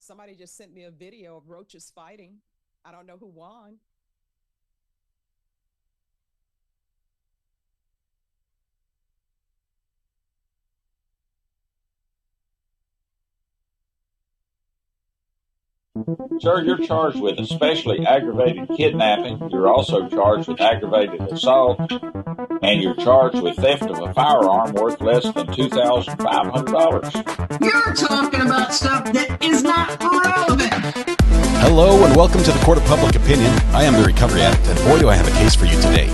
Somebody just sent me a video of roaches fighting. I don't know who won. Sir, you're charged with especially aggravated kidnapping. You're also charged with aggravated assault, and you're charged with theft of a firearm worth less than $2,500. You're talking about stuff that is not relevant. Hello and welcome to the Court of Public Opinion. I am the Recovery Addict, and boy do I have a case for you today.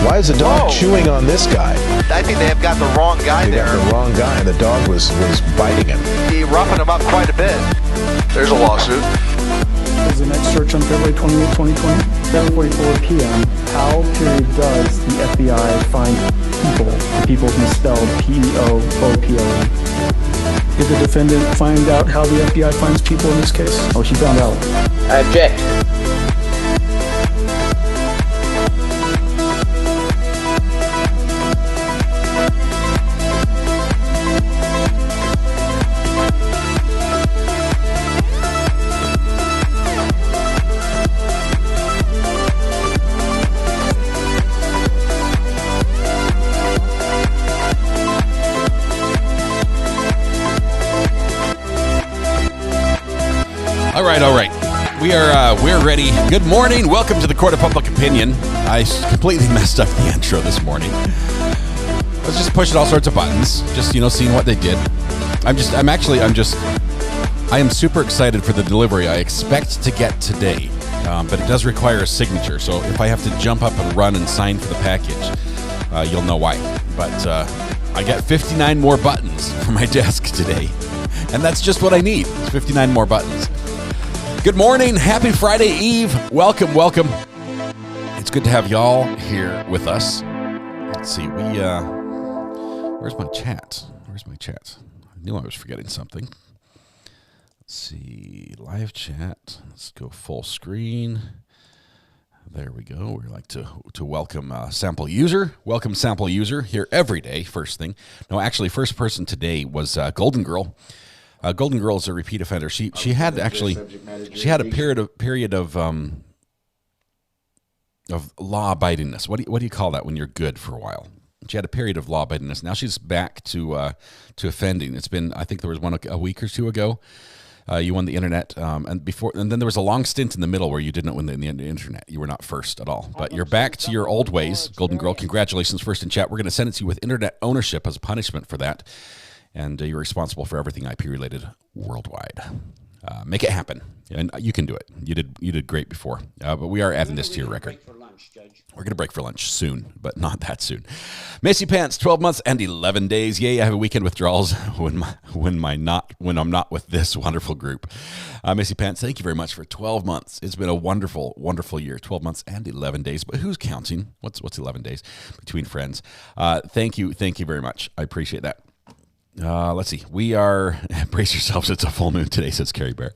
Why is the dog chewing on this guy? I think they have got the wrong guy They there. got the wrong guy, and the dog was biting him. He roughened him up quite a bit. There's a lawsuit. Is the next search on February 28, 2020? 7:44 p.m. How does the FBI find people? The people's misspelled P-E-O-O-P-O-N. Did the defendant find out how the FBI finds people in this case? Oh, she found out. I object. All right. We're ready. Good morning. Welcome to the Court of Public Opinion. I completely messed up the intro this morning. I was just pushing all sorts of buttons, just seeing what they did. I am super excited for the delivery I expect to get today, but it does require a signature. So if I have to jump up and run and sign for the package, you'll know why. But I got 59 more buttons for my desk today, and that's just what I need. It's 59 more buttons. Good morning. Happy Friday Eve. Welcome. It's good to have y'all here with us. Let's see. Where's my chat? I knew I was forgetting something. Let's see. Live chat. Let's go full screen. There we go. We'd like to welcome sample user. Welcome sample user here every day. First thing. No, actually, first person today was Golden Girl. Golden Girl is a repeat offender. She had a period of law abidingness. What do you call that when you're good for a while? She had a period of law abidingness. Now she's back to offending. It's been, I think there was one a week or two ago. You won the internet, and then there was a long stint in the middle where you didn't win the internet. You were not first at all, but you're back to your old ways, Golden Girl. Congratulations, first in chat. We're going to sentence you with internet ownership as a punishment for that. And you're responsible for everything IP-related worldwide. Make it happen, and you can do it. You did great before, but we are adding this to your record. We're going to break for lunch soon, but not that soon. Macy Pants, 12 months and 11 days. Yay, I have a weekend withdrawals when I'm not with this wonderful group. Macy Pants, thank you very much for 12 months. It's been a wonderful, wonderful year. 12 months and 11 days, but who's counting? What's 11 days between friends? Thank you very much. I appreciate that. Let's see. We are brace yourselves. It's a full moon today, says Carrie Bear.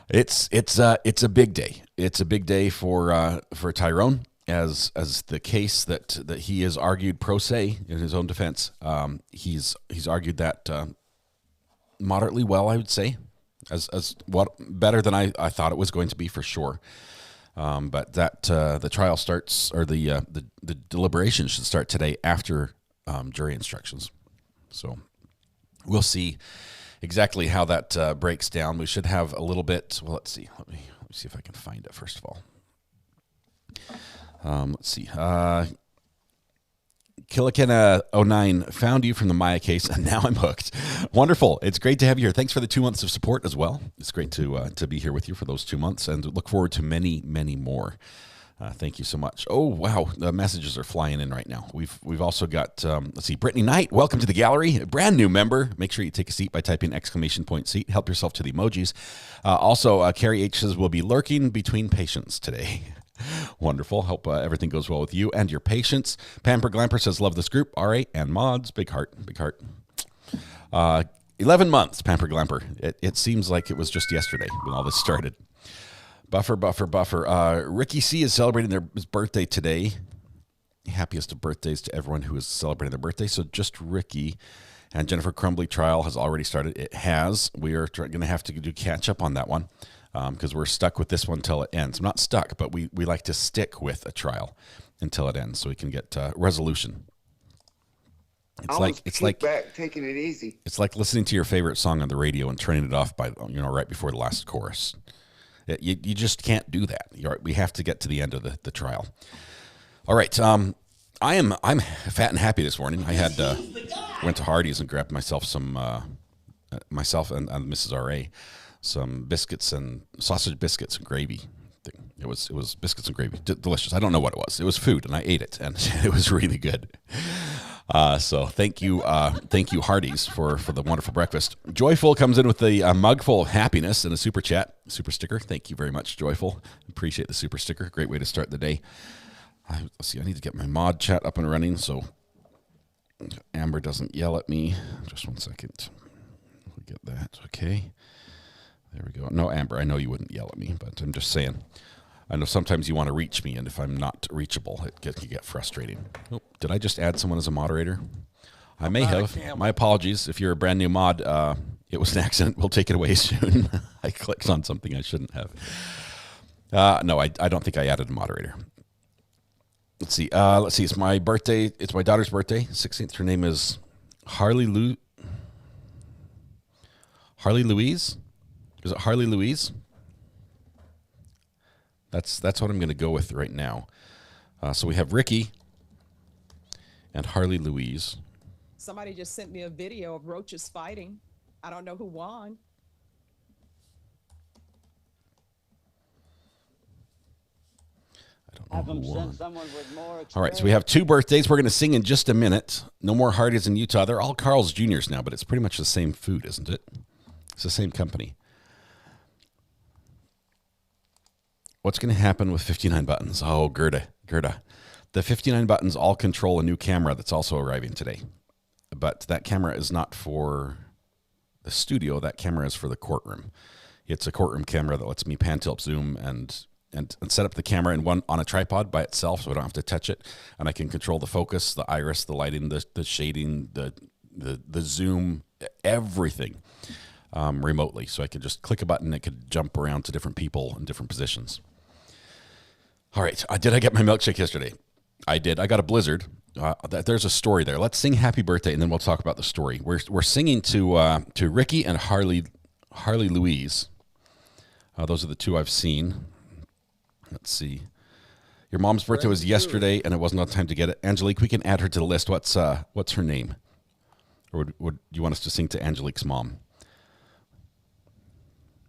It's a big day. It's a big day for Tyrone as the case that he has argued pro se in his own defense. He's argued that moderately well, I would say, as what better than I thought it was going to be for sure. But that the trial starts, or the deliberation should start today after jury instructions. So we'll see exactly how that breaks down. We should have a little bit. Well, let's see. Let me see if I can find it first of all. Let's see. Killikenna09 found you from the Maya case, and now I'm hooked. Wonderful. It's great to have you here. Thanks for the 2 months of support as well. It's great to be here with you for those 2 months, and look forward to many, many more. Thank you so much. Oh, wow. The messages are flying in right now. We've also got, let's see, Brittany Knight. Welcome to the gallery. A brand new member. Make sure you take a seat by typing ! Seat. Help yourself to the emojis. Also, Carrie H says, we'll be lurking between patients today. Wonderful. Hope everything goes well with you and your patients. Pamper Glamper says, love this group. RA and mods. Big heart. 11 months, Pamper Glamper. It seems like it was just yesterday when all this started. Buffer. Ricky C is celebrating his birthday today. Happiest of birthdays to everyone who is celebrating their birthday. So just Ricky And Jennifer Crumbly trial has already started. It has. We are going to have to do catch up on that one because we're stuck with this one until it ends. I'm not stuck, but we like to stick with a trial until it ends so we can get resolution. It's like back, taking it easy. It's like listening to your favorite song on the radio and turning it off by right before the last chorus. You just can't do that. We have to get to the end of the trial. All right. I'm fat and happy this morning. I had went to Hardee's and grabbed myself some myself and Mrs. R.A. some biscuits and sausage biscuits and gravy. It was biscuits and gravy, delicious. I don't know what it was. It was food, and I ate it, and it was really good. So thank you, Hardee's, for the wonderful breakfast. Joyful comes in with the mug full of happiness and a super sticker. Thank you very much, Joyful. Appreciate the super sticker. Great way to start the day. Let's see. I need to get my mod chat up and running so Amber doesn't yell at me. Just 1 second. We get that. Okay. There we go. No, Amber, I know you wouldn't yell at me, but I'm just saying. I know sometimes you want to reach me, and if I'm not reachable, it can get frustrating. Oh, did I just add someone as a moderator? I may have. My apologies. If you're a brand new mod, it was an accident. We'll take it away soon. I clicked on something I shouldn't have. No, I don't think I added a moderator. Let's see. It's my birthday. It's my daughter's birthday, 16th. Her name is Harley Louise. Is it Harley Louise? That's what I'm going to go with right now. So we have Ricky and Harley Louise. Somebody just sent me a video of roaches fighting. I don't know who won. Have them send someone with more experience. All right, so we have 2 birthdays. We're going to sing in just a minute. No more Hardee's in Utah. They're all Carl's Jr.'s now, but it's pretty much the same food, isn't it? It's the same company. What's going to happen with 59 buttons? Oh, Gerda. The 59 buttons all control a new camera that's also arriving today. But that camera is not for the studio. That camera is for the courtroom. It's a courtroom camera that lets me pan, tilt, zoom, and set up the camera in one on a tripod by itself, so I don't have to touch it. And I can control the focus, the iris, the lighting, the shading, the zoom, everything remotely. So I could just click a button. It could jump around to different people in different positions. All right. Did I get my milkshake yesterday? I did. I got a blizzard. There's a story there. Let's sing Happy Birthday, and then we'll talk about the story. We're singing to Ricky and Harley Louise. Those are the 2 I've seen. Let's see. Your mom's birthday was yesterday, and it wasn't enough time to get it. Angelique, we can add her to the list. What's her name? Or would you want us to sing to Angelique's mom?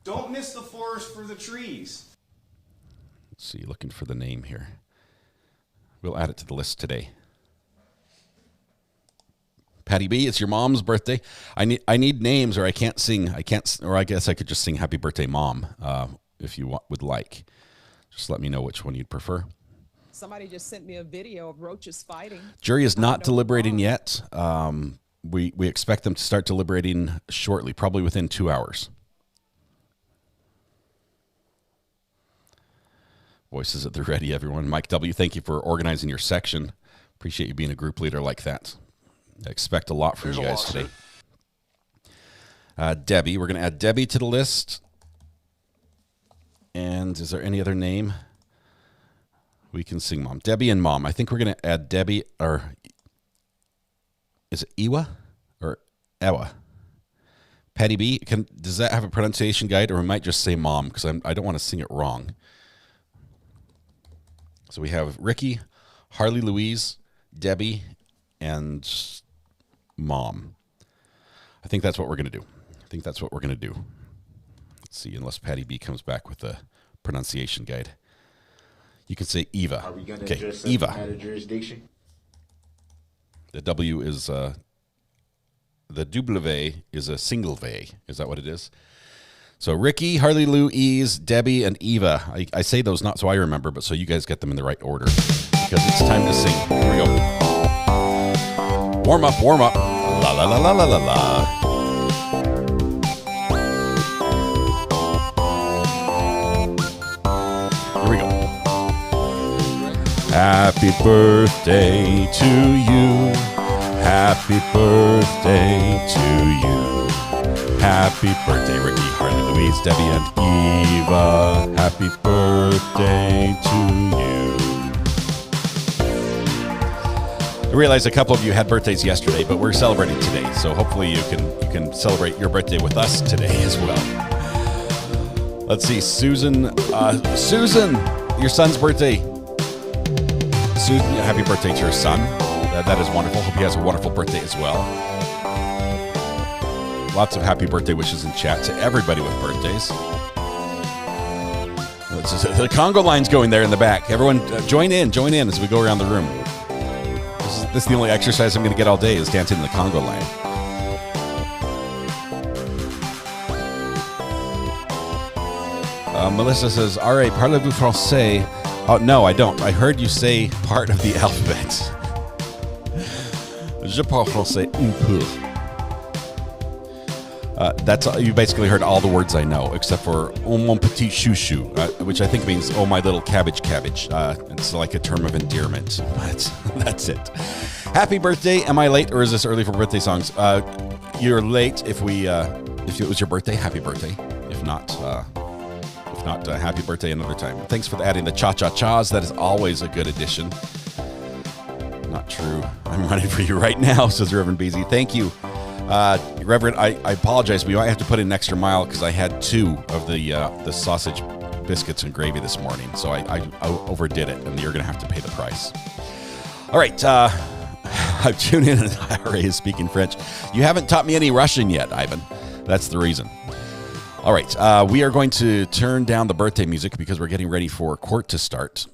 Don't miss the forest for the trees. Let's see, looking for the name here. We'll add it to the list today. Patty B, it's your mom's birthday. I need names, or I can't sing. Or I guess I could just sing Happy Birthday, Mom, if you would like. Just let me know which one you'd prefer. Somebody just sent me a video of roaches fighting. Jury is not deliberating yet. We expect them to start deliberating shortly, probably within 2 hours. Voices at the ready, everyone. Mike W., thank you for organizing your section. Appreciate you being a group leader like that. I expect a lot from you guys today. Debbie, we're going to add Debbie to the list. And is there any other name? We can sing Mom. Debbie and Mom. I think we're going to add Debbie, or is it Iwa or Ewa? Patty B, does that have a pronunciation guide, or we might just say Mom, because I don't want to sing it wrong. So we have Ricky, Harley Louise, Debbie, and Mom. I think that's what we're going to do. Let's see, unless Patty B comes back with a pronunciation guide. You can say Eva. Are we going to okay, address Eva. Matter jurisdiction? The W is the W is a single V. Is that what it is? So Ricky, Harley Louise, Debbie, and Eva. I say those not so I remember, but so you guys get them in the right order, because it's time to sing. Here we go. Warm up. La la la la la la la. Here we go. Happy birthday to you. Happy birthday to you. Happy birthday, Ricky, Harley, Louise, Debbie, and Eva. Happy birthday to you. I realize a couple of you had birthdays yesterday, but we're celebrating today, so hopefully you can celebrate your birthday with us today as well. Let's see, Susan, your son's birthday. Susan, happy birthday to your son. That is wonderful. Hope he has a wonderful birthday as well. Lots of happy birthday wishes in chat to everybody with birthdays. The Congo line's going there in the back. Everyone, join in as we go around the room. This is the only exercise I'm going to get all day is dancing in the Congo line. Melissa says, "All right, parlez-vous français?" Oh, no, I don't. I heard you say part of the alphabet. Je parle français un peu. That's you basically heard all the words I know, except for "oh mon petit chouchou," which I think means "oh my little cabbage." It's like a term of endearment, but that's it. Happy birthday! Am I late, or is this early for birthday songs? You're late if it was your birthday. Happy birthday! If not, happy birthday another time. Thanks for adding the cha-cha-chas. That is always a good addition. Not true. I'm running for you right now, says Reverend Beasy. Thank you. Reverend, I apologize. We might have to put in an extra mile because I had 2 of the sausage biscuits and gravy this morning. So I overdid it, and you're going to have to pay the price. All right. I've tuned in, and IRA is speaking French. You haven't taught me any Russian yet, Ivan. That's the reason. All right, we are going to turn down the birthday music because we're getting ready for court to start.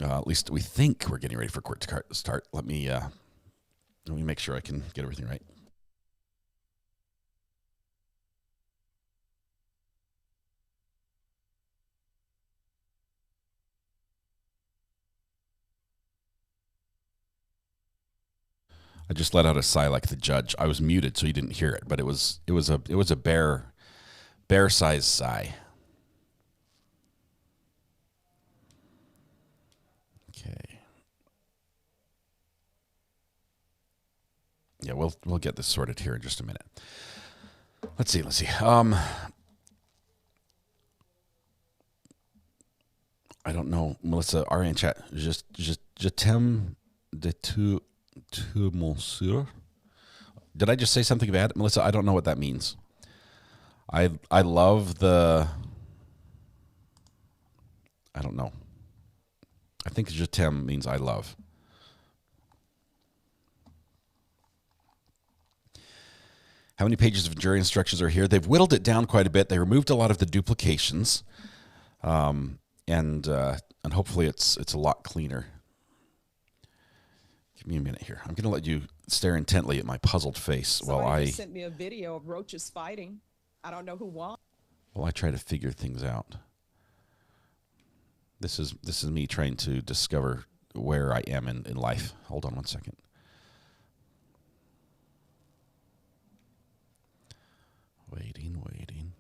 At least we think we're getting ready for court to start. Let me make sure I can get everything right. I just let out a sigh like the judge. I was muted, so you didn't hear it, but it was a bear-sized sigh. Okay. Yeah, we'll get this sorted here in just a minute. Let's see. I don't know, Melissa. Are in chat. Je t'aime de tout mon cœur. Did I just say something bad, Melissa? I don't know what that means. I love the. I don't know. I think je t'aime means I love. How many pages of jury instructions are here? They've whittled it down quite a bit. They removed a lot of the duplications, and hopefully it's a lot cleaner. Give me a minute here. I'm going to let you stare intently at my puzzled face Somebody just sent me a video of roaches fighting. I don't know who won. While I try to figure things out. This is me trying to discover where I am in life. Hold on one second. Waiting.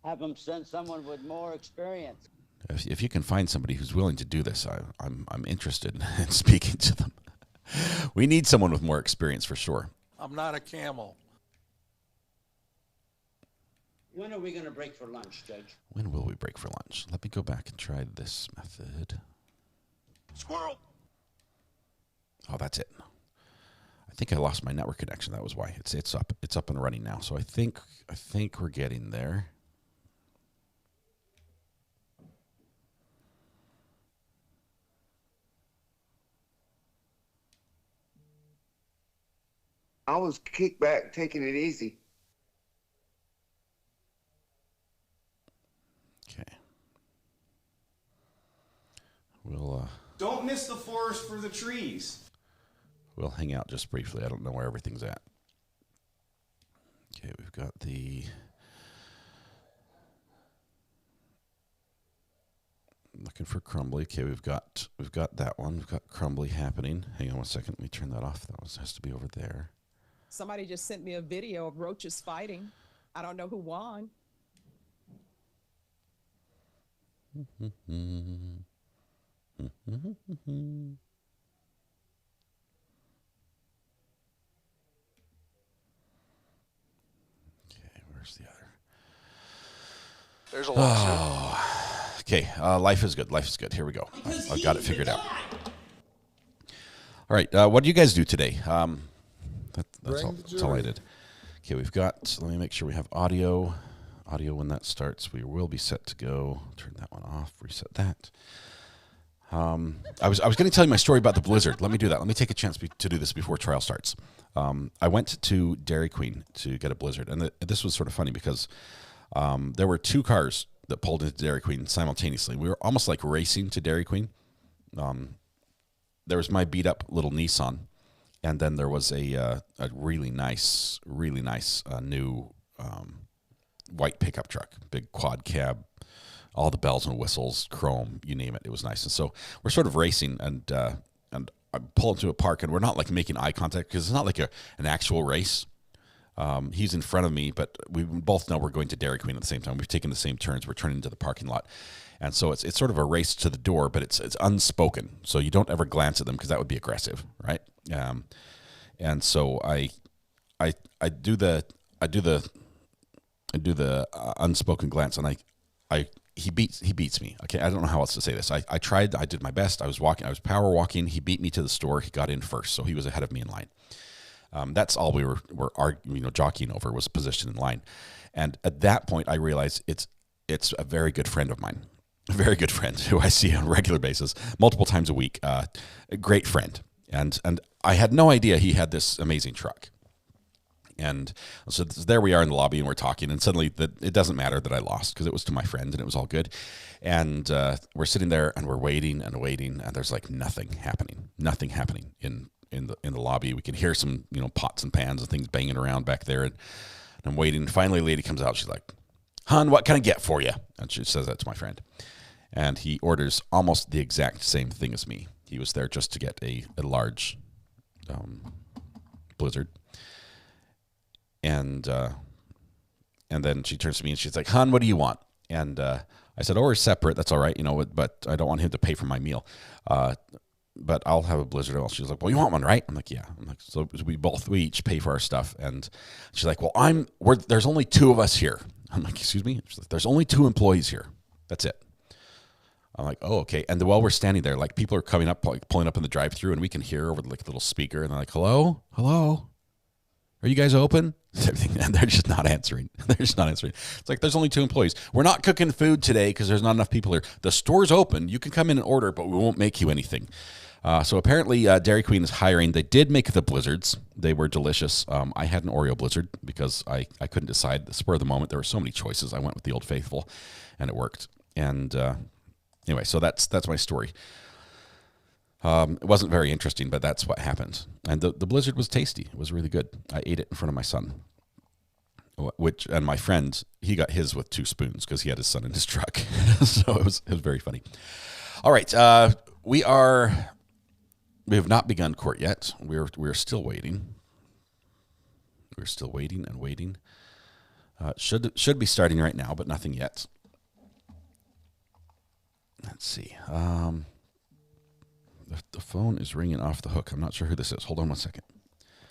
Have them send someone with more experience. If you can find somebody who's willing to do this, I'm interested in speaking to them. We need someone with more experience for sure. I'm not a camel. When are we going to break for lunch, Judge? When will we break for lunch? Let me go back and try this method. Squirrel. Oh, that's it. I think I lost my network connection. That was why. It's up. It's up and running now. So I think we're getting there. I was kicked back, taking it easy. Okay. We'll Don't miss the forest for the trees. We'll hang out just briefly. I don't know where everything's at. Okay, we've got the looking for Crumbly. Okay, we've got that one. We've got Crumbly happening. Hang on one second. Let me turn that off. That has to be over there. Somebody just sent me a video of roaches fighting. I don't know who won. Where's the other? There's a lawsuit. Oh, okay. Life is good. Life is good. Here we go. I've got it figured out. All right. What do you guys do today? That's all I did. Okay, we've got, let me make sure we have audio. Audio when that starts, we will be set to go. Turn that one off, reset that. I was going to tell you my story about the blizzard. Let me do that. Let me take a chance to do this before trial starts. I went to Dairy Queen to get a blizzard, and this was sort of funny because there were two cars that pulled into Dairy Queen simultaneously. We were almost like racing to Dairy Queen. There was my beat up little Nissan, and then there was a really nice new white pickup truck, big quad cab, all the bells and whistles, chrome, you name it. It was nice. And so we're sort of racing, and I pull into a park, and we're not like making eye contact because it's not like an actual race. He's in front of me, but we both know we're going to Dairy Queen at the same time. We've taken the same turns. We're turning into the parking lot. And so it's sort of a race to the door, but it's unspoken. So you don't ever glance at them because that would be aggressive, right? And so I do the unspoken glance, and he beats me. Okay, I don't know how else to say this. I tried. I did my best. I was power walking. He beat me to the store. He got in first, so he was ahead of me in line. That's all we were jockeying over was position in line. And at that point, I realized it's a very good friend of mine, a very good friend who I see on a regular basis, multiple times a week. A great friend, and I had no idea he had this amazing truck. And so there we are in the lobby, and we're talking, and suddenly it doesn't matter that I lost because it was to my friend, and it was all good. And we're sitting there, and we're waiting, and there's like nothing happening in the lobby. We can hear some pots and pans and things banging around back there, and I'm waiting. Finally, a lady comes out. She's like, "Hon, what can I get for you?" And she says that to my friend, and he orders almost the exact same thing as me. He was there just to get a large blizzard. And then she turns to me and she's like, "Hon, what do you want?" And I said, "Oh, we're separate. That's all right, but I don't want him to pay for my meal. But I'll have a blizzard." She's like, "Well, you want one, right?" I'm like, "Yeah." I'm like, "So we each pay for our stuff." And she's like, "Well, there's only two of us here." I'm like, "Excuse me?" She's like, "There's only two employees here. That's it." I'm like, "Oh, okay." And while we're standing there, like people are coming up, like pulling up in the drive-through, and we can hear over like a little speaker, and they're like, "Hello? Are you guys open?" And they're just not answering. It's like, there's only two employees. We're not cooking food today because there's not enough people here. The store's open. You can come in and order, but we won't make you anything. So apparently Dairy Queen is hiring. They did make the blizzards. They were delicious. I had an Oreo blizzard because I couldn't decide. The spur of the moment, there were so many choices. I went with the Old Faithful, and it worked. And anyway, so that's my story. It wasn't very interesting, but that's what happened. And the blizzard was tasty. It was really good. I ate it in front of my son, and my friend, he got his with 2 spoons because he had his son in his truck. So it was very funny. All right. We have not begun court yet. We're still waiting. We're still waiting and waiting. Should be starting right now, but nothing yet. Let's see. The phone is ringing off the hook. I'm not sure who this is. Hold on one second.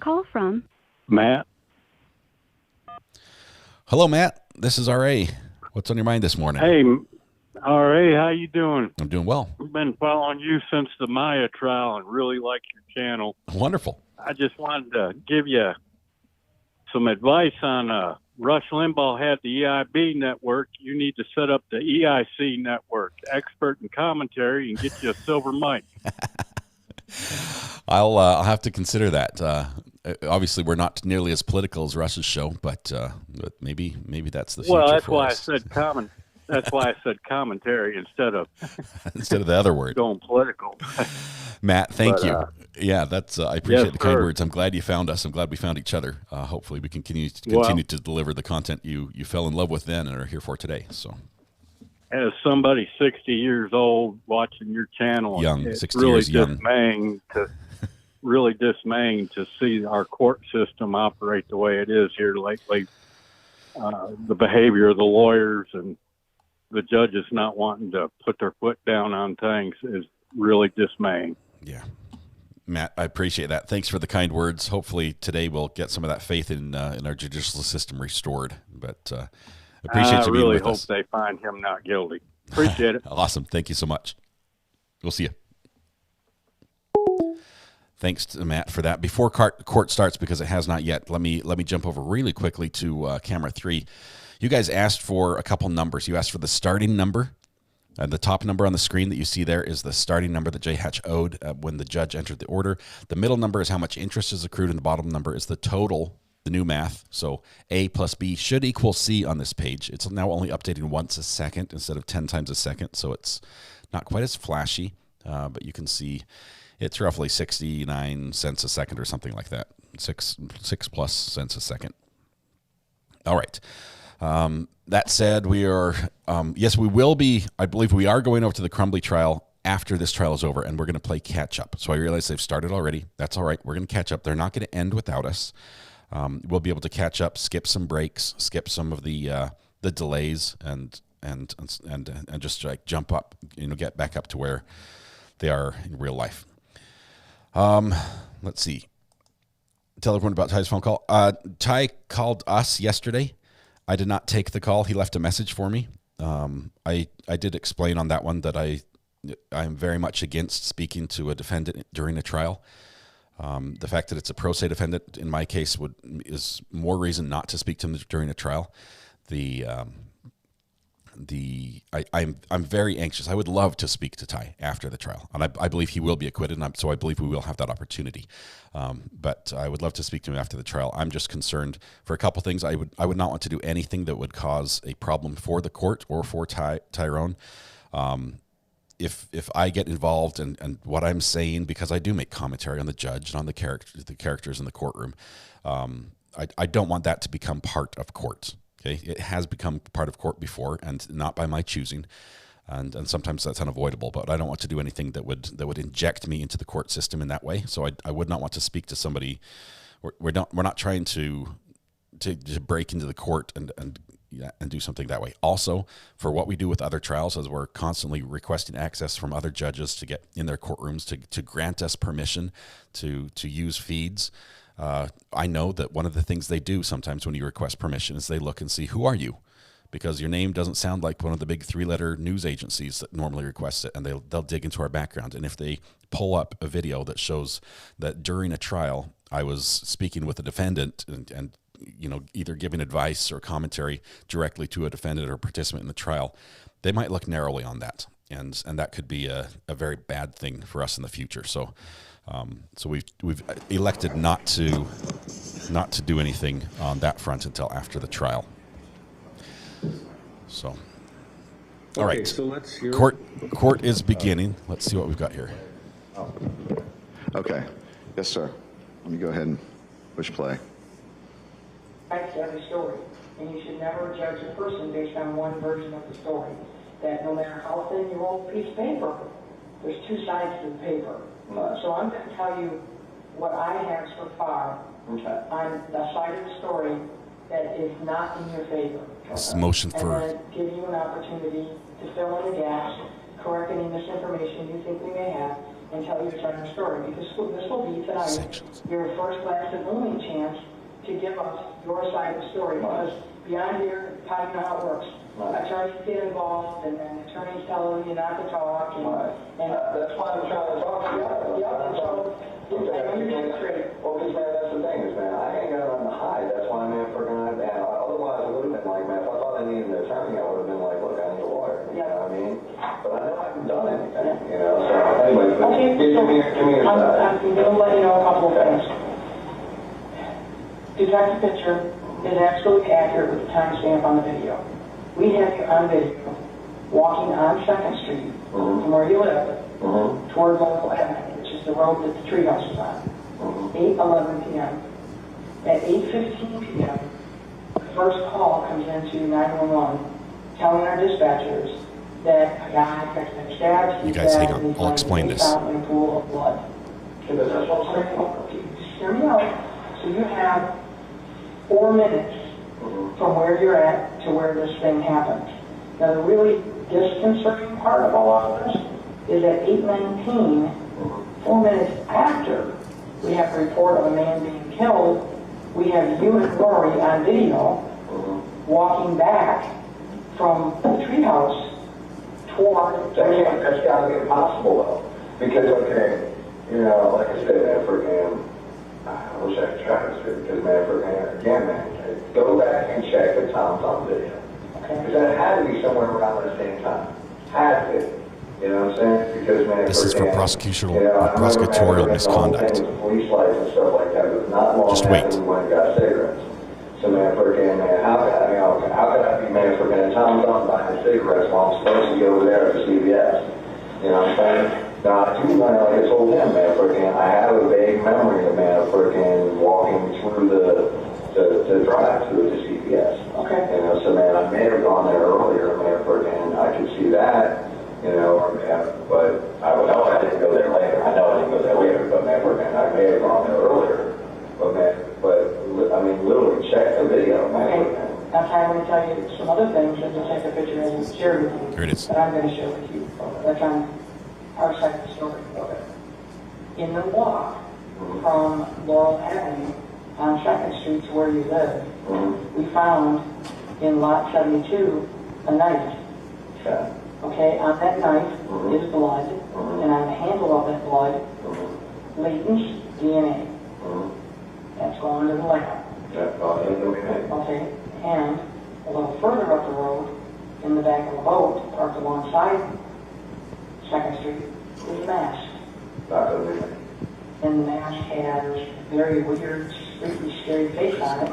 Call from Matt. Hello, Matt. This is RA. What's on your mind this morning? Hey, RA, how you doing? I'm doing well. I've been following you since the Maya trial and really like your channel. Wonderful. I just wanted to give you some advice on Rush Limbaugh had the EIB network. You need to set up the EIC network, expert in commentary, and get you a silver mic. I'll have to consider that. Obviously, we're not nearly as political as Rush's show, but maybe that's the future. Well, that's for why us. That's why I said commentary instead of the other word. Going political. Matt, thank you. Yeah, that's I appreciate the kind sir. words. I'm glad you found us. I'm glad we found each other. Hopefully, we can continue to deliver the content you fell in love with then and are here for today. So, as somebody 60 years old watching your channel, young, it's 60 really years young. Really dismaying to see our court system operate the way it is here lately. The behavior of the lawyers and the judges not wanting to put their foot down on things is really dismaying. Yeah. Matt, I appreciate that. Thanks for the kind words. Hopefully today we'll get some of that faith in our judicial system restored. But appreciate you being with us. I really hope they find him not guilty. Appreciate it. Awesome. Thank you so much. We'll see you. Thanks to Matt for that. Before court starts, because it has not yet, let me jump over really quickly to camera 3. You guys asked for a couple numbers. You asked for the starting number. The top number on the screen that you see there is the starting number that J. Hatch owed when the judge entered the order. The middle number is how much interest is accrued, and the bottom number is the total, the new math. So A plus B should equal C on this page. It's now only updating once a second instead of 10 times a second, so it's not quite as flashy, but you can see it's roughly 69 cents a second or something like that, 6 plus cents a second. All right. That said, we are, yes, we will be, I believe we are going over to the Crumbly trial after this trial is over, and we're going to play catch up. So I realize they've started already. That's all right. We're going to catch up. They're not going to end without us. We'll be able to catch up, skip some breaks, skip some of the delays, and just like jump up, get back up to where they are in real life. Let's see. Tell everyone about Ty's phone call. Ty called us yesterday. I did not take the call. He left a message for me. I did explain on that one that I'm very much against speaking to a defendant during a trial. The fact that it's a pro se defendant in my case is more reason not to speak to him during a trial. I'm very anxious. I would love to speak to Ty after the trial, and I believe he will be acquitted, so I believe we will have that opportunity. But I would love to speak to him after the trial. I'm just concerned for a couple things. I would not want to do anything that would cause a problem for the court or for Tyrone. If I get involved and what I'm saying, because I do make commentary on the judge and on the characters in the courtroom, I don't want that to become part of court. Okay, it has become part of court before, and not by my choosing, and sometimes that's unavoidable. But I don't want to do anything that would inject me into the court system in that way. So I would not want to speak to somebody. We're not trying to break into the court and do something that way. Also, for what we do with other trials, as we're constantly requesting access from other judges to get in their courtrooms to grant us permission to use feeds. I know that one of the things they do sometimes when you request permission is they look and see, who are you? Because your name doesn't sound like one of the big 3-letter news agencies that normally request it, and they'll dig into our background. And if they pull up a video that shows that during a trial I was speaking with a defendant and either giving advice or commentary directly to a defendant or participant in the trial, they might look narrowly on that, and that could be a very bad thing for us in the future. So we've elected not to do anything on that front until after the trial. So, all right. So let's hear court is beginning. Let's see what we've got here. Okay. Yes, sir. Let me go ahead and push play. That's every story, and you should never judge a person based on one version of the story. That no matter how thin you roll a piece of paper, there's two sides to the paper. So I'm going to tell you what I have so far on the side of the story that is not in your favor. This motion for... And then give you an opportunity to fill in the gaps, correct any misinformation you think we may have, and tell your side of the story. Because this will be tonight your first, last, and only chance to give us your side of the story. Because beyond here, how do you know how it works? Attorneys get involved, and then attorneys tell you not to talk. And that's why I'm trying to talk to you. Well, because, man, that's the thing is, man, I ain't got nothing to hide. That's why I'm here freaking out. And otherwise, it would have been like, man, if I thought I needed an attorney, I would have been like, look, I need a lawyer. You know what I mean? But I know I haven't done anything, So, anyway, give me your side. I'm going to let you know a couple of things. Detective picture is absolutely accurate with the timestamp on the video. We have you on video walking on 2nd Street from where you live toward Local Avenue, which is the road that the Treehouse is on, 8:11 p.m. At 8:15 p.m., the first call comes into 911 telling our dispatchers that a guy has been stabbed. You guys hang on. I'll explain this. In a pool of blood. Just hear me out. So you have 4 minutes from where you're at to where this thing happened. Now, the really disconcerting part of all of this is at 8:19, 4 minutes after we have a report of a man being killed, we have you and Rory on video walking back from the treehouse toward... That's got to be impossible, though. Because, okay, you know, like I said, man, I wish I could try this, because, man, again, man, go back and check the times on video. Because that had to be somewhere around the same time. Had to be. You know what I'm saying? Because, man, this is for prosecutorial misconduct. Police lights and stuff like that. It was not long Just wait. after we went and got cigarettes. So, man, how could I be, man, Tom's on buying cigarettes while I'm supposed to go over there to CVS? You know what I'm saying? Now, I do, like I told him, man, I have a vague memory of, man, walking through the drive-through to CVS. Okay. You know, so, man, I may have gone there earlier, man, I could see that. You know, but I know I didn't go there later. I know I didn't go there later, but man, I may have gone there earlier. But I mean, literally check the video, man. Okay. Now, I'm going to tell you some other things that you'll take a picture and share with you. Here it is. That I'm going to share with you. That's on our side of the story. Okay. In the walk from Laurel Avenue on 2nd Street to where you live, we found in lot 72 a knife. Okay. Okay, on that knife is blood, and on the handle of that blood, latent DNA. That's going to the lab. Okay, and a little further up the road, in the back of the boat, parked alongside 2nd Street, is a mask. And the mask has a very weird, spooky, scary face on it,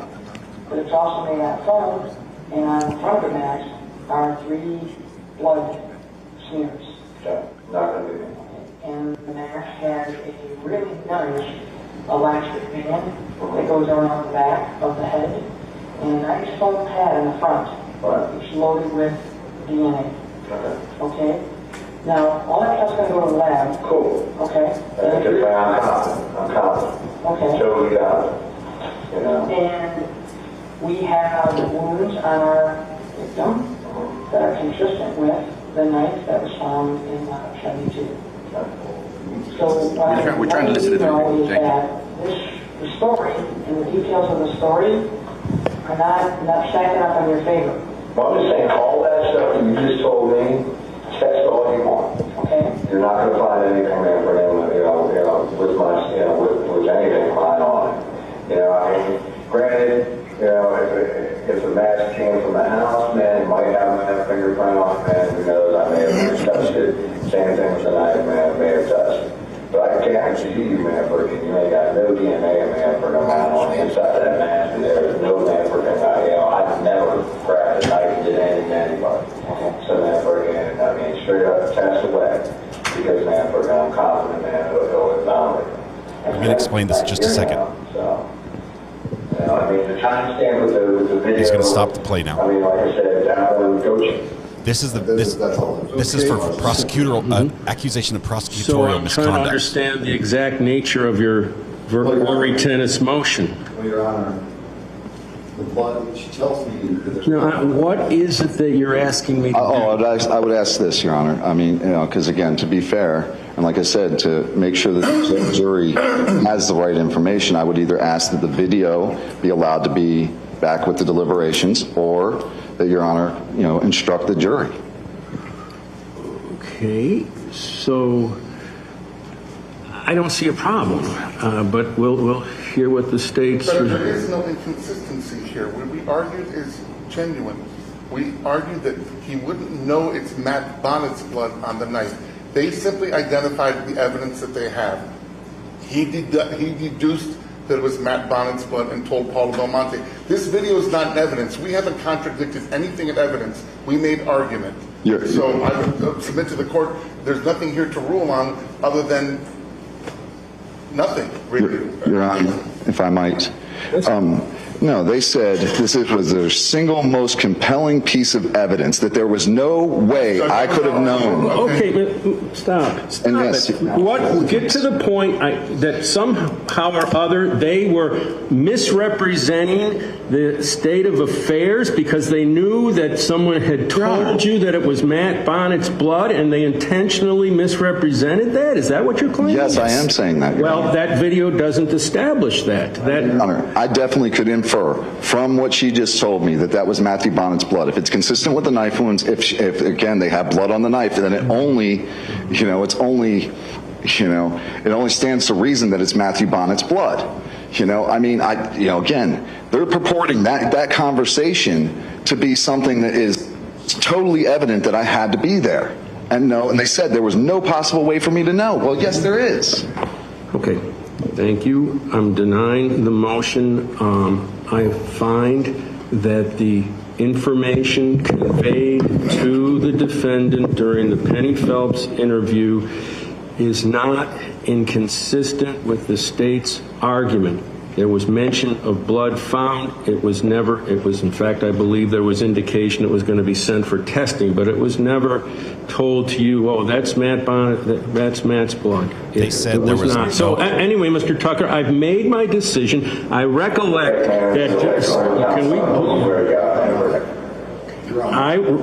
but it's also made out of foam, and on the front of the mask are 3 blood smears. And the mask has a really nice elastic band that goes around the back of the head, and a nice foam pad in the front. It's loaded with DNA. Okay? Now, all that stuff's going to go to the lab. Cool. Okay? I'm confident. Okay. Totally got it. You know? And we have wounds on our victim that are consistent with the knife that was found in lot 72. So what we're trying to listen to the story and the details of the story are not stacking up in your favor. Well, I'm just saying, all that stuff that you just told me, test all you want. Okay. You're not going to find anything there for him, with my, with anything fine on it. You know, I mean, granted, if the mask came from the house, man, it might have a fingerprint on it, man. Who knows? I may have touched it. Same thing with the knife, man. I may have touched it. But I guarantee you, man, you ain't got no DNA, man, for no man on the inside of that mask. And there's no man for him. I've never grabbed a knife and did anything to anybody. So, man, I mean, straight up test away. Because, man, I'm confident, man, it'll evaluate. I'm going to explain this in just a second. I mean, the timestamp with the video. He's going to stop the play now. I mean, like I said, that one coaching. This is for prosecutorial accusation of prosecutorial so I'm misconduct. trying to understand the exact nature of your verbal tennis motion. Well, Your Honor, the blood, she tells me that there's... Now, what is it that you're asking me to do? I would ask this, Your Honor. I mean, because again, to be fair, and like I said, to make sure that the jury has the right information, I would either ask that the video be allowed to be back with the deliberations, or that Your Honor, instruct the jury. Okay, so I don't see a problem, but we'll hear what the state's... But there is no inconsistency here. What we argued is genuine. We argued that he wouldn't know it's Matt Bonnett's blood on the knife. They simply identified the evidence that they have. He deduced that it was Matt Bonnett's blood and told Paulo Belmonte. This video is not evidence. We haven't contradicted anything in evidence. We made argument. So I would submit to the court, there's nothing here to rule on other than nothing, really. Your Honor, if I might. No, they said this was their single most compelling piece of evidence, that there was no way I could have known. Okay, but stop. And yes, Get to the point that somehow or other they were misrepresenting the state of affairs because they knew that someone had told you that it was Matt Bonnet's blood and they intentionally misrepresented that? Is that what you're claiming? Yes, I am saying that. Well, that video doesn't establish that. Your Honor, I definitely could infer from what she just told me that was Matthew Bonnet's blood. If it's consistent with the knife wounds, if again they have blood on the knife, then it only stands to reason that it's Matthew Bonnet's blood. Again, they're purporting that conversation to be something that is totally evident that I had to be there. And they said there was no possible way for me to know. Well, yes, there is. Okay, thank you. I'm denying the motion. I find that the information conveyed to the defendant during the Penny Phelps interview is not inconsistent with the state's argument. There was mention of blood found. It was, in fact, I believe there was indication it was going to be sent for testing, but it was never told to you, oh, that's Matt Bonnet, that's Matt's blood. They said there was not. So anyway, Mr. Tucker, I've made my decision. I recollect that, can we...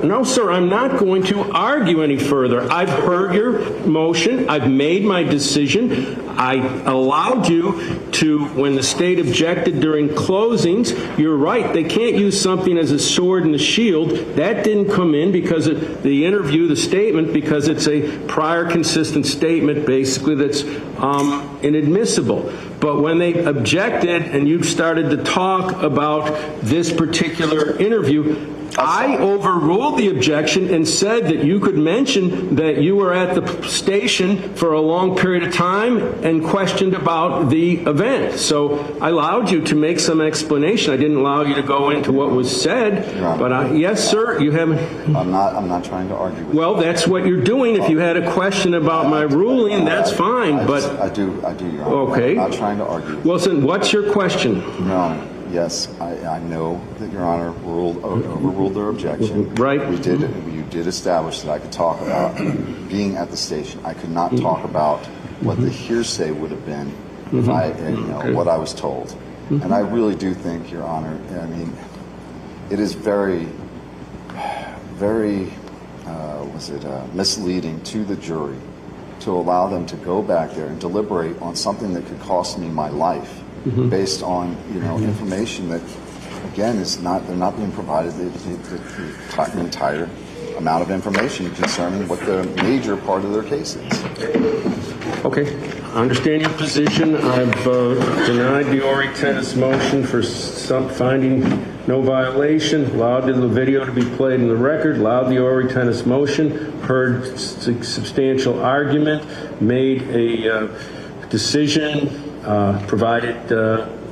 No, sir, I'm not going to argue any further. I've heard your motion. I've made my decision. I allowed you to, when the state objected during closings, you're right, they can't use something as a sword and a shield. That didn't come in because of the interview, the statement, because it's a prior consistent statement, basically, that's inadmissible. But when they objected and you started to talk about this particular interview, I overruled the objection and said that you could mention that you were at the station for a long period of time and questioned about the event. So I allowed you to make some explanation. I didn't allow you to go into what was said. But yes, sir, you haven't. I'm not trying to argue with you. Well, that's what you're doing. If you had a question about my ruling, that's fine. But I do, Your Honor. Okay. I'm not trying to argue. Wilson, what's your question? Your Honor, yes, I know that Your Honor overruled their objection. Right. You did establish that I could talk about being at the station. I could not talk about what the hearsay would have been if what I was told. And I really do think, Your Honor, it is very, very, misleading to the jury to allow them to go back there and deliberate on something that could cost me my life based on, information that, again, they're not being provided the entire amount of information concerning what the major part of their case is. Okay, I understand your position. I've denied the Ori Tennis motion for finding no violation, allowed the video to be played in the record, allowed the Ori Tennis motion, heard substantial argument, made a decision, provided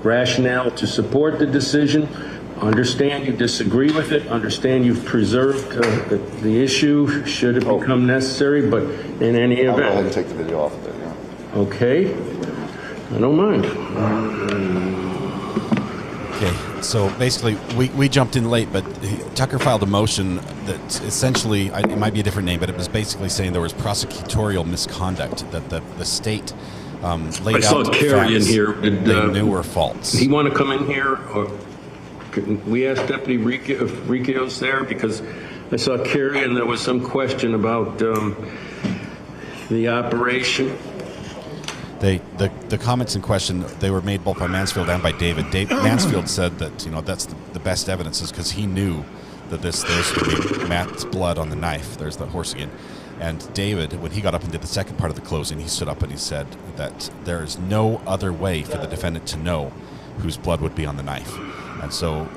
rationale to support the decision. Understand you disagree with it. Understand you've preserved the issue should it become necessary, but in any event. I'll go ahead and take the video off of there, yeah. Okay. I don't mind. Okay, so basically we jumped in late, but Tucker filed a motion that essentially, it might be a different name, but it was basically saying there was prosecutorial misconduct, that the state laid I saw out Kerry in facts here. they knew were false. He want to come in here? Or we asked Deputy if Ricchio's there, because I saw Kerry and there was some question about the operation. The comments in question, they were made both by Mansfield and by David. Mansfield said that that's the best evidence is because he knew that there's Matt's blood on the knife. There's the horse again. And David, when he got up and did the second part of the closing, he stood up and he said that there is no other way for the defendant to know whose blood would be on the knife. And so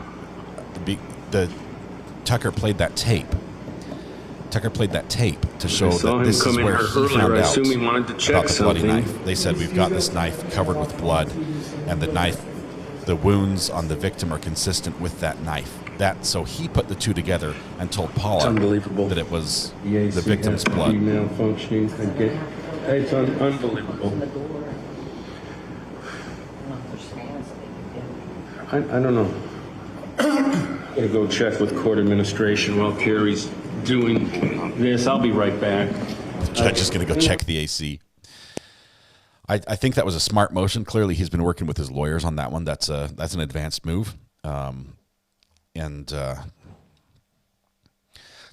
Tucker played that tape. To show that this is where he found out he wanted to check about the bloody knife. They said, we've got this knife covered with blood, and the wounds on the victim are consistent with that knife. So he put the two together and told Paula that it was the victim's blood. Malfunctioning. It's unbelievable. I don't know. I'm going to go check with court administration while Carrie's doing this. I'll be right back. The judge is going to go check the AC. I think that was a smart motion. Clearly, he's been working with his lawyers on that one. That's an advanced move.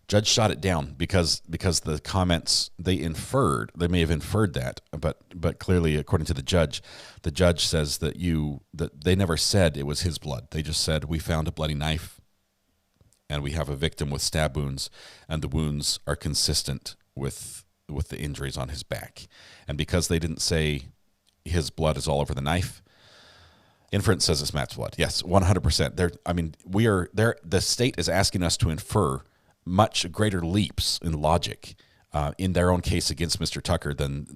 Judge shot it down because the comments they may have inferred that, but clearly, according to the judge says that they never said it was his blood. They just said we found a bloody knife, and we have a victim with stab wounds, and the wounds are consistent with the injuries on his back. And because they didn't say his blood is all over the knife, inference says it's Matt's blood. Yes, 100%. The state is asking us to infer much greater leaps in logic in their own case against Mr. Tucker than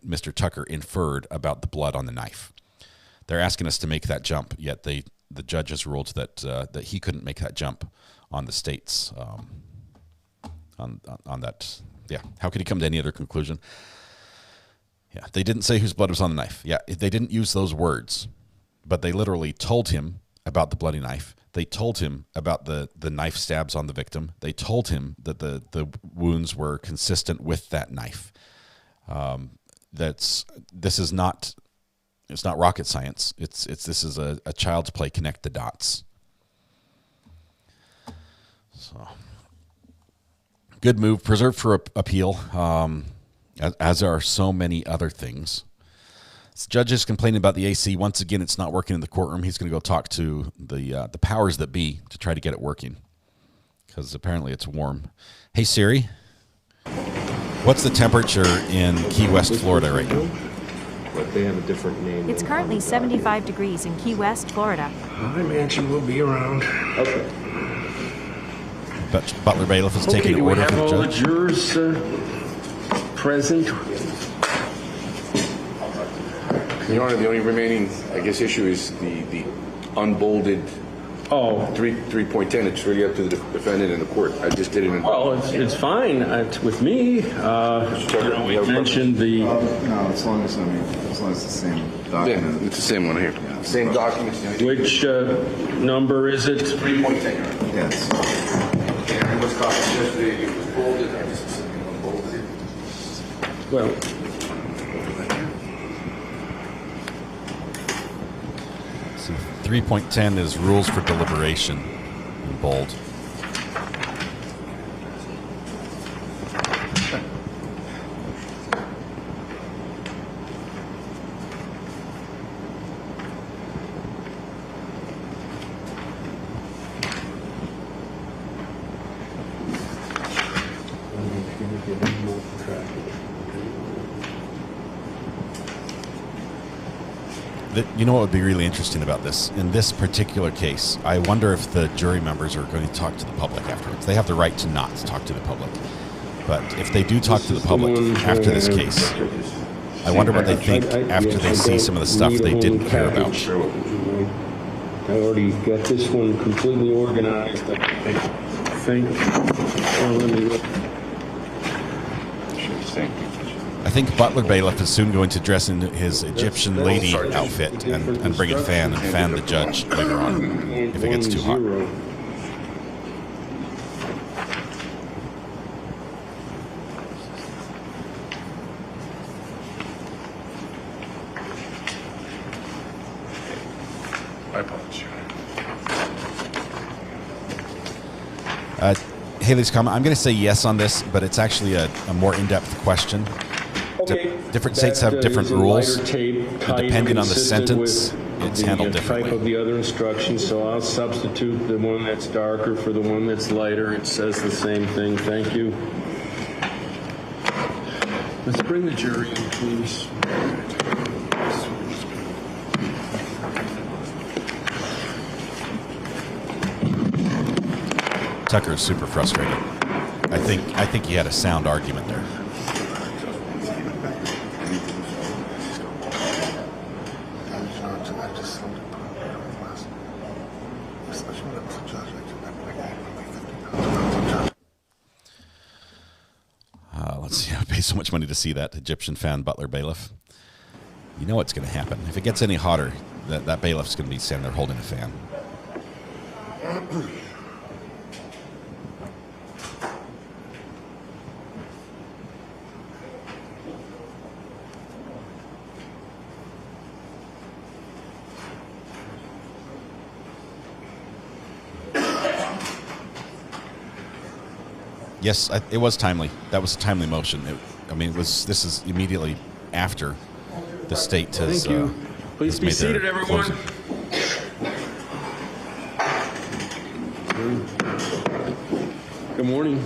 Mr. Tucker inferred about the blood on the knife. They're asking us to make that jump, yet the judge has ruled that he couldn't make that jump on the state's on that. Yeah, how could he come to any other conclusion? Yeah, they didn't say whose blood was on the knife. Yeah, they didn't use those words, but they literally told him about the bloody knife. They told him about the knife stabs on the victim. They told him that the wounds were consistent with that knife. It's not rocket science. This is a child's play. Connect the dots. So, good move. Preserved for appeal, as are so many other things. This judge is complaining about the AC. Once again, it's not working in the courtroom. He's going to go talk to the powers that be to try to get it working, because apparently it's warm. Hey, Siri, what's the temperature in Key West, Florida right now? But they have a different name. It's currently 75 degrees in Key West, Florida. I imagine we'll be around. Okay. Butler Bailiff is taking an order from the judge. Do we have all the jurors present? Your Honor, the only remaining, I guess, issue is the unbolded 3.10. It's really up to the defendant and the court. I just did it in... Well, it's fine. It's with me. We mentioned the... No, as long as it's the same document. Yeah, it's the same one here. Yeah. Same document. Which number is it? 3.10. Yes. And it was copied yesterday. It was bolded. I just unbolded it. Well... 3.10 is rules for deliberation in bold. You know what would be really interesting about this? In this particular case, I wonder if the jury members are going to talk to the public afterwards. They have the right to not talk to the public. But if they do talk to the public after this case, I wonder what they think after they see some of the stuff they didn't hear about. I already got this one completely organized, I think. Let me look. I think Butler Bailiff is soon going to dress in his Egyptian lady outfit and bring a fan and fan the judge later on if it gets too hot. I apologize. Haley's comment, I'm going to say yes on this, but it's actually a more in-depth question. Okay. Different states have different rules. Depending on the sentence, it's handled differently. Type of the other instructions, so I'll substitute the one that's darker for the one that's lighter. It says the same thing. Thank you. Let's bring the jury in, please. Tucker is super frustrated. I think he had a sound argument there. Let's see. I pay so much money to see that Egyptian fan Butler Bailiff. You know what's going to happen. If it gets any hotter, that bailiff's going to be standing there holding a fan. Yes, it was timely. That was a timely motion. This is immediately after the state has. Thank you. Please be seated, everyone. Good morning.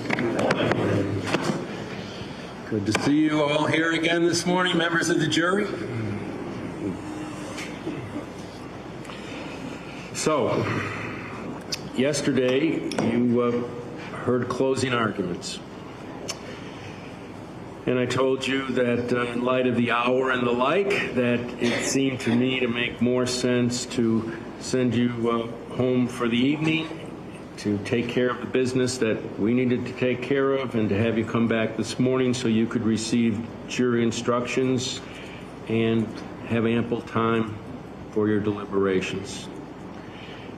Good to see you all here again this morning, members of the jury. So, yesterday you heard closing arguments. And I told you that in light of the hour and the like, that it seemed to me to make more sense to send you home for the evening, to take care of the business that we needed to take care of, and to have you come back this morning so you could receive jury instructions and have ample time for your deliberations.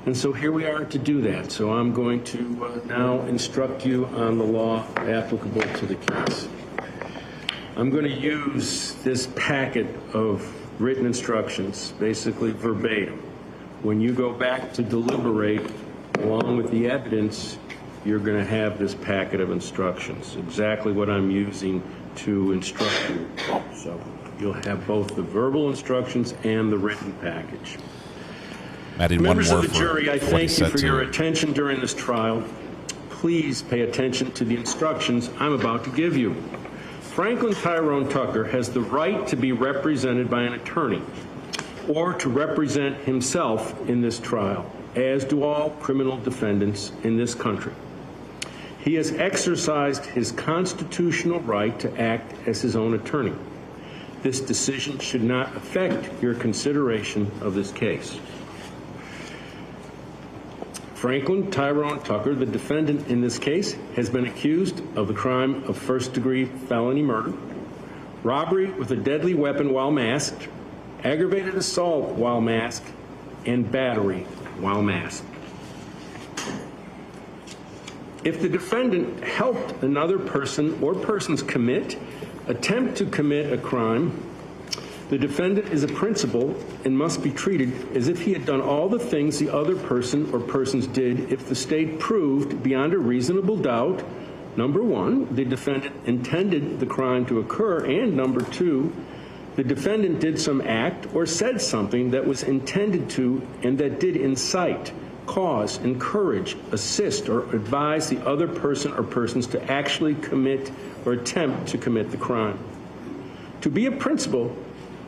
And so here we are to do that. So I'm going to now instruct you on the law applicable to the case. I'm going to use this packet of written instructions, basically verbatim. When you go back to deliberate, along with the evidence, you're going to have this packet of instructions, exactly what I'm using to instruct you. So you'll have both the verbal instructions and the written package. Members of the jury, I thank you for your attention during this trial. Please pay attention to the instructions I'm about to give you. Franklin Tyrone Tucker has the right to be represented by an attorney or to represent himself in this trial, as do all criminal defendants in this country. He has exercised his constitutional right to act as his own attorney. This decision should not affect your consideration of this case. Franklin Tyrone Tucker, the defendant in this case, has been accused of the crime of first-degree felony murder, robbery with a deadly weapon while masked, aggravated assault while masked, and battery while masked. If the defendant helped another person or persons attempt to commit a crime, the defendant is a principal and must be treated as if he had done all the things the other person or persons did if the state proved beyond a reasonable doubt, number one, the defendant intended the crime to occur, and number two, the defendant did some act or said something that was intended to and that did incite, cause, encourage, assist, or advise the other person or persons to actually commit or attempt to commit the crime. To be a principal,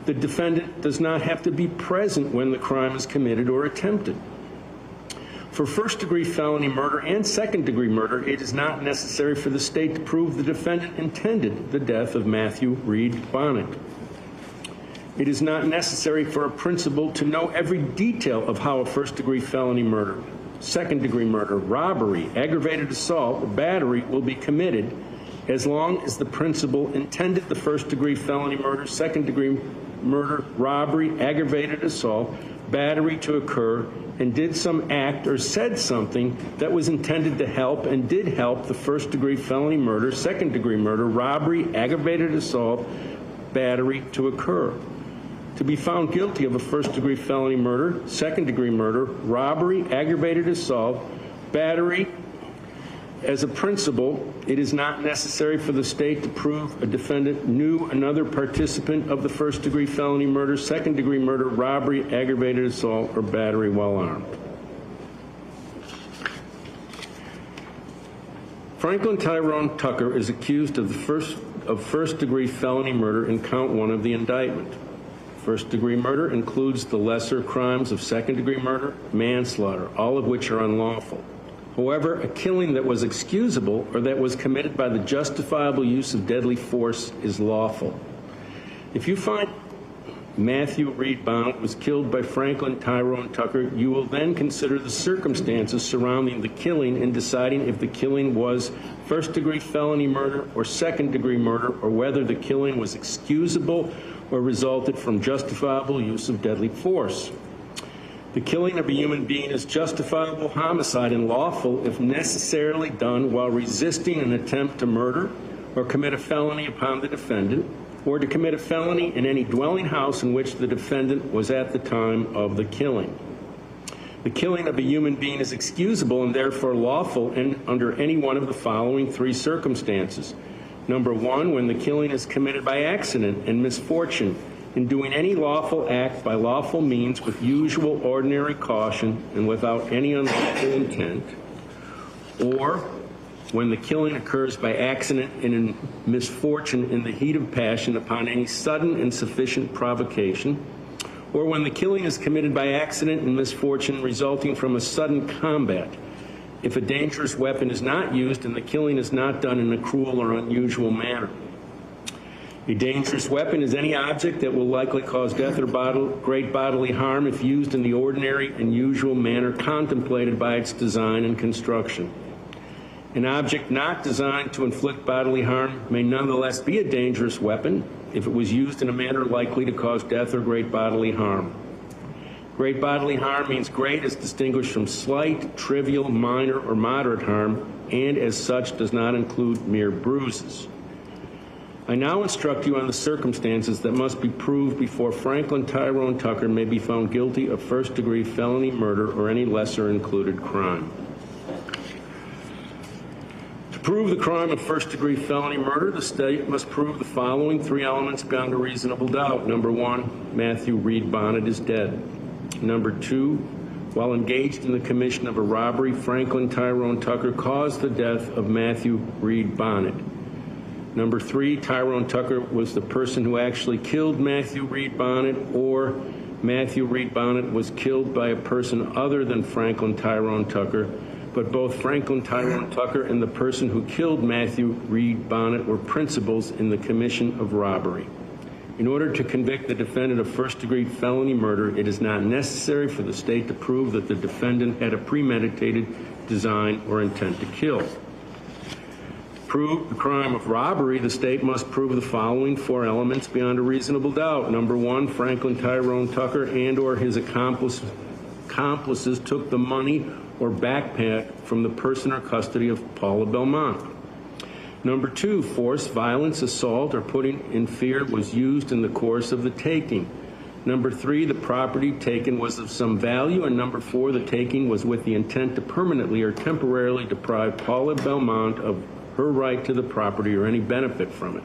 the defendant does not have to be present when the crime is committed or attempted. For first-degree felony murder and second-degree murder, it is not necessary for the state to prove the defendant intended the death of Matthew Reed Bonnet. It is not necessary for a principal to know every detail of how a first-degree felony murder, second-degree murder, robbery, aggravated assault, or battery will be committed, as long as the principal intended the first-degree felony murder, second-degree murder, robbery, aggravated assault, battery to occur, and did some act or said something that was intended to help and did help the first-degree felony murder, second-degree murder, robbery, aggravated assault, battery to occur. To be found guilty of a first-degree felony murder, second-degree murder, robbery, aggravated assault, battery, as a principle, it is not necessary for the state to prove a defendant knew another participant of the first-degree felony murder, second-degree murder, robbery, aggravated assault, or battery while armed. Franklin Tyrone Tucker is accused of first-degree felony murder in count 1 of the indictment. First-degree murder includes the lesser crimes of second-degree murder, manslaughter, all of which are unlawful. However, a killing that was excusable or that was committed by the justifiable use of deadly force is lawful. If you find Matthew Reed Bonnet was killed by Franklin Tyrone Tucker, you will then consider the circumstances surrounding the killing in deciding if the killing was first-degree felony murder or second-degree murder, or whether the killing was excusable or resulted from justifiable use of deadly force. The killing of a human being is justifiable homicide and lawful if necessarily done while resisting an attempt to murder or commit a felony upon the defendant, or to commit a felony in any dwelling house in which the defendant was at the time of the killing. The killing of a human being is excusable and therefore lawful under any one of the following three circumstances. Number one, when the killing is committed by accident and misfortune, in doing any lawful act by lawful means with usual ordinary caution and without any unlawful intent, or when the killing occurs by accident and in misfortune in the heat of passion upon any sudden and sufficient provocation, or when the killing is committed by accident and misfortune resulting from a sudden combat, if a dangerous weapon is not used and the killing is not done in a cruel or unusual manner. A dangerous weapon is any object that will likely cause death or great bodily harm if used in the ordinary and usual manner contemplated by its design and construction. An object not designed to inflict bodily harm may nonetheless be a dangerous weapon if it was used in a manner likely to cause death or great bodily harm. Great bodily harm means great as distinguished from slight, trivial, minor, or moderate harm, and as such does not include mere bruises. I now instruct you on the circumstances that must be proved before Franklin Tyrone Tucker may be found guilty of first-degree felony murder or any lesser included crime. To prove the crime of first-degree felony murder, the state must prove the following three elements beyond a reasonable doubt. Number one, Matthew Reed Bonnet is dead. Number two, while engaged in the commission of a robbery, Franklin Tyrone Tucker caused the death of Matthew Reed Bonnet. Number three, Tyrone Tucker was the person who actually killed Matthew Reed Bonnet, or Matthew Reed Bonnet was killed by a person other than Franklin Tyrone Tucker, but both Franklin Tyrone Tucker and the person who killed Matthew Reed Bonnet were principals in the commission of robbery. In order to convict the defendant of first-degree felony murder, it is not necessary for the state to prove that the defendant had a premeditated design or intent to kill. To prove the crime of robbery, the state must prove the following four elements beyond a reasonable doubt. Number one, Franklin Tyrone Tucker and or his accomplices took the money or backpack from the person or custody of Paula Belmont. Number two, force, violence, assault, or putting in fear was used in the course of the taking. Number three, the property taken was of some value. And number four, the taking was with the intent to permanently or temporarily deprive Paula Belmont of her right to the property or any benefit from it.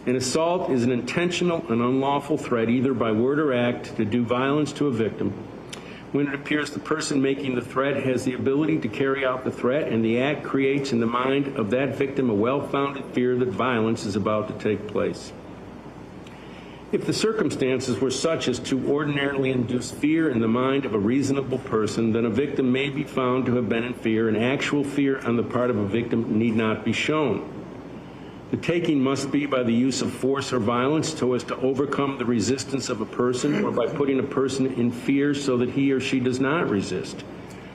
An assault is an intentional and unlawful threat, either by word or act, to do violence to a victim, when it appears the person making the threat has the ability to carry out the threat and the act creates in the mind of that victim a well-founded fear that violence is about to take place. If the circumstances were such as to ordinarily induce fear in the mind of a reasonable person, then a victim may be found to have been in fear, and actual fear on the part of a victim need not be shown. The taking must be by the use of force or violence so as to overcome the resistance of a person, or by putting a person in fear so that he or she does not resist.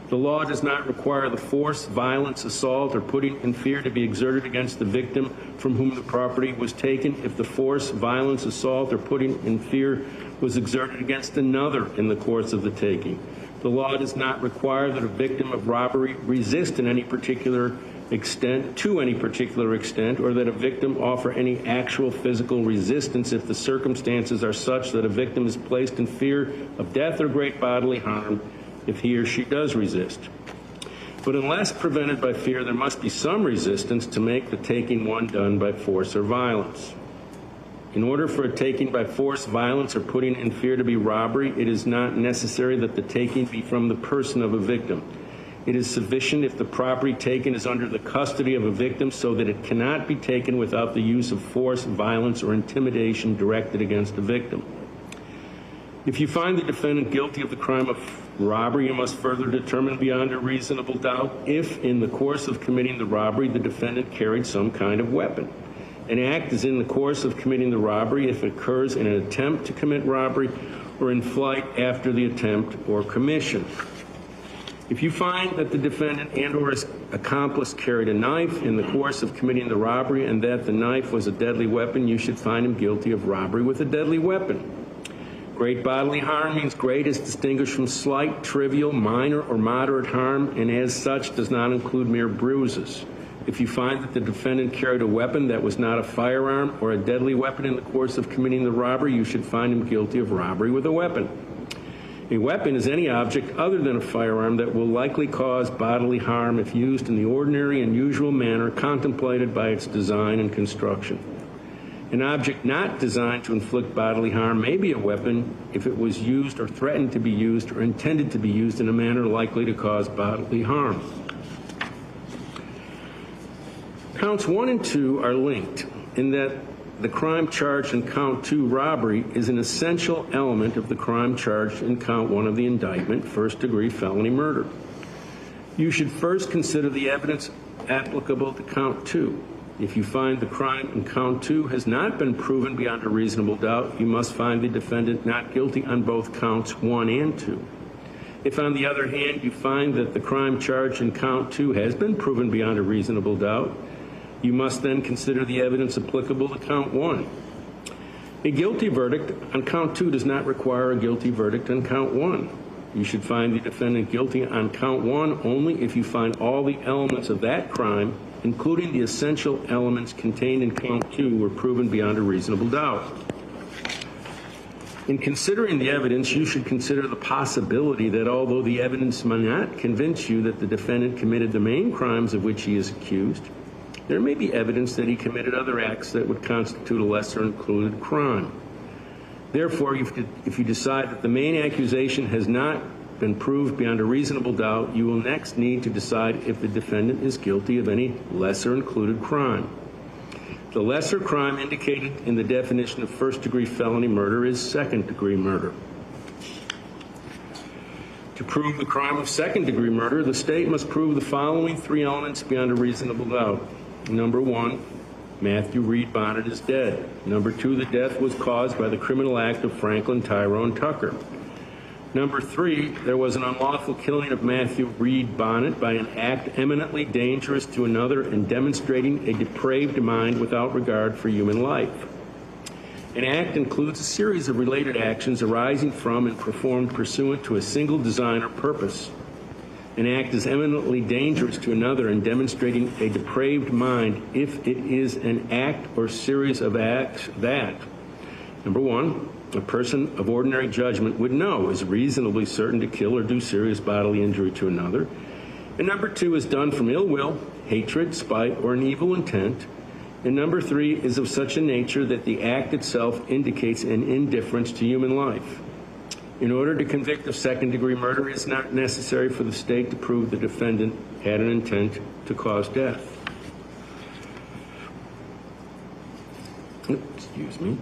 The law does not require the force, violence, assault, or putting in fear to be exerted against the victim from whom the property was taken if the force, violence, assault, or putting in fear was exerted against another in the course of the taking. The law does not require that a victim of robbery resist in any particular extent, to any particular extent, or that a victim offer any actual physical resistance if the circumstances are such that a victim is placed in fear of death or great bodily harm if he or she does resist. But unless prevented by fear, there must be some resistance to make the taking one done by force or violence. In order for a taking by force, violence, or putting in fear to be robbery, it is not necessary that the taking be from the person of a victim. It is sufficient if the property taken is under the custody of a victim so that it cannot be taken without the use of force, violence, or intimidation directed against the victim. If you find the defendant guilty of the crime of robbery, you must further determine beyond a reasonable doubt if, in the course of committing the robbery, the defendant carried some kind of weapon. An act is in the course of committing the robbery if it occurs in an attempt to commit robbery or in flight after the attempt or commission. If you find that the defendant and or his accomplice carried a knife in the course of committing the robbery and that the knife was a deadly weapon, you should find him guilty of robbery with a deadly weapon. Great bodily harm means great is distinguished from slight, trivial, minor, or moderate harm, and as such does not include mere bruises. If you find that the defendant carried a weapon that was not a firearm or a deadly weapon in the course of committing the robbery, you should find him guilty of robbery with a weapon. A weapon is any object other than a firearm that will likely cause bodily harm if used in the ordinary and usual manner contemplated by its design and construction. An object not designed to inflict bodily harm may be a weapon if it was used or threatened to be used or intended to be used in a manner likely to cause bodily harm. Counts 1 and 2 are linked in that the crime charged in count 2, robbery, is an essential element of the crime charged in count 1 of the indictment, first-degree felony murder. You should first consider the evidence applicable to count 2. If you find the crime in count 2 has not been proven beyond a reasonable doubt, you must find the defendant not guilty on both counts 1 and 2. If, on the other hand, you find that the crime charged in count 2 has been proven beyond a reasonable doubt, you must then consider the evidence applicable to count 1. A guilty verdict on count 2 does not require a guilty verdict on count 1. You should find the defendant guilty on count 1 only if you find all the elements of that crime, including the essential elements contained in count 2, were proven beyond a reasonable doubt. In considering the evidence, you should consider the possibility that although the evidence may not convince you that the defendant committed the main crimes of which he is accused, there may be evidence that he committed other acts that would constitute a lesser included crime. Therefore, if you decide that the main accusation has not been proved beyond a reasonable doubt, you will next need to decide if the defendant is guilty of any lesser included crime. The lesser crime indicated in the definition of first-degree felony murder is second-degree murder. To prove the crime of second-degree murder, the state must prove the following 3 elements beyond a reasonable doubt. Number 1, Matthew Reed Bonnet is dead. Number 2, the death was caused by the criminal act of Franklin Tyrone Tucker. Number 3, there was an unlawful killing of Matthew Reed Bonnet by an act eminently dangerous to another and demonstrating a depraved mind without regard for human life. An act includes a series of related actions arising from and performed pursuant to a single design or purpose. An act is eminently dangerous to another and demonstrating a depraved mind if it is an act or series of acts that, number 1, a person of ordinary judgment would know is reasonably certain to kill or do serious bodily injury to another, and number 2, is done from ill will, hatred, spite, or an evil intent, and number 3, is of such a nature that the act itself indicates an indifference to human life. In order to convict of second-degree murder, it is not necessary for the state to prove the defendant had an intent to cause death. Excuse me.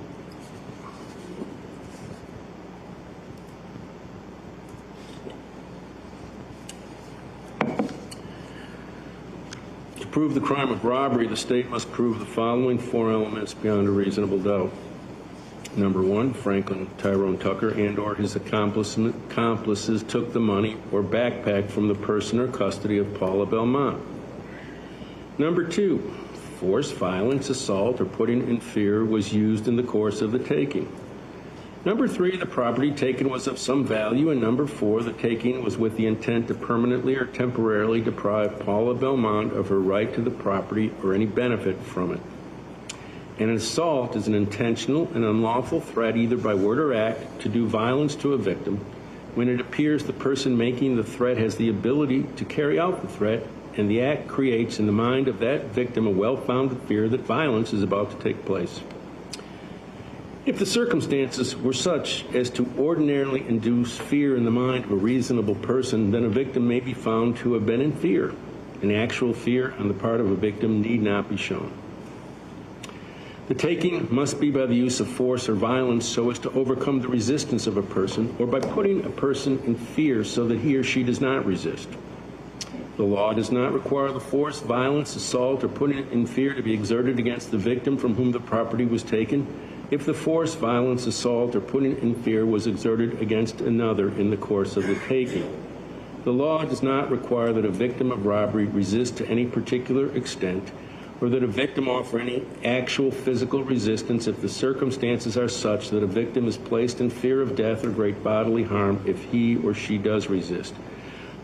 To prove the crime of robbery, the state must prove the following 4 elements beyond a reasonable doubt. Number 1, Franklin Tyrone Tucker and or his accomplices took the money or backpack from the person or custody of Paula Belmont. Number 2, force, violence, assault, or putting in fear was used in the course of the taking. Number 3, the property taken was of some value, and number 4, the taking was with the intent to permanently or temporarily deprive Paula Belmont of her right to the property or any benefit from it. An assault is an intentional and unlawful threat, either by word or act, to do violence to a victim when it appears the person making the threat has the ability to carry out the threat, and the act creates in the mind of that victim a well-founded fear that violence is about to take place. If the circumstances were such as to ordinarily induce fear in the mind of a reasonable person, then a victim may be found to have been in fear. An actual fear on the part of a victim need not be shown. The taking must be by the use of force or violence so as to overcome the resistance of a person, or by putting a person in fear so that he or she does not resist. The law does not require the force, violence, assault, or putting in fear to be exerted against the victim from whom the property was taken if the force, violence, assault, or putting in fear was exerted against another in the course of the taking. The law does not require that a victim of robbery resist to any particular extent or that a victim offer any actual physical resistance if the circumstances are such that a victim is placed in fear of death or great bodily harm if he or she does resist.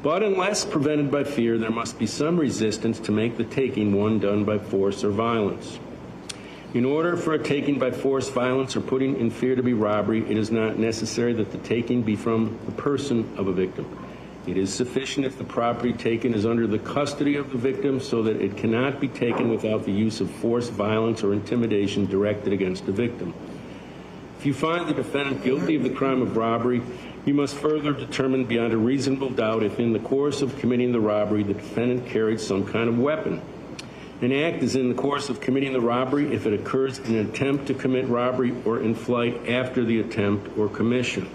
But unless prevented by fear, there must be some resistance to make the taking one done by force or violence. In order for a taking by force, violence, or putting in fear to be robbery, it is not necessary that the taking be from the person of a victim. It is sufficient if the property taken is under the custody of the victim so that it cannot be taken without the use of force, violence, or intimidation directed against the victim. If you find the defendant guilty of the crime of robbery, you must further determine beyond a reasonable doubt if in the course of committing the robbery the defendant carried some kind of weapon. An act is in the course of committing the robbery if it occurs in an attempt to commit robbery or in flight after the attempt or commission.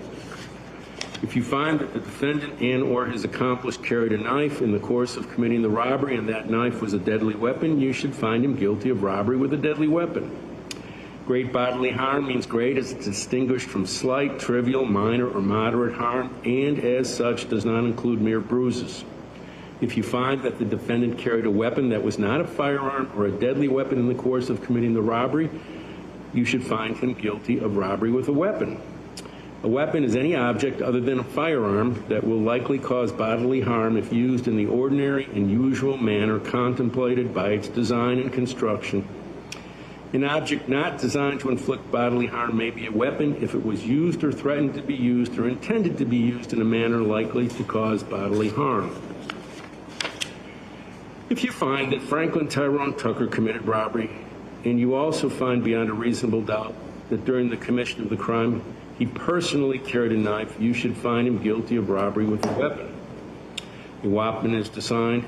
If you find that the defendant and or his accomplice carried a knife in the course of committing the robbery and that knife was a deadly weapon, you should find him guilty of robbery with a deadly weapon. Great bodily harm means great as distinguished from slight, trivial, minor, or moderate harm, and as such does not include mere bruises. If you find that the defendant carried a weapon that was not a firearm or a deadly weapon in the course of committing the robbery, you should find him guilty of robbery with a weapon. A weapon is any object other than a firearm that will likely cause bodily harm if used in the ordinary and usual manner contemplated by its design and construction. An object not designed to inflict bodily harm may be a weapon if it was used or threatened to be used or intended to be used in a manner likely to cause bodily harm. If you find that Franklin Tyrone Tucker committed robbery, and you also find beyond a reasonable doubt that during the commission of the crime he personally carried a knife, you should find him guilty of robbery with a weapon. A weapon is defined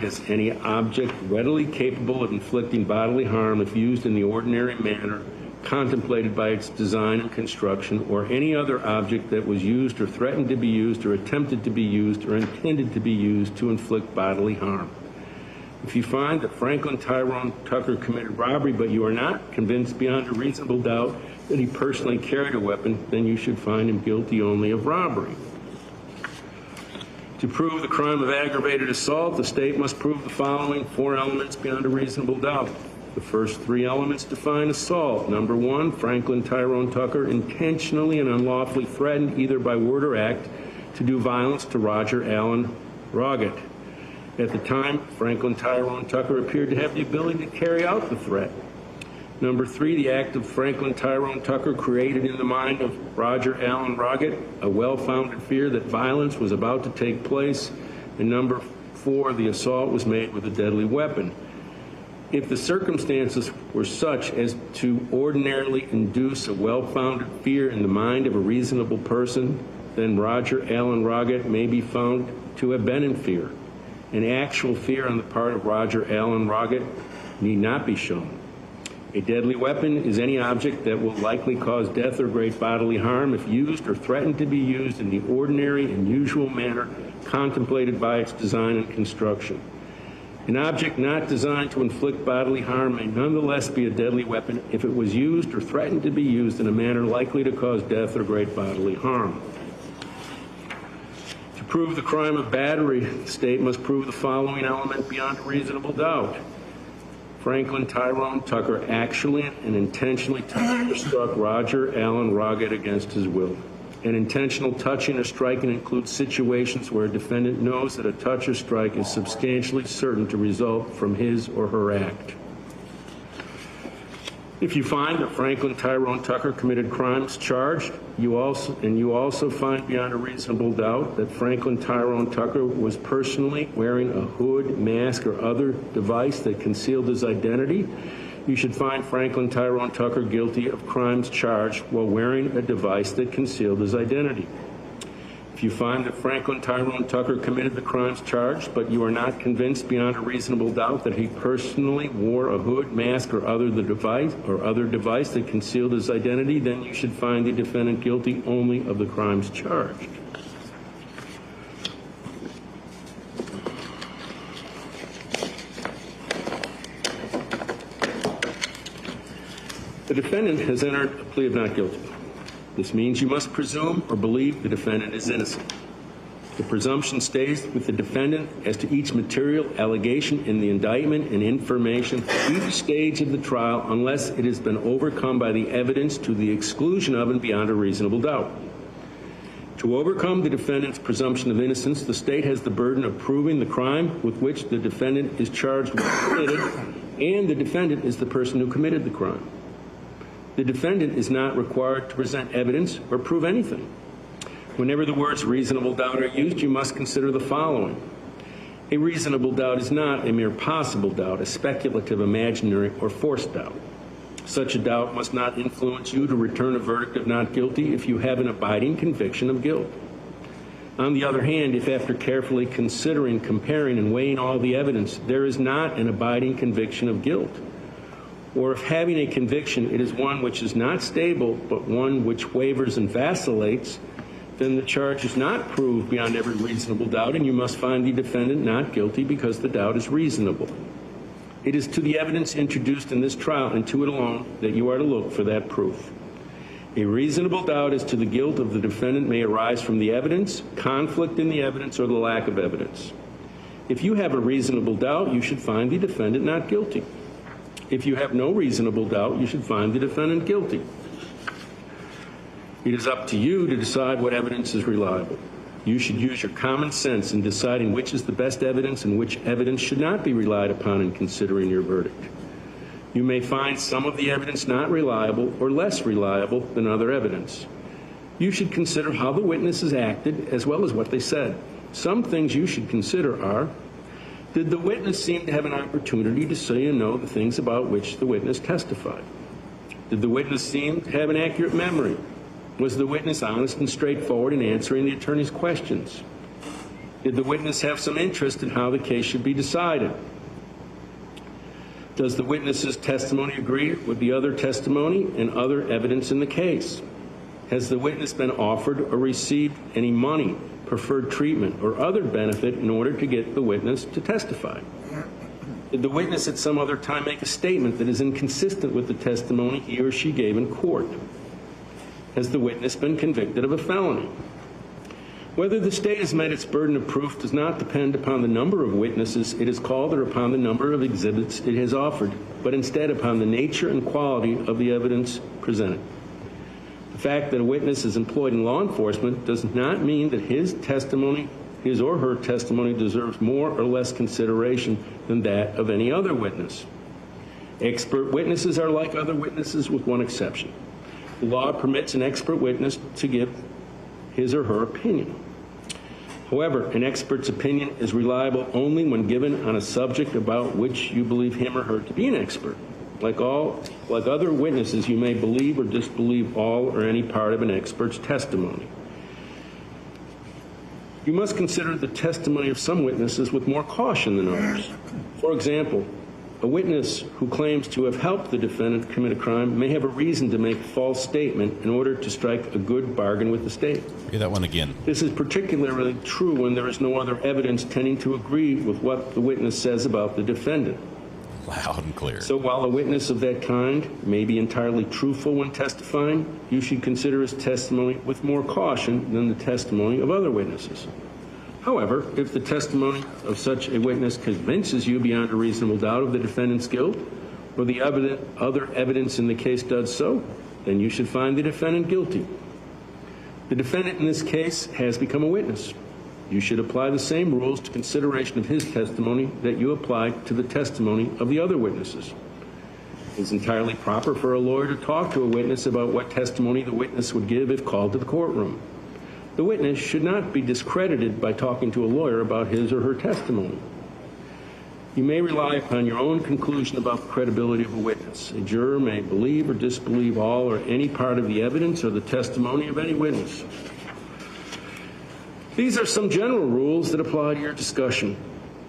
as any object readily capable of inflicting bodily harm if used in the ordinary manner contemplated by its design and construction, or any other object that was used or threatened to be used or attempted to be used or intended to be used to inflict bodily harm. If you find that Franklin Tyrone Tucker committed robbery, but you are not convinced beyond a reasonable doubt that he personally carried a weapon, then you should find him guilty only of robbery. To prove the crime of aggravated assault, the state must prove the following 4 elements beyond a reasonable doubt. The first 3 elements define assault. Number 1, Franklin Tyrone Tucker intentionally and unlawfully threatened, either by word or act, to do violence to Roger Allen Roggett. At the time, Franklin Tyrone Tucker appeared to have the ability to carry out the threat. Number 3, the act of Franklin Tyrone Tucker created in the mind of Roger Allen Roggett a well-founded fear that violence was about to take place. And number 4, the assault was made with a deadly weapon. If the circumstances were such as to ordinarily induce a well-founded fear in the mind of a reasonable person, then Roger Allen Roggett may be found to have been in fear. An actual fear on the part of Roger Allen Roggett need not be shown. A deadly weapon is any object that will likely cause death or great bodily harm if used or threatened to be used in the ordinary and usual manner contemplated by its design and construction. An object not designed to inflict bodily harm may nonetheless be a deadly weapon if it was used or threatened to be used in a manner likely to cause death or great bodily harm. To prove the crime of battery, the state must prove the following element beyond a reasonable doubt. Franklin Tyrone Tucker actually and intentionally touched or struck Roger Allen Roggett against his will. An intentional touching or striking includes situations where a defendant knows that a touch or strike is substantially certain to result from his or her act. If you find that Franklin Tyrone Tucker committed crimes charged, you also find beyond a reasonable doubt that Franklin Tyrone Tucker was personally wearing a hood, mask, or other device that concealed his identity, you should find Franklin Tyrone Tucker guilty of crimes charged while wearing a device that concealed his identity. If you find that Franklin Tyrone Tucker committed the crimes charged, but you are not convinced beyond a reasonable doubt that he personally wore a hood, mask, or other device that concealed his identity, then you should find the defendant guilty only of the crimes charged. The defendant has entered a plea of not guilty. This means you must presume or believe the defendant is innocent. The presumption stays with the defendant as to each material allegation in the indictment and information for each stage of the trial unless it has been overcome by the evidence to the exclusion of and beyond a reasonable doubt. To overcome the defendant's presumption of innocence, the state has the burden of proving the crime with which the defendant is charged with committed, and the defendant is the person who committed the crime. The defendant is not required to present evidence or prove anything. Whenever the words reasonable doubt are used, you must consider the following. A reasonable doubt is not a mere possible doubt, a speculative, imaginary, or forced doubt. Such a doubt must not influence you to return a verdict of not guilty if you have an abiding conviction of guilt. On the other hand, if after carefully considering, comparing, and weighing all the evidence, there is not an abiding conviction of guilt, or if having a conviction it is one which is not stable but one which wavers and vacillates, then the charge is not proved beyond every reasonable doubt, and you must find the defendant not guilty because the doubt is reasonable. It is to the evidence introduced in this trial and to it alone that you are to look for that proof. A reasonable doubt as to the guilt of the defendant may arise from the evidence, conflict in the evidence, or the lack of evidence. If you have a reasonable doubt, you should find the defendant not guilty. If you have no reasonable doubt, you should find the defendant guilty. It is up to you to decide what evidence is reliable. You should use your common sense in deciding which is the best evidence and which evidence should not be relied upon in considering your verdict. You may find some of the evidence not reliable or less reliable than other evidence. You should consider how the witnesses acted as well as what they said. Some things you should consider are, did the witness seem to have an opportunity to say and know the things about which the witness testified? Did the witness seem to have an accurate memory? Was the witness honest and straightforward in answering the attorney's questions? Did the witness have some interest in how the case should be decided? Does the witness's testimony agree with the other testimony and other evidence in the case? Has the witness been offered or received any money, preferred treatment, or other benefit in order to get the witness to testify? Did the witness at some other time make a statement that is inconsistent with the testimony he or she gave in court? Has the witness been convicted of a felony? Whether the state has met its burden of proof does not depend upon the number of witnesses it has called or upon the number of exhibits it has offered, but instead upon the nature and quality of the evidence presented. The fact that a witness is employed in law enforcement does not mean that his or her testimony deserves more or less consideration than that of any other witness. Expert witnesses are like other witnesses with one exception. The law permits an expert witness to give his or her opinion. However, an expert's opinion is reliable only when given on a subject about which you believe him or her to be an expert. Like other witnesses, you may believe or disbelieve all or any part of an expert's testimony. You must consider the testimony of some witnesses with more caution than others. For example, a witness who claims to have helped the defendant commit a crime may have a reason to make a false statement in order to strike a good bargain with the state. Hear that one again. This is particularly true when there is no other evidence tending to agree with what the witness says about the defendant. Loud and clear. So while a witness of that kind may be entirely truthful when testifying, you should consider his testimony with more caution than the testimony of other witnesses. However, if the testimony of such a witness convinces you beyond a reasonable doubt of the defendant's guilt, or the other evidence in the case does so, then you should find the defendant guilty. The defendant in this case has become a witness. You should apply the same rules to consideration of his testimony that you applied to the testimony of the other witnesses. It is entirely proper for a lawyer to talk to a witness about what testimony the witness would give if called to the courtroom. The witness should not be discredited by talking to a lawyer about his or her testimony. You may rely upon your own conclusion about the credibility of a witness. A juror may believe or disbelieve all or any part of the evidence or the testimony of any witness. These are some general rules that apply to your discussion.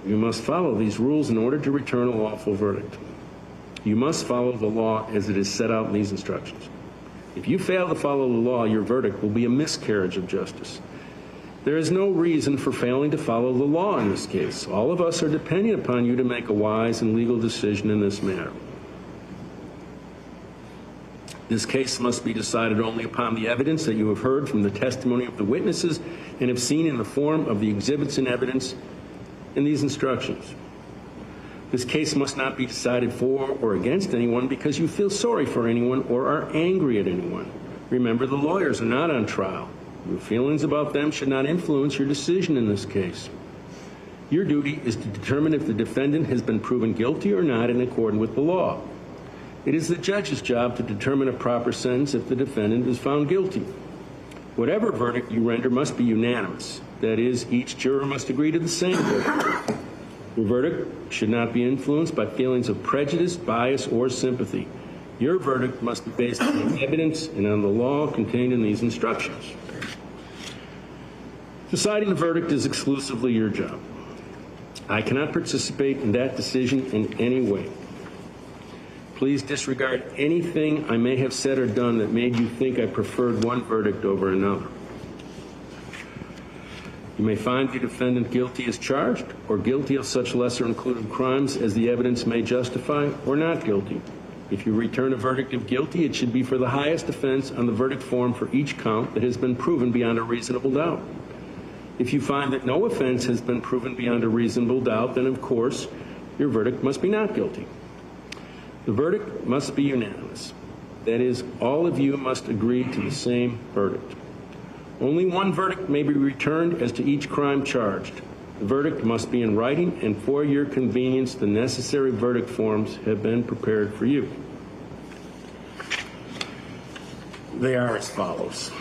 You must follow these rules in order to return a lawful verdict. You must follow the law as it is set out in these instructions. If you fail to follow the law, your verdict will be a miscarriage of justice. There is no reason for failing to follow the law in this case. All of us are depending upon you to make a wise and legal decision in this matter. This case must be decided only upon the evidence that you have heard from the testimony of the witnesses and have seen in the form of the exhibits and evidence in these instructions. This case must not be decided for or against anyone because you feel sorry for anyone or are angry at anyone. Remember, the lawyers are not on trial. Your feelings about them should not influence your decision in this case. Your duty is to determine if the defendant has been proven guilty or not in accordance with the law. It is the judge's job to determine a proper sentence if the defendant is found guilty. Whatever verdict you render must be unanimous. That is, each juror must agree to the same verdict. Your verdict should not be influenced by feelings of prejudice, bias, or sympathy. Your verdict must be based on the evidence and on the law contained in these instructions. Deciding the verdict is exclusively your job. I cannot participate in that decision in any way. Please disregard anything I may have said or done that made you think I preferred one verdict over another. You may find the defendant guilty as charged or guilty of such lesser included crimes as the evidence may justify or not guilty. If you return a verdict of guilty, it should be for the highest offense on the verdict form for each count that has been proven beyond a reasonable doubt. If you find that no offense has been proven beyond a reasonable doubt, then of course your verdict must be not guilty. The verdict must be unanimous. That is, all of you must agree to the same verdict. Only one verdict may be returned as to each crime charged. The verdict must be in writing, and for your convenience, the necessary verdict forms have been prepared for you. They are as follows.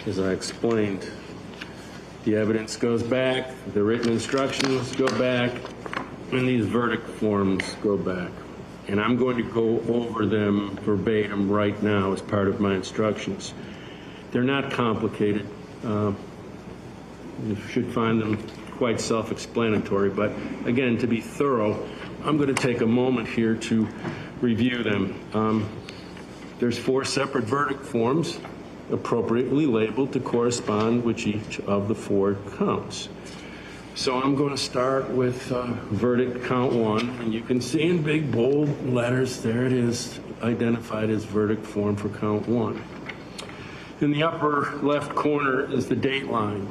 As I explained, the evidence goes back, the written instructions go back, and these verdict forms go back. And I'm going to go over them verbatim right now as part of my instructions. They're not complicated. You should find them quite self-explanatory, but again, to be thorough, I'm going to take a moment here to review them. There's 4 separate verdict forms appropriately labeled to correspond with each of the 4 counts. So I'm going to start with verdict count 1, and you can see in big bold letters, there it is, identified as verdict form for count 1. In the upper left corner is the date line.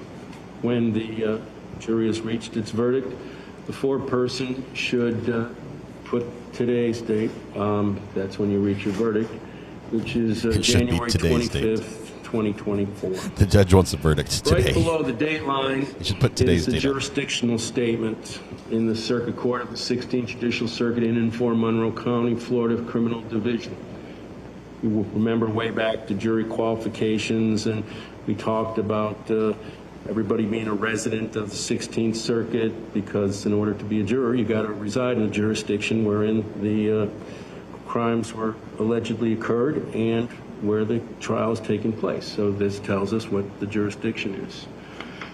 When the jury has reached its verdict, the foreperson should put today's date. That's when you reach your verdict, which is January 25th. 2024. The judge wants a verdict today. Right below the date line you should put today's is the date jurisdictional statement in the Circuit Court of the 16th Judicial Circuit in and for Monroe County, Florida Criminal Division. You will remember way back to jury qualifications, and we talked about everybody being a resident of the 16th Circuit, because in order to be a juror, you got to reside in a jurisdiction wherein the crimes were allegedly occurred and where the trial is taking place. So this tells us what the jurisdiction is.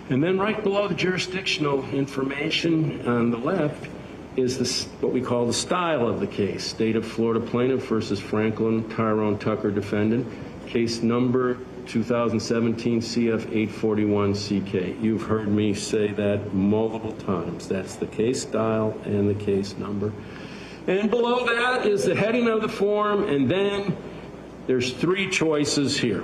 And then right below the jurisdictional information on the left is what we call the style of the case. State of Florida Plaintiff versus Franklin Tyrone Tucker Defendant, case number 2017 CF 841CK. You've heard me say that multiple times. That's the case style and the case number. And below that is the heading of the form, and then there's 3 choices here.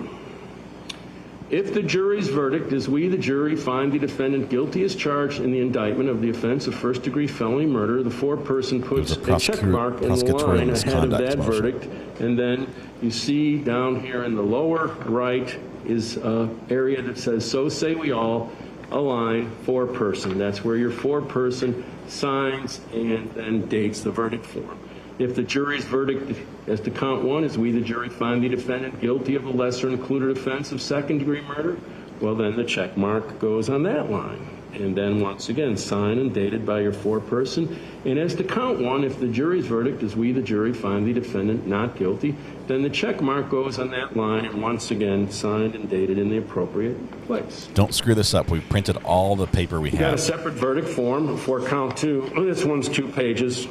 If the jury's verdict is we, the jury, find the defendant guilty as charged in the indictment of the offense of first-degree felony murder, the foreperson puts a check mark in the line ahead of that verdict, and then you see down here in the lower right is an area that says, so say we all, a line, foreperson. That's where your foreperson signs and then dates the verdict form. If the jury's verdict as to count 1 is we, the jury, find the defendant guilty of a lesser included offense of second-degree murder, well, then the check mark goes on that line. And then once again, signed and dated by your foreperson. And as to count 1, if the jury's verdict is we, the jury, find the defendant not guilty, then the check mark goes on that line and once again signed and dated in the appropriate place. Don't screw this up. We've printed all the paper we have. Got a separate verdict form for count 2. This one's 2 pages.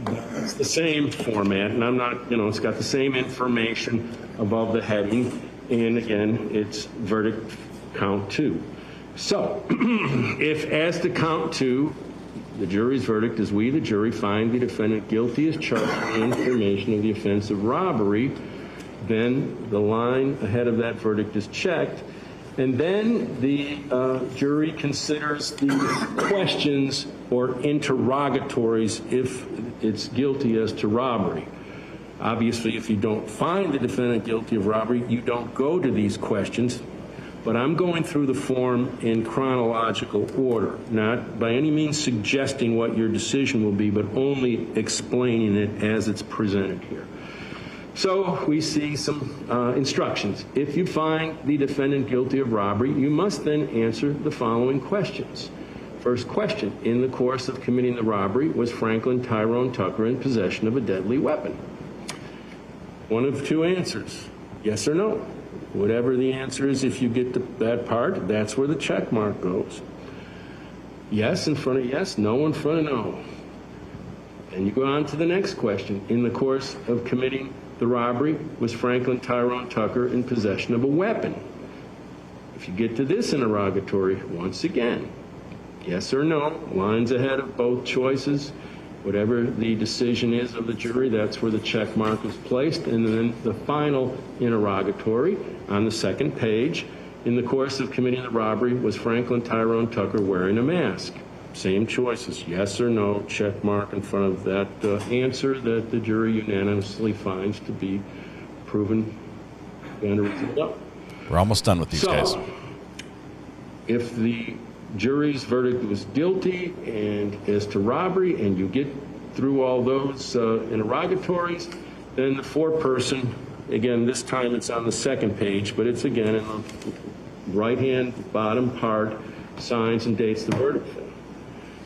It's the same format, and I'm not, it's got the same information above the heading, and again, it's verdict count 2. So, if as to count 2, the jury's verdict is we, the jury, find the defendant guilty as charged in information of the offense of robbery. Then the line ahead of that verdict is checked. And then the jury considers the questions or interrogatories if it's guilty as to robbery. Obviously, if you don't find the defendant guilty of robbery, you don't go to these questions. But I'm going through the form in chronological order, not by any means suggesting what your decision will be, but only explaining it as it's presented here. So we see some instructions. If you find the defendant guilty of robbery, you must then answer the following questions. First question, in the course of committing the robbery, was Franklin Tyrone Tucker in possession of a deadly weapon? One of two answers, yes or no. Whatever the answer is, if you get to that part, that's where the check mark goes. Yes in front of yes, no in front of no. And you go on to the next question. In the course of committing the robbery, was Franklin Tyrone Tucker in possession of a weapon? If you get to this interrogatory, once again, yes or no, lines ahead of both choices. Whatever the decision is of the jury, that's where the check mark is placed. And then the final interrogatory on the second page, in the course of committing the robbery, was Franklin Tyrone Tucker wearing a mask? Same choices, yes or no, check mark in front of that answer that the jury unanimously finds to be proven beyond a reasonable doubt. We're almost done with these guys. If the jury's verdict was guilty and as to robbery, and you get through all those interrogatories, then the foreperson, again, this time it's on the second page, but it's again in the right-hand bottom part, signs and dates the verdict form.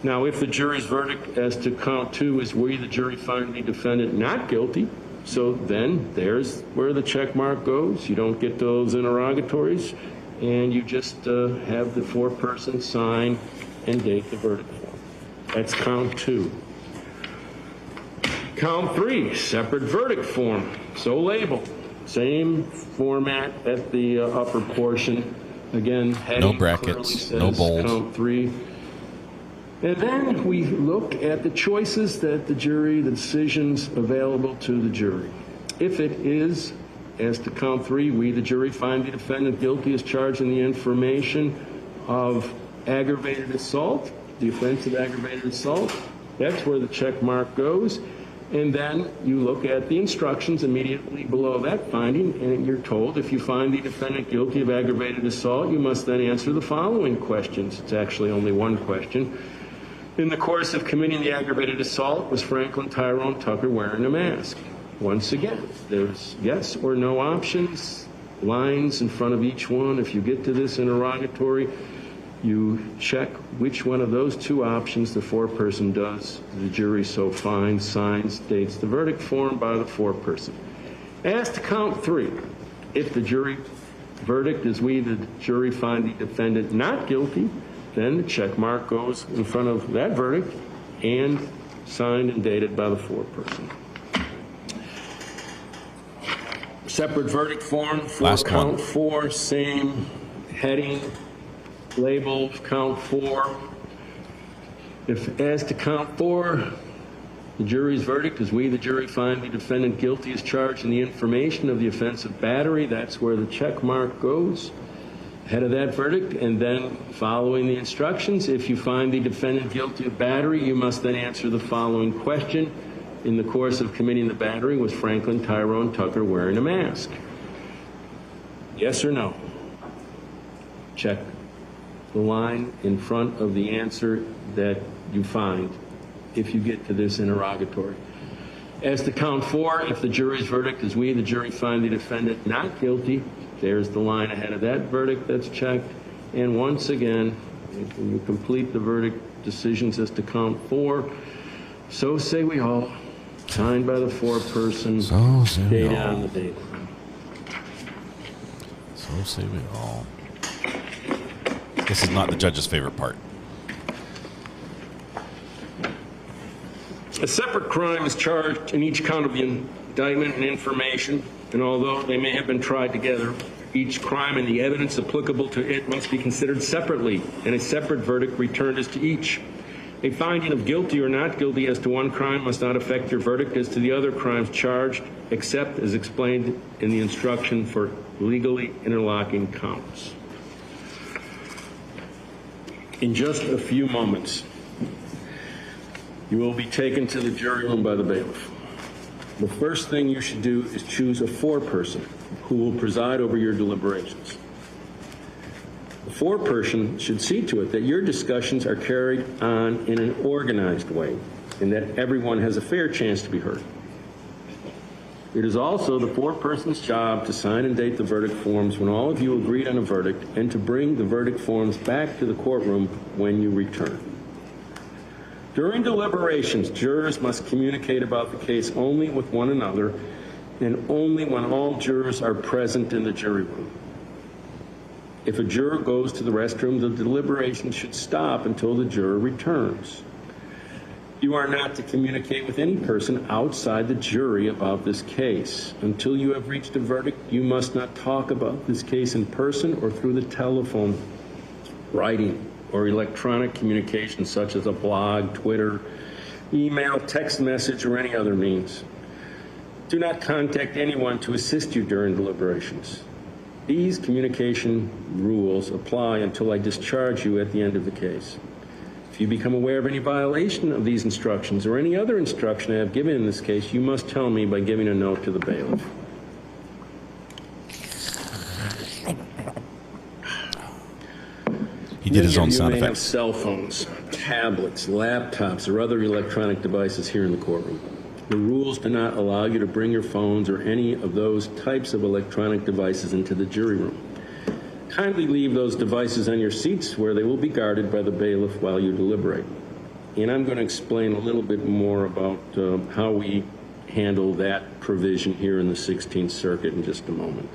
Now, if the jury's verdict as to count 2 is we, the jury, find the defendant not guilty, so then there's where the check mark goes. You don't get those interrogatories, and you just have the foreperson sign and date the verdict form. That's count 2. Count 3, separate verdict form, so labeled. Same format at the upper portion. Again, heading, no brackets, no bold. Count 3. And then we look at the choices that the jury, the decisions available to the jury. If it is, as to count 3, we, the jury, find the defendant guilty as charged in the information of aggravated assault, the offense of aggravated assault, that's where the check mark goes. And then you look at the instructions immediately below that finding, and you're told if you find the defendant guilty of aggravated assault, you must then answer the following questions. It's actually only one question. In the course of committing the aggravated assault, was Franklin Tyrone Tucker wearing a mask? Once again, there's yes or no options, lines in front of each one. If you get to this interrogatory, you check which one of those 2 options the foreperson does. The jury so finds, signs, dates the verdict form by the foreperson. As to count 3, if the jury verdict is we, the jury, find the defendant not guilty, then the check mark goes in front of that verdict and signed and dated by the foreperson. Separate verdict form for Last count one. 4, same heading, label, count 4. If as to count 4, the jury's verdict is we, the jury, find the defendant guilty as charged in the information of the offense of battery, that's where the check mark goes. Ahead of that verdict, and then following the instructions, if you find the defendant guilty of battery, you must then answer the following question. In the course of committing the battery, was Franklin Tyrone Tucker wearing a mask? Yes or no? Check the line in front of the answer that you find if you get to this interrogatory. As to count 4, if the jury's verdict is we, the jury, find the defendant not guilty, there's the line ahead of that verdict that's checked. And once again, when you complete the verdict decisions as to count 4, so say we all, signed by the foreperson, dated on the date. So say we all. This is not the judge's favorite part. A separate crime is charged in each count of the indictment and information, and although they may have been tried together, each crime and the evidence applicable to it must be considered separately, and a separate verdict returned as to each. A finding of guilty or not guilty as to one crime must not affect your verdict as to the other crimes charged, except as explained in the instruction for legally interlocking counts. In just a few moments, you will be taken to the jury room by the bailiff. The first thing you should do is choose a foreperson who will preside over your deliberations. The foreperson should see to it that your discussions are carried on in an organized way and that everyone has a fair chance to be heard. It is also the foreperson's job to sign and date the verdict forms when all of you agreed on a verdict and to bring the verdict forms back to the courtroom when you return. During deliberations, jurors must communicate about the case only with one another and only when all jurors are present in the jury room. If a juror goes to the restroom, the deliberation should stop until the juror returns. You are not to communicate with any person outside the jury about this case. Until you have reached a verdict, you must not talk about this case in person or through the telephone, writing, or electronic communication such as a blog, Twitter, email, text message, or any other means. Do not contact anyone to assist you during deliberations. These communication rules apply until I discharge you at the end of the case. If you become aware of any violation of these instructions or any other instruction I have given in this case, you must tell me by giving a note to the bailiff. He did his own sound effects. You may have effects. cell phones, tablets, laptops, or other electronic devices here in the courtroom. The rules do not allow you to bring your phones or any of those types of electronic devices into the jury room. Kindly leave those devices on your seats where they will be guarded by the bailiff while you deliberate. And I'm going to explain a little bit more about how we handle that provision here in the 16th Circuit in just a moment.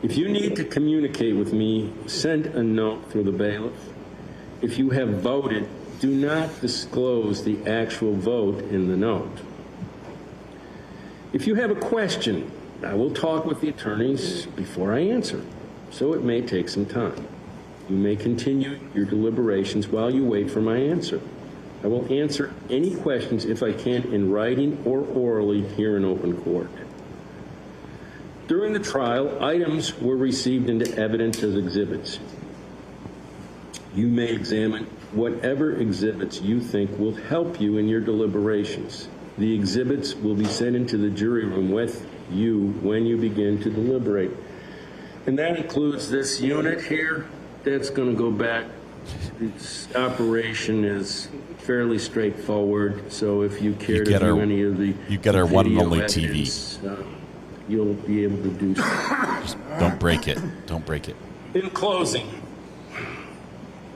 If you need to communicate with me, send a note through the bailiff. If you have voted, do not disclose the actual vote in the note. If you have a question, I will talk with the attorneys before I answer, so it may take some time. You may continue your deliberations while you wait for my answer. I will answer any questions if I can in writing or orally here in open court. During the trial, items were received into evidence as exhibits. You may examine whatever exhibits you think will help you in your deliberations. The exhibits will be sent into the jury room with you when you begin to deliberate. And that includes this unit here. That's going to go back. Its operation is fairly straightforward, so if you care to view any of the you get our one and only evidence, you'll be able to do so. Just don't break it. Don't break it. In closing,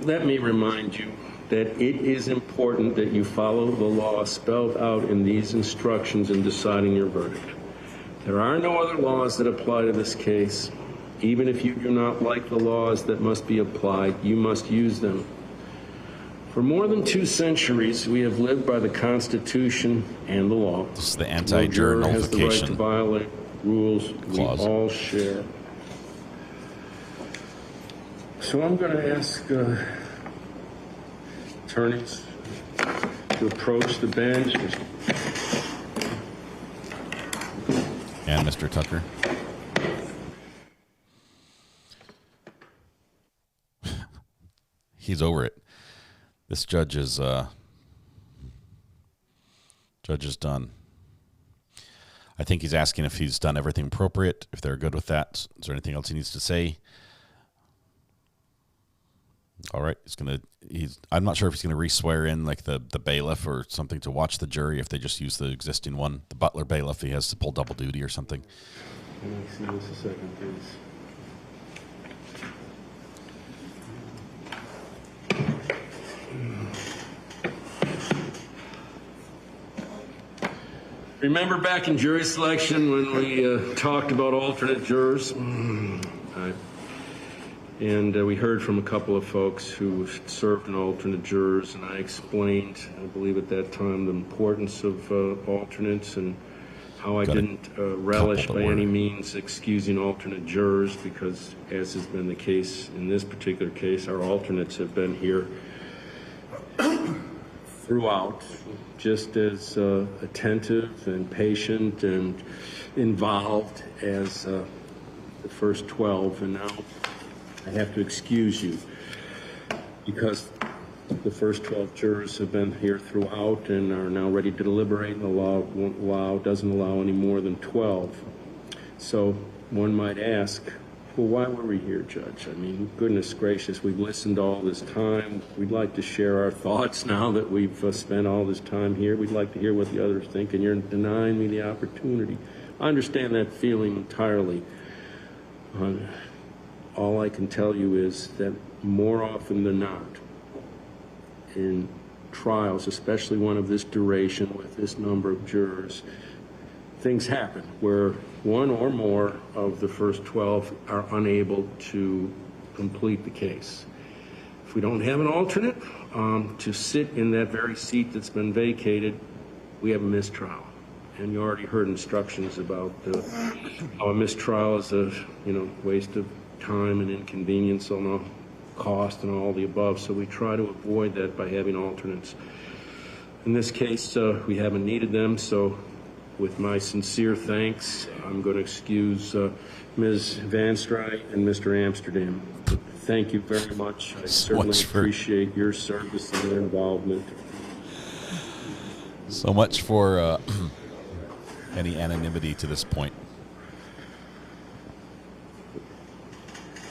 let me remind you that it is important that you follow the law spelled out in these instructions in deciding your verdict. There are no other laws that apply to this case. Even if you do not like the laws that must be applied, you must use them. For more than 2 centuries, we have lived by the Constitution and the law. This is the anti-juror nullification has the right to violate rules clause. We all share. So I'm going to ask attorneys to approach the bench. And Mr. Tucker. He's over it. This judge is done. I think he's asking if he's done everything appropriate, if they're good with that. Is there anything else he needs to say? All right, I'm not sure if he's gonna re-swear in like the bailiff or something to watch the jury if they just use the existing one. The butler bailiff, he has to pull double duty or something. Can I see this a second, please? Remember back in jury selection when we talked about alternate jurors? And we heard from a couple of folks who served in alternate jurors, and I explained, I believe at that time, the importance of alternates and how I didn't relish by any means excusing alternate jurors because, as has been the case in this particular case, our alternates have been here throughout, just as attentive and patient and involved as the first 12, and now I have to excuse you because the first 12 jurors have been here throughout and are now ready to deliberate, and the law doesn't allow any more than 12. So one might ask, well, why were we here, Judge? I mean, goodness gracious, we've listened all this time. We'd like to share our thoughts now that we've spent all this time here. We'd like to hear what the others think, and you're denying me the opportunity. I understand that feeling entirely. All I can tell you is that more often than not, in trials, especially one of this duration with this number of jurors, things happen where one or more of the first 12 are unable to complete the case. If we don't have an alternate to sit in that very seat that's been vacated, we have a mistrial. And you already heard instructions about how a mistrial is a waste of time and inconvenience on the cost and all the above. So we try to avoid that by having alternates. In this case, we haven't needed them. So with my sincere thanks, I'm going to excuse Ms. Van Stry and Mr. Amsterdam. Thank you very much. I certainly appreciate your service and your involvement. So much for any anonymity to this point.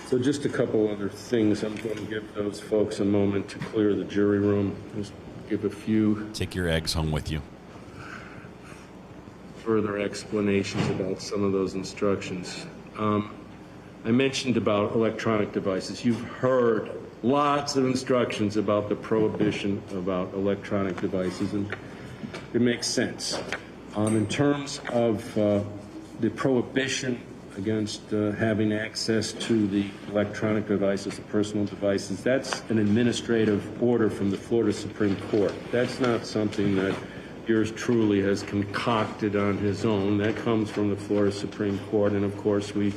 So just a couple other things. I'm going to give those folks a moment to clear the jury room. Just give a few. Take your eggs home with you. Further explanations about some of those instructions. I mentioned about electronic devices. You've heard lots of instructions about the prohibition about electronic devices, and it makes sense. In terms of the prohibition against having access to the electronic devices, the personal devices, that's an administrative order from the Florida Supreme Court. That's not something that yours truly has concocted on his own. That comes from the Florida Supreme Court, and of course we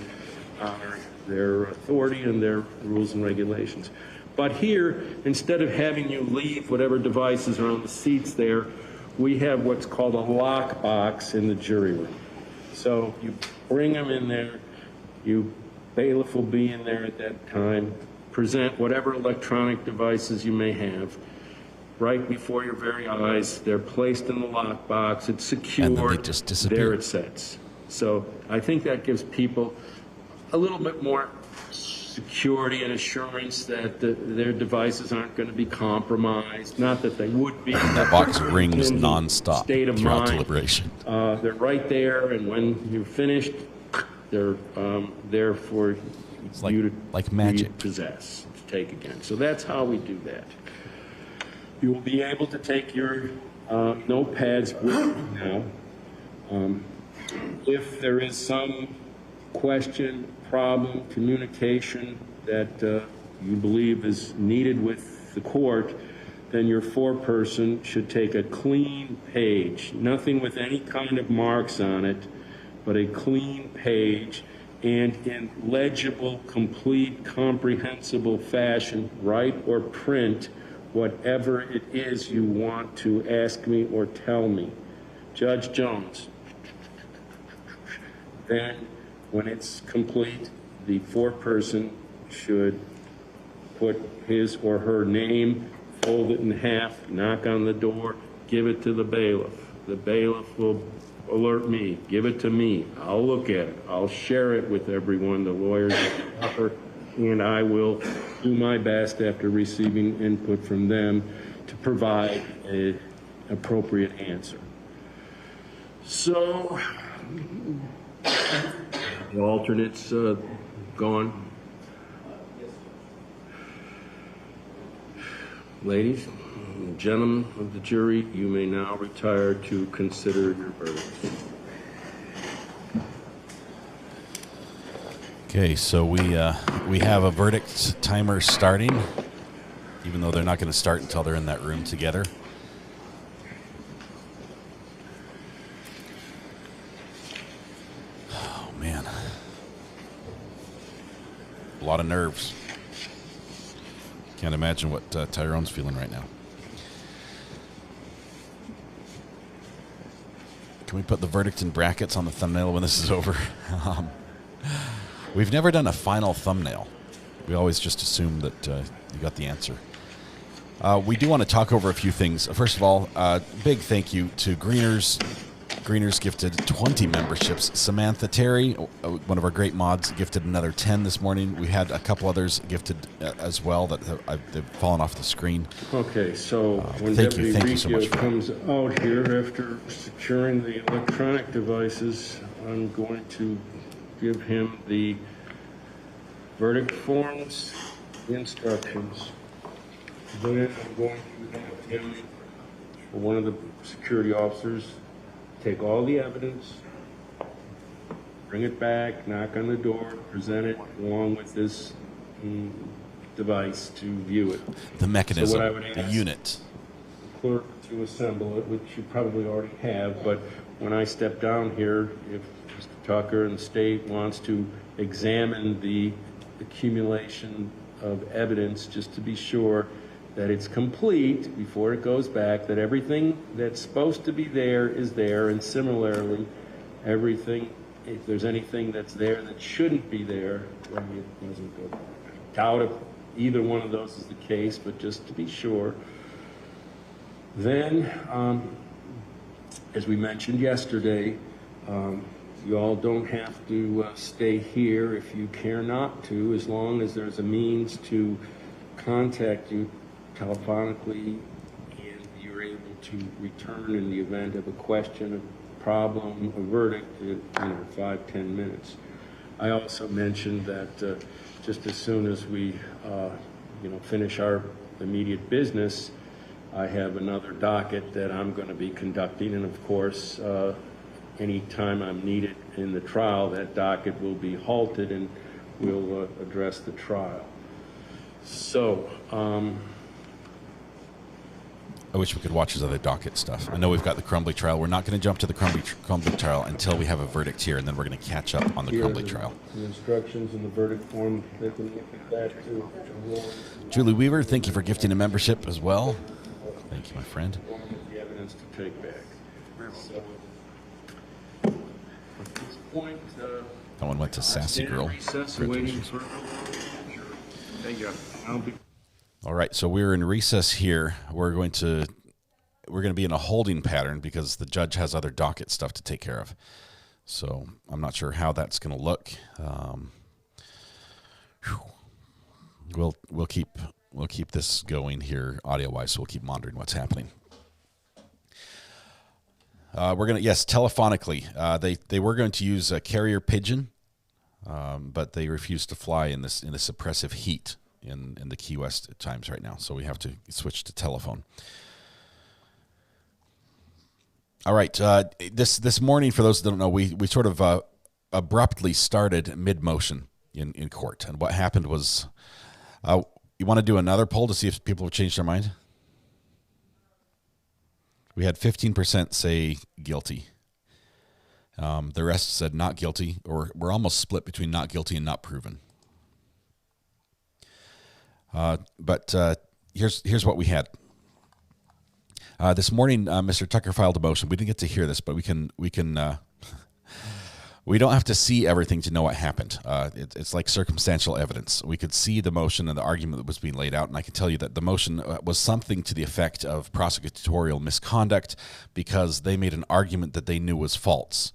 honor their authority and their rules and regulations. But here, instead of having you leave whatever devices are on the seats there, we have what's called a lock box in the jury room. So you bring them in there, bailiff will be in there at that time, present whatever electronic devices you may have. Right before your very eyes, they're placed in the lock box, it's secure, and then they just disappear. There it sits. So I think that gives people a little bit more security and assurance that their devices aren't going to be compromised. Not that they would be. That box rings nonstop state of throughout mind. deliberation. They're right there, and when you're finished, they're there for you to repossess, to take again. So that's how we do that. You will be able to take your notepads with you now. If there is some question, problem, communication that you believe is needed with the court, then your foreperson should take a clean page, nothing with any kind of marks on it, but a clean page, and in legible, complete, comprehensible fashion, write or print whatever it is you want to ask me or tell me. Judge Jones. Then, when it's complete, the foreperson should put his or her name, fold it in half, knock on the door, give it to the bailiff. The bailiff will alert me, give it to me. I'll look at it. I'll share it with everyone, the lawyers, and I will do my best after receiving input from them to provide an appropriate answer. So, the alternates gone. Ladies and gentlemen of the jury, you may now retire to consider your verdicts. Okay, so we have a verdict timer starting, even though they're not going to start until they're in that room together. Oh, man. A lot of nerves. Can't imagine what Tyrone's feeling right now. Can we put the verdict in brackets on the thumbnail when this is over? We've never done a final thumbnail. We always just assume that you got the answer. We do want to talk over a few things. First of all, big thank you to Greeners. Greeners gifted 20 memberships. Samantha Terry, one of our great mods, gifted another 10 this morning. We had a couple others gifted as well that they've fallen off the screen. Okay, so when Deputy Riccio comes out here after securing the electronic devices, I'm going to give him the verdict forms, the instructions. Then I'm going to have him, or one of the security officers, take all the evidence, bring it back, knock on the door, present it along with this device to view it. The mechanism, so what I would the unit. The clerk to assemble it, which you probably already have, but when I step down here, if Mr. Tucker and the state wants to examine the accumulation of evidence just to be sure that it's complete before it goes back, that everything that's supposed to be there is there, and similarly, everything, if there's anything that's there that shouldn't be there, then it doesn't go back. I doubt if either one of those is the case, but just to be sure. Then, as we mentioned yesterday, you all don't have to stay here if you care not to, as long as there's a means to contact you telephonically and you're able to return in the event of a question, a problem, a verdict in 5-10 minutes. I also mentioned that just as soon as we finish our immediate business, I have another docket that I'm going to be conducting, and of course anytime I'm needed in the trial, that docket will be halted and we'll address the trial. So I wish we could watch his other docket stuff. I know we've got the Crumbly trial. We're not going to jump to the Crumbly trial until we have a verdict here, and then we're going to catch up on the Crumbly trial. The instructions and the verdict form, they can look at that too. Julie Weaver, thank you for gifting a membership as well. Thank you, my friend. The evidence to take back. So, at this point, that one went to Sassy Girl. All right, so we're in recess here. We're going to be in a holding pattern because the judge has other docket stuff to take care of. So I'm not sure how that's going to look. We'll keep this going here audio wise. So we'll keep monitoring what's happening. We're gonna telephonically. They were going to use a carrier pigeon, but they refused to fly in this oppressive heat in the Key West times right now. So we have to switch to telephone. All right. This morning, for those that don't know, we sort of abruptly started mid-motion in court. And what happened was, you want to do another poll to see if people have changed their mind? We had 15% say guilty. The rest said not guilty, or we're almost split between not guilty and not proven. But here's what we had. This morning, Mr. Tucker filed a motion. We didn't get to hear this, but we can. We don't have to see everything to know what happened. It's like circumstantial evidence. We could see the motion and the argument that was being laid out, and I can tell you that the motion was something to the effect of prosecutorial misconduct because they made an argument that they knew was false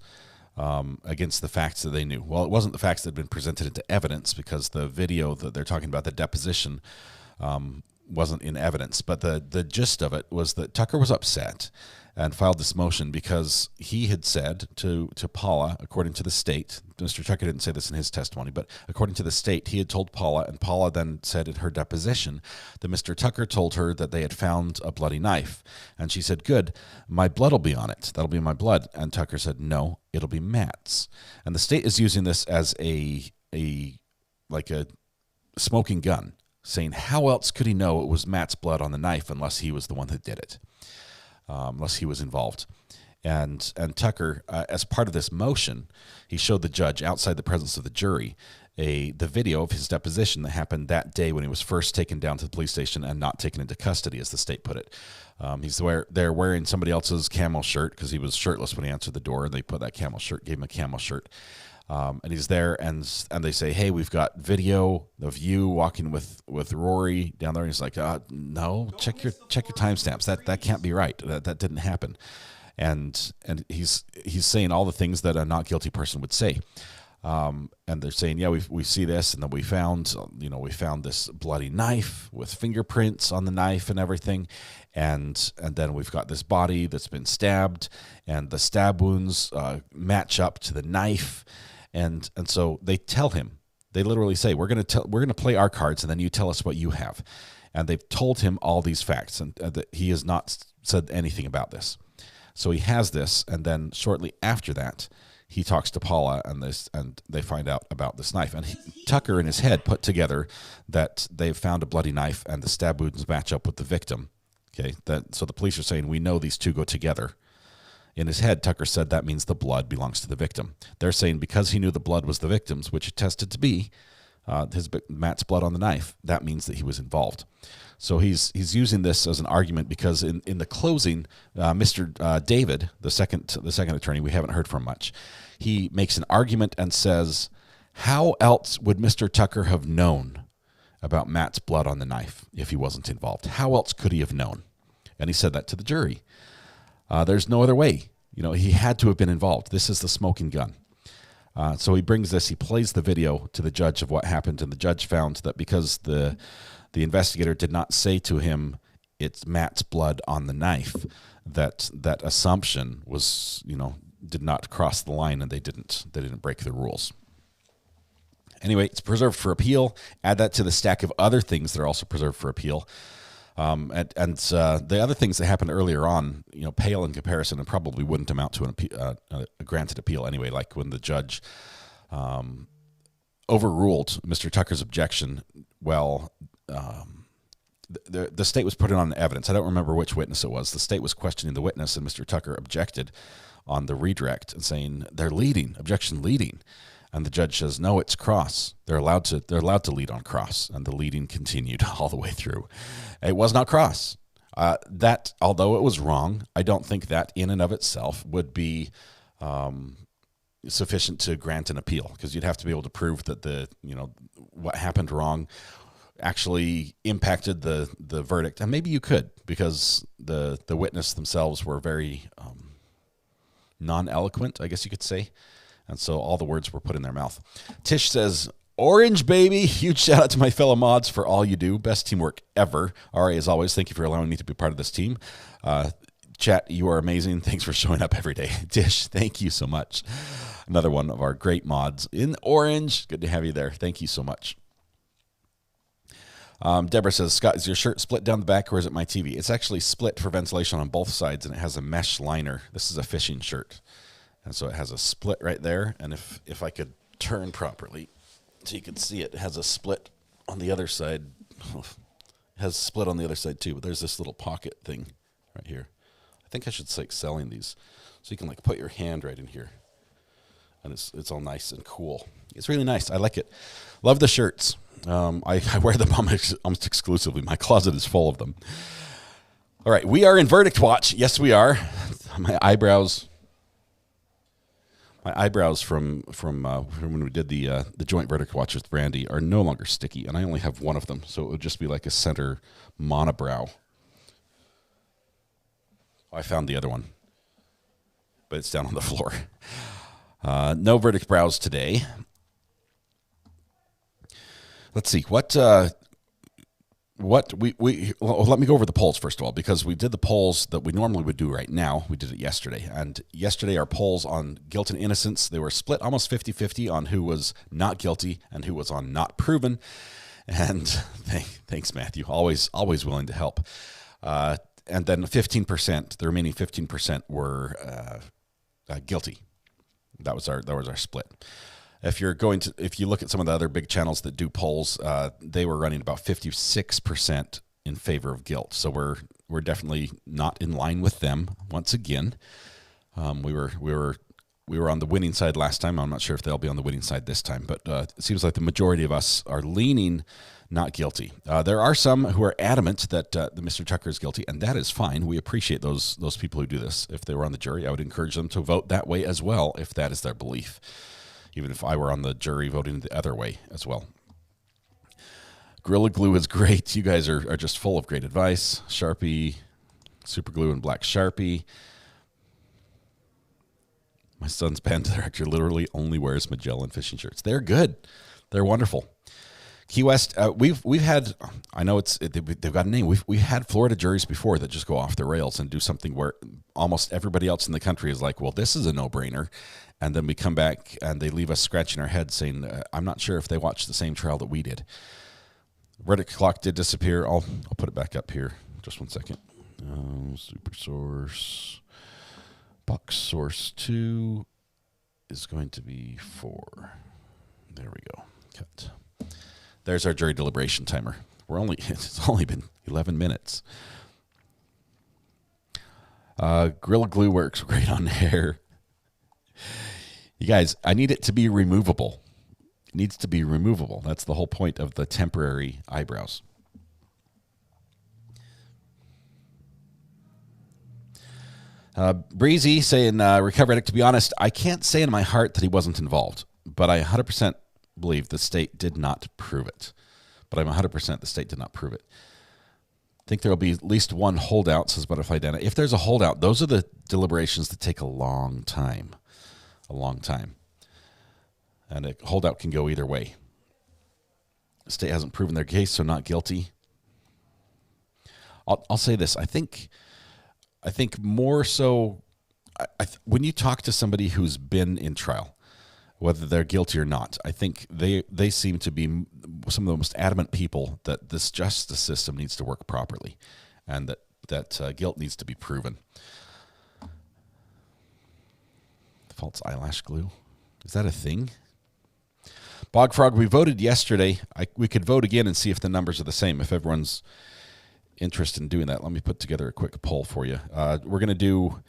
against the facts that they knew. Well, it wasn't the facts that had been presented into evidence because the video that they're talking about, the deposition, wasn't in evidence. But the gist of it was that Tucker was upset and filed this motion because he had said to Paula, according to the state, Mr. Tucker didn't say this in his testimony, but according to the state, he had told Paula, and Paula then said in her deposition that Mr. Tucker told her that they had found a bloody knife. And she said, good, my blood will be on it. That'll be my blood. And Tucker said, no, it'll be Matt's. And the state is using this as a smoking gun, saying how else could he know it was Matt's blood on the knife unless he was the one that did it? Unless he was involved. And Tucker, as part of this motion, he showed the judge outside the presence of the jury the video of his deposition that happened that day when he was first taken down to the police station and not taken into custody, as the state put it. He's there wearing somebody else's camel shirt because he was shirtless when he answered the door. They put that camel shirt, gave him a camel shirt. And he's there, and they say, "Hey, we've got video of you walking with Rory down there." And he's like, "No, check your timestamps. That can't be right. That didn't happen." And he's saying all the things that a not guilty person would say. And they're saying, "Yeah, we see this, and then we found this bloody knife with fingerprints on the knife and everything, and then we've got this body that's been stabbed, and the stab wounds match up to the knife." And so they tell him, they literally say, we're going to play our cards, and then you tell us what you have. And they've told him all these facts, and that he has not said anything about this. So he has this, and then shortly after that, he talks to Paula, and they find out about this knife. And Tucker in his head put together that they've found a bloody knife, and the stab wounds match up with the victim. Okay, so the police are saying, we know these two go together. In his head, Tucker said that means the blood belongs to the victim. They're saying because he knew the blood was the victim's, which it tested to be Matt's blood on the knife, that means that he was involved. So he's using this as an argument because in the closing, Mr. David, the second attorney, we haven't heard from much. He makes an argument and says, how else would Mr. Tucker have known about Matt's blood on the knife if he wasn't involved? How else could he have known? And he said that to the jury. There's no other way. He had to have been involved. This is the smoking gun. So he plays the video to the judge of what happened, and the judge found that because the investigator did not say to him, it's Matt's blood on the knife, that assumption was, did not cross the line, and they didn't break the rules. Anyway, it's preserved for appeal. Add that to the stack of other things that are also preserved for appeal. And the other things that happened earlier on, pale in comparison and probably wouldn't amount to a granted appeal anyway, like when the judge overruled Mr. Tucker's objection. Well, the state was putting on evidence. I don't remember which witness it was. The state was questioning the witness, and Mr. Tucker objected on the redirect and saying, they're leading, objection leading. And the judge says, no, it's cross. They're allowed to lead on cross. And the leading continued all the way through. It was not cross. That, although it was wrong, I don't think that in and of itself would be sufficient to grant an appeal, because you'd have to be able to prove that what happened wrong actually impacted the verdict. And maybe you could, because the witness themselves were very non-eloquent, I guess you could say. And so all the words were put in their mouth. Tish says, Orange, baby. Huge shout out to my fellow mods for all you do. Best teamwork ever. Ari, as always, thank you for allowing me to be part of this team. Chat, you are amazing. Thanks for showing up every day. Tish, thank you so much. Another one of our great mods in Orange. Good to have you there. Thank you so much. Deborah says, Scott, is your shirt split down the back or is it my TV? It's actually split for ventilation on both sides, and it has a mesh liner. This is a fishing shirt. And so it has a split right there. And if I could turn properly so you can see it, it has a split on the other side. It has a split on the other side too, but there's this little pocket thing right here. I think I should start selling these so you can put your hand right in here. And it's all nice and cool. It's really nice. I like it. Love the shirts. I wear them almost exclusively. My closet is full of them. All right, we are in Verdict Watch. Yes, we are. My eyebrows from when we did the joint Verdict Watch with Brandy are no longer sticky, and I only have one of them, so it would just be like a center monobrow. I found the other one, but it's down on the floor. No verdict brows today. Let's see let me go over the polls first of all, because we did the polls that we normally would do right now. We did it yesterday, and yesterday our polls on guilt and innocence, they were split almost 50-50 on who was not guilty and who was on not proven. And thanks, Matthew, always willing to help. And then 15%, the remaining 15% were guilty. That was our split. If you look at some of the other big channels that do polls, they were running about 56% in favor of guilt. So we're definitely not in line with them. Once again, we were we were on the winning side last time. I'm not sure if they'll be on the winning side this time, but it seems like the majority of us are leaning not guilty. There are some who are adamant that the Mr. Tucker is guilty, and that is fine. We appreciate those people who do this. If they were on the jury, I would encourage them to vote that way as well, if that is their belief. Even if I were on the jury, voting the other way as well. Gorilla Glue is great. You guys are just full of great advice. Sharpie, Super Glue, and Black Sharpie. My son's band director literally only wears Magellan fishing shirts. They're good. They're wonderful. Key West, we've had, I know they've got a name. We've had Florida juries before that just go off the rails and do something where almost everybody else in the country is like, well, this is a no-brainer. And then we come back and they leave us scratching our heads saying, I'm not sure if they watched the same trial that we did. Verdict clock did disappear. I'll put it back up here. Just one second. Super source. Box source 2 is going to be 4. There we go. Cut. There's our jury deliberation timer. It's only been 11 minutes. Gorilla Glue works great on hair. You guys, I need it to be removable. It needs to be removable. That's the whole point of the temporary eyebrows. Breezy saying, Recovery Addict, to be honest, I can't say in my heart that he wasn't involved, but I 100% believe the state did not prove it. But I'm 100% the state did not prove it. I think there will be at least one holdout, says Butterfly Dana. If there's a holdout, those are the deliberations that take a long time. A long time. And a holdout can go either way. The state hasn't proven their case, so not guilty. I'll say this. I think more so, when you talk to somebody who's been in trial, whether they're guilty or not, I think they seem to be some of the most adamant people that this justice system needs to work properly, and that guilt needs to be proven. False eyelash glue, is that a thing? Bog Frog, we voted yesterday. We could vote again and see if the numbers are the same. If everyone's interested in doing that, let me put together a quick poll for you. We're going to do,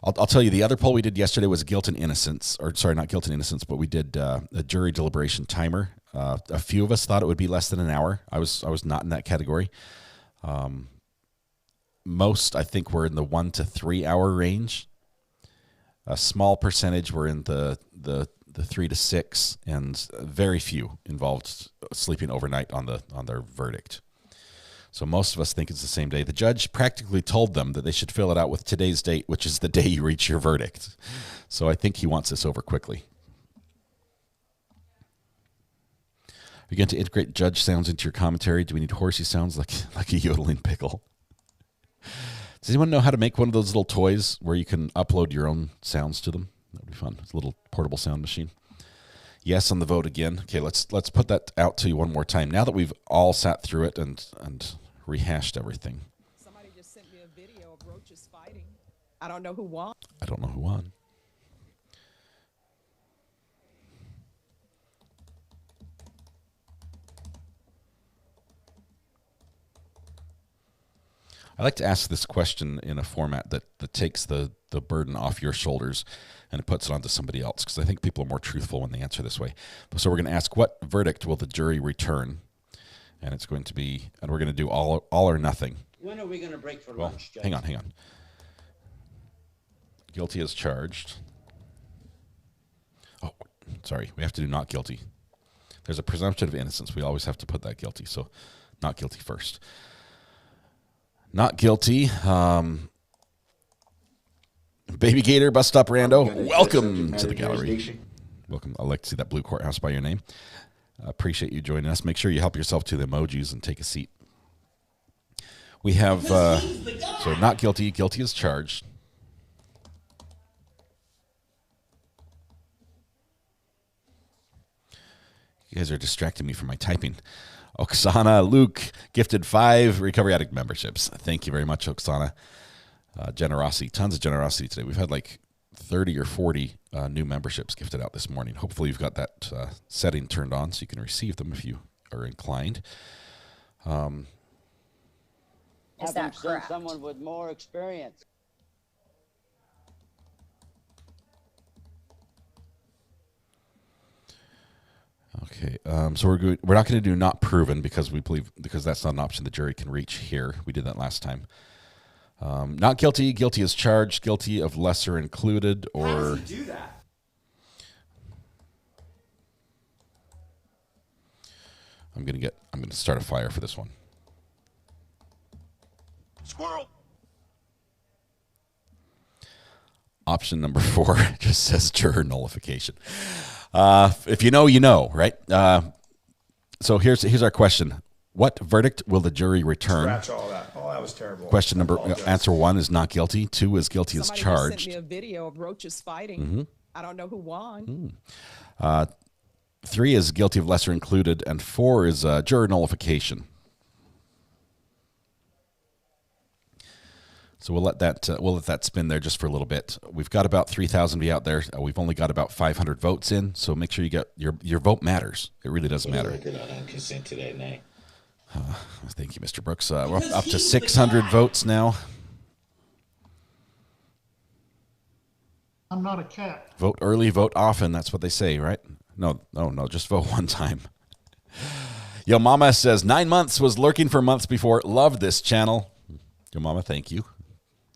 I'll tell you, the other poll we did yesterday was guilt and innocence, or sorry, not guilt and innocence, but we did a jury deliberation timer. A few of us thought it would be less than an hour. I was not in that category. Most, I think, were in the 1 to 3 hour range. A small percentage were in the 3 to 6, and very few involved sleeping overnight on their verdict. So most of us think it's the same day. The judge practically told them that they should fill it out with today's date, which is the day you reach your verdict. So I think he wants this over quickly. Are you going to integrate judge sounds into your commentary? Do we need horsey sounds like a yodeling pickle? Does anyone know how to make one of those little toys where you can upload your own sounds to them? That would be fun. It's a little portable sound machine. Yes on the vote again. Okay, let's put that out to you one more time. Now that we've all sat through it and rehashed everything. Somebody just sent me a video of roaches fighting. I don't know who won. I don't know who won. I like to ask this question in a format that takes the burden off your shoulders and it puts it onto somebody else, because I think people are more truthful when they answer this way. So we're going to ask, what verdict will the jury return? And it's going to be, and we're going to do all or nothing. When are we going to break for lunch, Judge? Hang on. Guilty as charged. Oh, sorry. We have to do not guilty. There's a presumption of innocence. We always have to put that guilty. So not guilty first. Not guilty. Baby Gator, Bus Stop Rando, welcome to the gallery. Welcome. I'd like to see that blue courthouse by your name. Appreciate you joining us. Make sure you help yourself to the emojis and take a seat. We have, so not guilty. Guilty as charged. You guys are distracting me from my typing. Oksana, Luke, gifted 5 Recovery Addict memberships. Thank you very much, Oksana. Generosity, tons of generosity today. We've had like 30 or 40 new memberships gifted out this morning. Hopefully you've got that setting turned on so you can receive them if you are inclined. Is that correct? Someone with more experience. Okay, so we're not going to do not proven because that's not an option the jury can reach here. We did that last time. Not guilty. Guilty as charged. Guilty of lesser included. Or how does he do that? I'm gonna start a fire for this one. Squirrel. Option number 4 just says juror nullification. If you know, you know, right? So here's our question: what verdict will the jury return? Scratch all that. Oh, that was terrible. Question number answer 1 is not guilty. 2 is guilty as Somebody charged. just sent me a video of roaches fighting. Mm-hmm. I don't know who won. 3 is guilty of lesser included, and 4 is juror nullification. So we'll let that spin there just for a little bit. We've got about 3,000 be out there. We've only got about 500 votes in, so make sure you get your vote matters. It really does matter. Consent to that name. Thank you, Mr. Brooks. We're up to 600 votes now. I'm not a cat. Vote early, vote often. That's what they say, right? No. Just vote one time. Yo Mama says 9 months, was lurking for months before. Loved this channel. Yo Mama, thank you.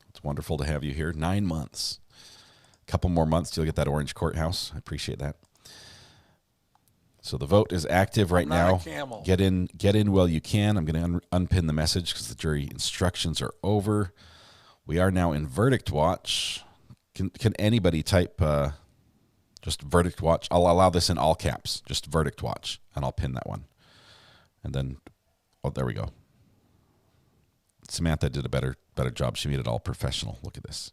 It's wonderful to have you here. 9 months. A couple more months till you get that orange courthouse. I appreciate that. So the vote is active right now. Get in while you can. I'm going to unpin the message because the jury instructions are over. We are now in verdict watch. Can anybody type just verdict watch? I'll allow this in all caps. Just verdict watch, and I'll pin that one. And then, oh, there we go. Samantha did a better job. She made it all professional. Look at this.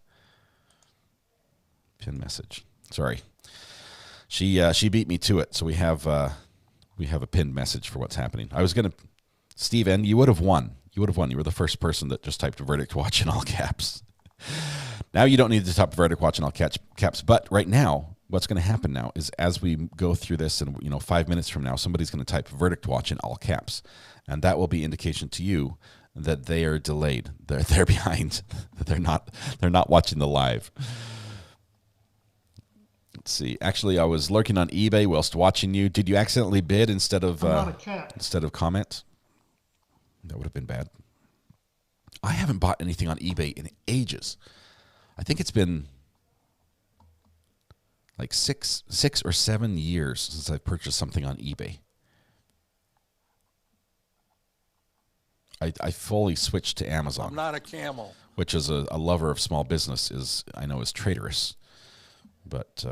Pin message. Sorry. She beat me to it, so we have a pinned message for what's happening. I was going to, Steve N., you would have won. You were the first person that just typed verdict watch in all caps. Now you don't need to type verdict watch in all caps. But right now, what's going to happen now is as we go through this, and 5 minutes from now, somebody's going to type verdict watch in all caps, and that will be indication to you that they are delayed. They're behind. That they're not watching the live. Let's see. Actually, I was lurking on eBay whilst watching you. Did you accidentally bid instead of comment? That would have been bad. I haven't bought anything on eBay in ages. I think it's been like six or 7 years since I've purchased something on eBay. I fully switched to Amazon. I'm not a camel. Which is a lover of small business is traitorous. But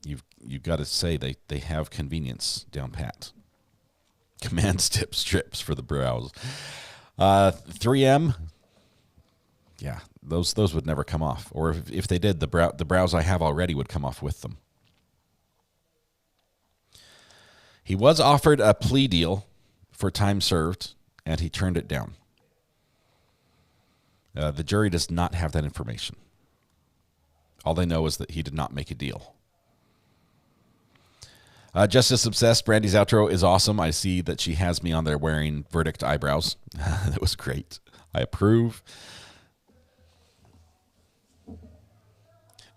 you've got to say they have convenience down pat. Command strips for the brows. 3M, yeah, those would never come off. Or if they did, the brows I have already would come off with them. He was offered a plea deal for time served, and he turned it down. The jury does not have that information. All they know is that he did not make a deal. Justice Obsessed, Brandy's outro is awesome. I see that she has me on there wearing verdict eyebrows. That was great. I approve.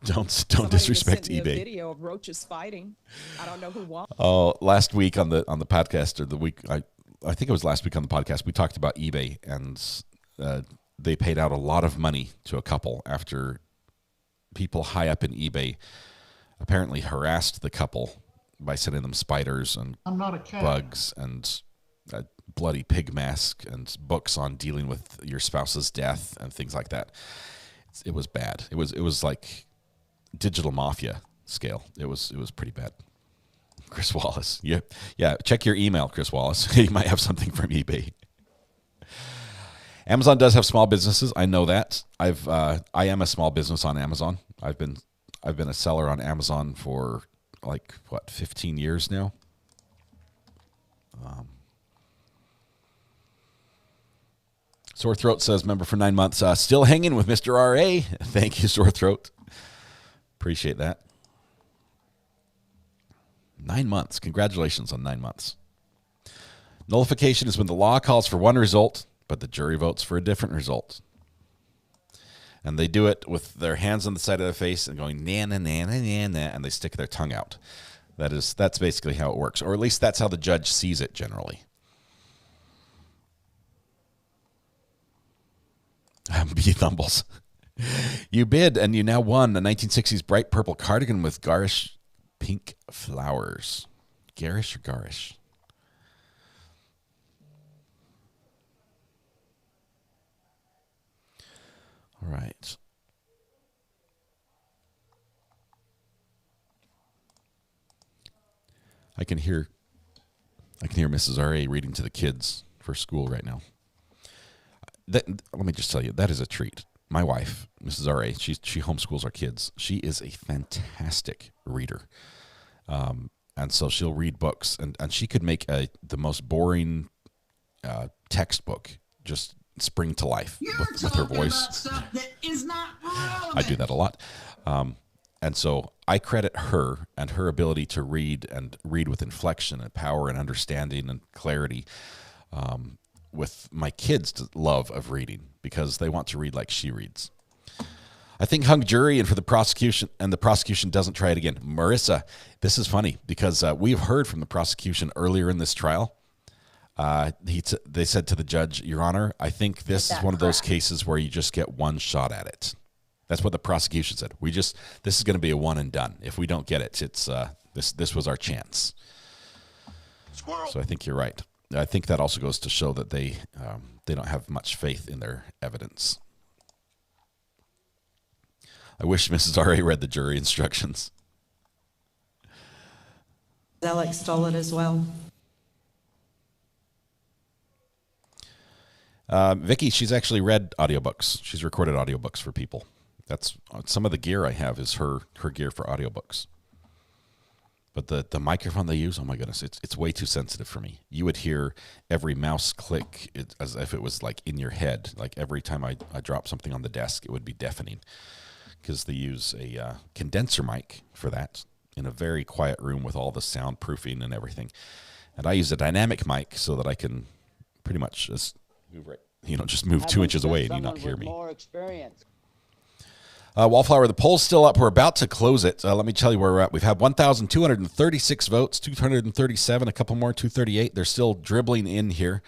Don't disrespect sent me eBay. A video of roaches fighting. I don't know who won. Oh, last week on the podcast, or the week I think it was last week on the podcast, we talked about eBay, and they paid out a lot of money to a couple after people high up in eBay apparently harassed the couple by sending them spiders and bugs and a bloody pig mask and books on dealing with your spouse's death and things like that. It was bad. It was like digital mafia scale. It was pretty bad. Chris Wallace. Yeah. Check your email, Chris Wallace. You might have something from eBay. Amazon does have small businesses. I know that. I am a small business on Amazon. I've been a seller on Amazon for 15 years now. Sore Throat says, member for 9 months. Still hanging with Mr. R.A. Thank you, Sore Throat. Appreciate that. 9 months. Congratulations on 9 months. Nullification is when the law calls for one result, but the jury votes for a different result. And they do it with their hands on the side of their face and going, na, na, na, na, na, na, and they stick their tongue out. That's basically how it works, or at least that's how the judge sees it generally. B. Thumbles. You bid, and you now won the 1960s bright purple cardigan with garish pink flowers. Garish or garish? All right. I can hear Mrs. R.A. reading to the kids for school right now. Let me just tell you, that is a treat. My wife, Mrs. R.A., she homeschools our kids. She is a fantastic reader. And so she'll read books, and she could make the most boring textbook just spring to life with her voice. I do that a lot. And so I credit her and her ability to read with inflection and power and understanding and clarity with my kids' love of reading, because they want to read like she reads. I think hung jury, and for the prosecution, and the prosecution doesn't try it again. Marissa, this is funny because we've heard from the prosecution earlier in this trial. They said to the judge, Your Honor, I think this is one of those cases where you just get one shot at it. That's what the prosecution said. This is going to be a one and done. If we don't get it, it's this was our chance. Squirrel. So I think you're right. I think that also goes to show that they don't have much faith in their evidence. I wish Mrs. R.A. read the jury instructions. Alex stole it as well. Vicky, she's actually read audiobooks. She's recorded audiobooks for people. That's some of the gear I have is her gear for audiobooks. But the microphone they use, oh my goodness, it's way too sensitive for me. You would hear every mouse click as if it was like in your head. Like every time I drop something on the desk, it would be deafening, because they use a condenser mic for that in a very quiet room with all the soundproofing and everything. And I use a dynamic mic so that I can pretty much just move 2 inches away and you not hear me. More experience. Wallflower, the poll's still up. We're about to close it. Let me tell you where we're at. We've had 1,236 votes, 237, a couple more, 238. They're still dribbling in here.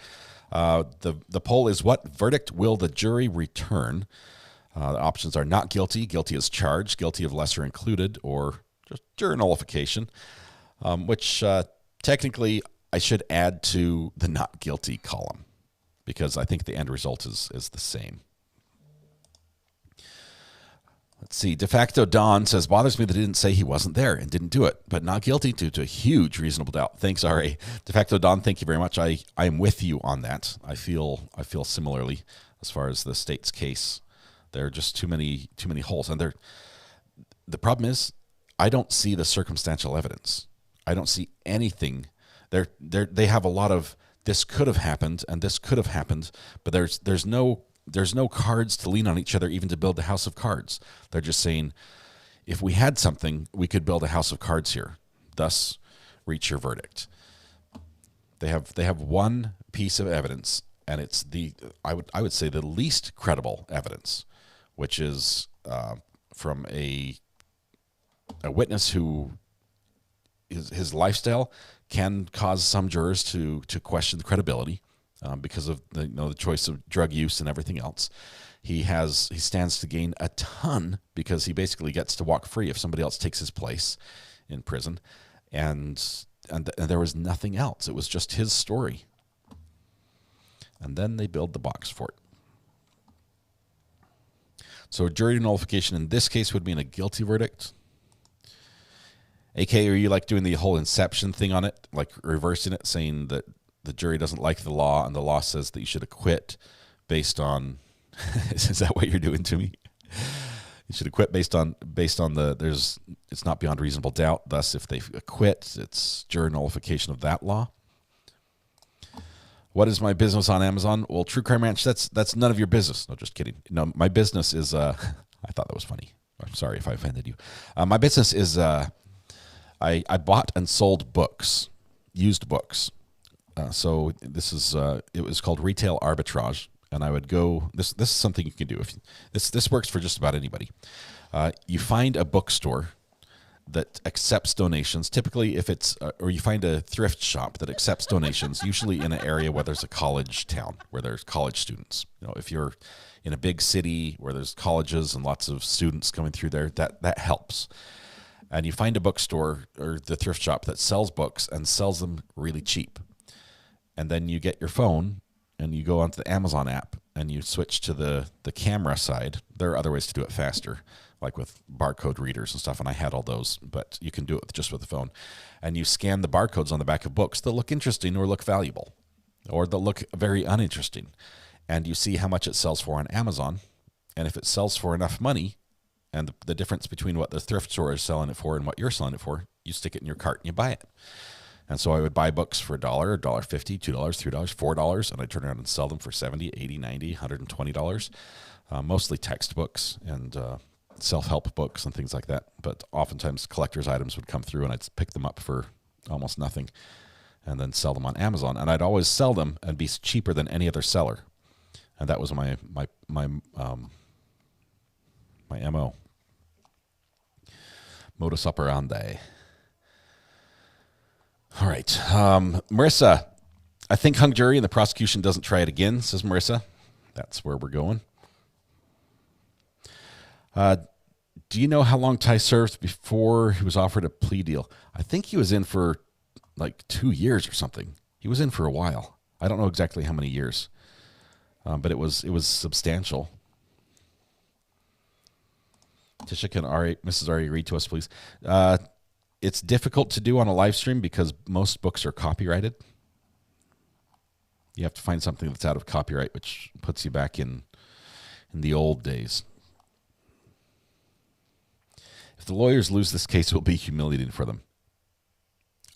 The poll is, what verdict will the jury return? The options are not guilty, guilty as charged, guilty of lesser included, or just juror nullification, which technically I should add to the not guilty column, because I think the end result is the same. Let's see. De facto Don says, bothers me that he didn't say he wasn't there and didn't do it, but not guilty due to a huge reasonable doubt. Thanks, R.A. De facto Don, thank you very much. I am with you on that. I feel similarly as far as the state's case. There are just too many holes. And the problem is, I don't see the circumstantial evidence. I don't see anything. They have a lot of this could have happened and this could have happened, but there's no cards to lean on each other even to build a house of cards. They're just saying, if we had something, we could build a house of cards here. Thus, reach your verdict. They have one piece of evidence, and it's I would say the least credible evidence, which is from a witness who his lifestyle can cause some jurors to question the credibility. Because of the choice of drug use and everything else. He stands to gain a ton because he basically gets to walk free if somebody else takes his place in prison, and there was nothing else. It was just his story, and then they build the box for it. So jury nullification in this case would mean a guilty verdict. AK, are you like doing the whole Inception thing on it, like reversing it, saying that the jury doesn't like the law, and the law says that you should acquit based on? Is that what you're doing to me? You should acquit based on it's not beyond reasonable doubt. Thus, if they acquit, it's juror nullification of that law. What is my business on Amazon? Well, True Crime Ranch, that's none of your business. No, just kidding. No, my business is. I thought that was funny. I'm sorry if I offended you. My business is. I bought and sold books, used books. So this is it was called retail arbitrage, and I would go. This is something you can do. If this works for just about anybody. You find a bookstore that accepts donations. Typically, if it's or you find a thrift shop that accepts donations, usually in an area where there's a college town, where there's college students. You know, if you're in a big city where there's colleges and lots of students coming through there, that helps. And you find a bookstore or the thrift shop that sells books and sells them really cheap. And then you get your phone and you go onto the Amazon app and you switch to the camera side. There are other ways to do it faster, like with barcode readers and stuff, and I had all those, but you can do it just with the phone. And you scan the barcodes on the back of books that look interesting or look valuable or that look very uninteresting. And you see how much it sells for on Amazon. And if it sells for enough money, and the difference between what the thrift store is selling it for and what you're selling it for, you stick it in your cart and you buy it. And so I would buy books for $1, $1.50, $2, $3, $4, and I'd turn around and sell them for $70, $80, $90, $120. Mostly textbooks and self-help books and things like that. But oftentimes collector's items would come through and I'd pick them up for almost nothing and then sell them on Amazon. And I'd always sell them and be cheaper than any other seller. And that was my MO. Modus operandi. All right. Marissa, I think hung jury and the prosecution doesn't try it again, says Marissa. That's where we're going. Do you know how long Ty served before he was offered a plea deal? I think he was in for like 2 years or something. He was in for a while. I don't know exactly how many years, but it was substantial. Tisha, can Mrs. Ari read to us, please? It's difficult to do on a live stream because most books are copyrighted. You have to find something that's out of copyright, which puts you back in the old days. If the lawyers lose this case, it will be humiliating for them.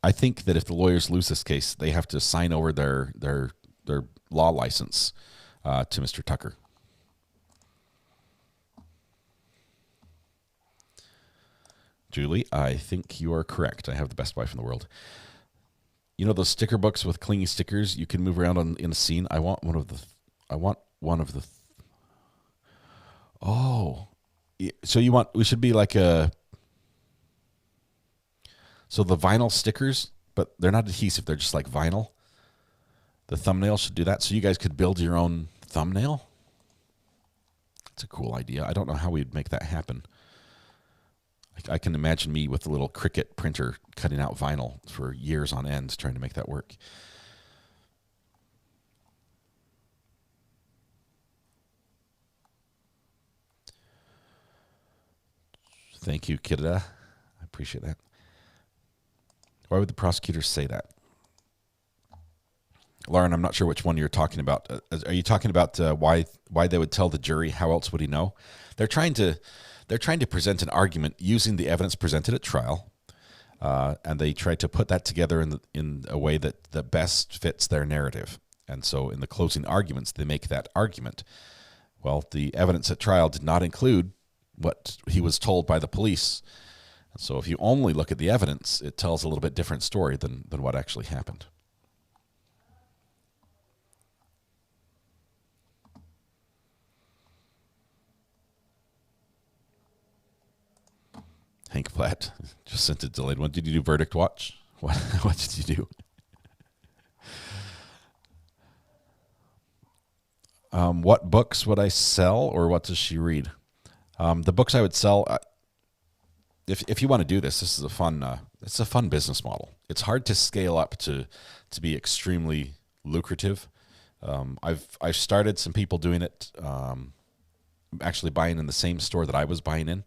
I think that if the lawyers lose this case, they have to sign over their law license to Mr. Tucker. Julie, I think you are correct. I have the best wife in the world. You know those sticker books with clingy stickers you can move around in a scene? I want one of the. Oh, so we should be like so the vinyl stickers, but they're not adhesive. They're just like vinyl. The thumbnail should do that. So you guys could build your own thumbnail. That's a cool idea. I don't know how we'd make that happen. I can imagine me with a little Cricut printer cutting out vinyl for years on end trying to make that work. Thank you, Kidda. I appreciate that. Why would the prosecutors say that? Lauren, I'm not sure which one you're talking about. Are you talking about why they would tell the jury? How else would he know? They're trying to present an argument using the evidence presented at trial, and they try to put that together in a way that best fits their narrative. And so in the closing arguments, they make that argument. Well, the evidence at trial did not include what he was told by the police. So if you only look at the evidence, it tells a little bit different story than what actually happened. Hank Platt just sent a delayed one. Did you do Verdict Watch? What did you do? What books would I sell, or what does she read? The books I would sell. If you want to do this is a fun. It's a fun business model. It's hard to scale up to be extremely lucrative. I've started some people doing it. Actually buying in the same store that I was buying in.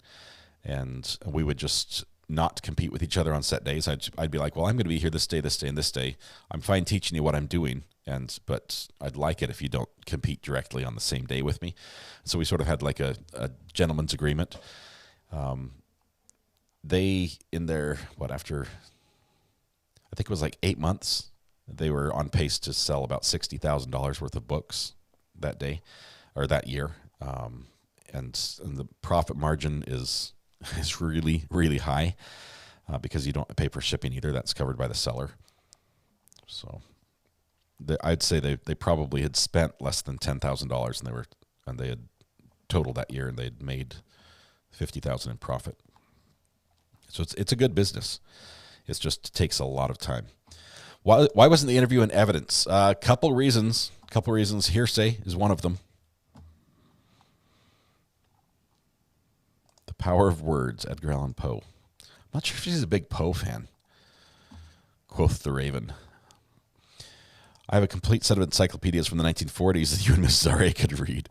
And we would just not compete with each other on set days. I'd be like, well, I'm going to be here this day, and this day. I'm fine teaching you what I'm doing, but I'd like it if you don't compete directly on the same day with me. So we sort of had like a gentleman's agreement. They, in their, after, I think it was like 8 months, they were on pace to sell about $60,000 worth of books that day, or that year. And the profit margin is really, really high because you don't pay for shipping either. That's covered by the seller. So I'd say they probably had spent less than $10,000 and they had totaled that year and they'd made $50,000 in profit. So it's a good business. It just takes a lot of time. Why wasn't the interview in evidence? Couple reasons. Hearsay is one of them. The power of words, Edgar Allan Poe. I'm not sure if she's a big Poe fan. Quoth the Raven. I have a complete set of encyclopedias from the 1940s that you and Mrs. R.A. could read.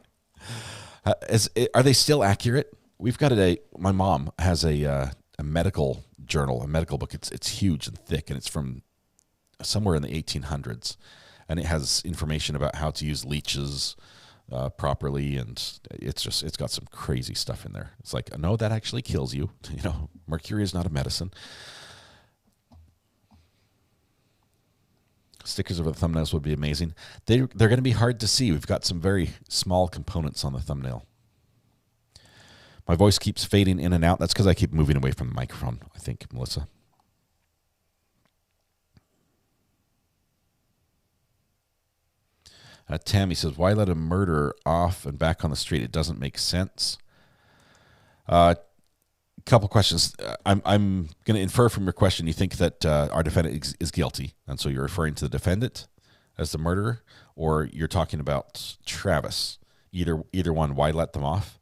Are they still accurate? We've got my mom has a medical journal, a medical book. It's huge and thick, and it's from somewhere in the 1800s, and it has information about how to use leeches properly, and it's got some crazy stuff in there. It's like, no, that actually kills you. Mercury is not a medicine. Stickers over the thumbnails would be amazing. They're going to be hard to see. We've got some very small components on the thumbnail. My voice keeps fading in and out. That's because I keep moving away from the microphone, I think, Melissa. Tammy says, why let a murderer off and back on the street? It doesn't make sense. Couple questions. I'm going to infer from your question you think that our defendant is guilty, and so you're referring to the defendant as the murderer, or you're talking about Travis. Either one. Why let them off?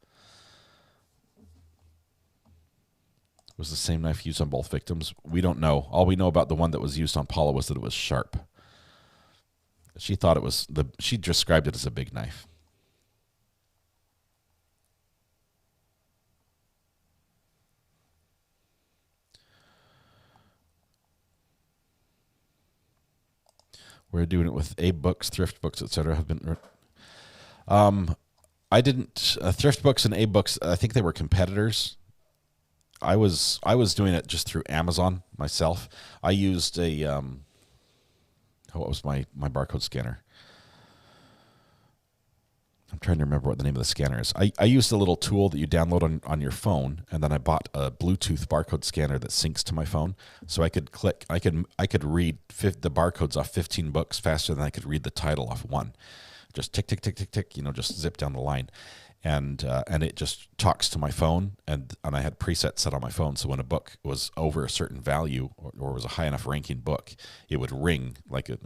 Was the same knife used on both victims? We don't know. All we know about the one that was used on Paula was that it was sharp. She thought it was she described it as a big knife. We're doing it with Abe books, thrift books, etc. Have been. I didn't thrift books and Abe books. I think they were competitors. I was doing it just through Amazon myself. I used what was my barcode scanner? I'm trying to remember what the name of the scanner is. I used a little tool that you download on your phone, and then I bought a Bluetooth barcode scanner that syncs to my phone, so I could click. I could read the barcodes off 15 books faster than I could read the title off one. Just tick tick tick tick tick. Just zip down the line, and it just talks to my phone, and I had presets set on my phone, so when a book was over a certain value or was a high enough ranking book, it would ring like a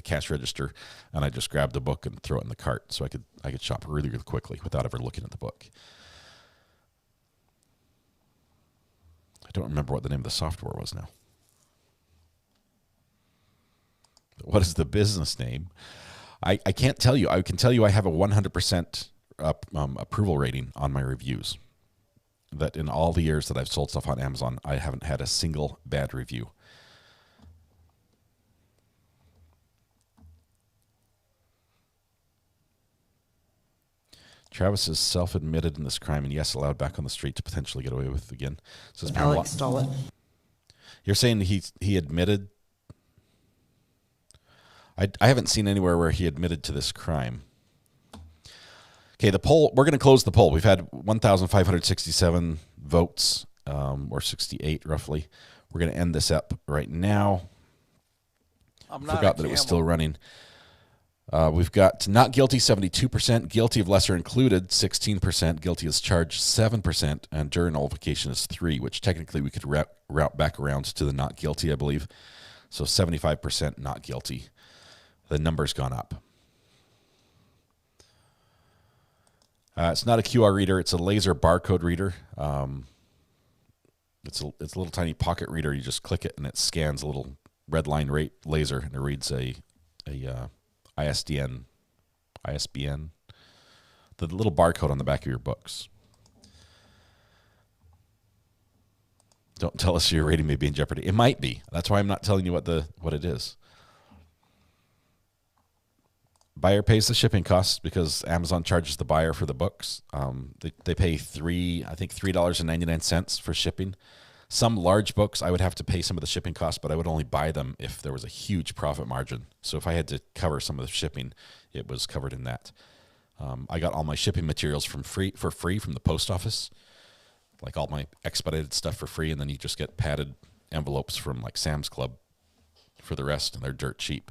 cash register, and I just grabbed the book and throw it in the cart, so I could shop really, really quickly without ever looking at the book. I don't remember what the name of the software was now. But what is the business name? I can't tell you. I can tell you I have a 100% approval rating on my reviews. That in all the years that I've sold stuff on Amazon, I haven't had a single bad review. Travis is self-admitted in this crime and yes, allowed back on the street to potentially get away with again. Says Alex stole it. You're saying he admitted? I haven't seen anywhere where he admitted to this crime. Okay, the poll, we're going to close the poll. We've had 1,567 votes, or 68 roughly. We're going to end this up right now. Forgot that it was still running. We've got not guilty 72%, guilty of lesser included 16%, guilty as charged 7%, and juror nullification is 3%, which technically we could route back around to the not guilty, I believe. So 75% not guilty. The number's gone up. It's not a QR reader. It's a laser barcode reader. It's a little tiny pocket reader. You just click it, and it scans a little red line laser, and it reads a ISBN, the little barcode on the back of your books. Don't tell us your rating may be in jeopardy. It might be. That's why I'm not telling you what it is. Buyer pays the shipping costs because Amazon charges the buyer for the books. They pay $3.99 for shipping. Some large books, I would have to pay some of the shipping costs, but I would only buy them if there was a huge profit margin. So if I had to cover some of the shipping, it was covered in that. I got all my shipping materials for free from the post office, like all my expedited stuff for free, and then you just get padded envelopes from like Sam's Club for the rest, and they're dirt cheap.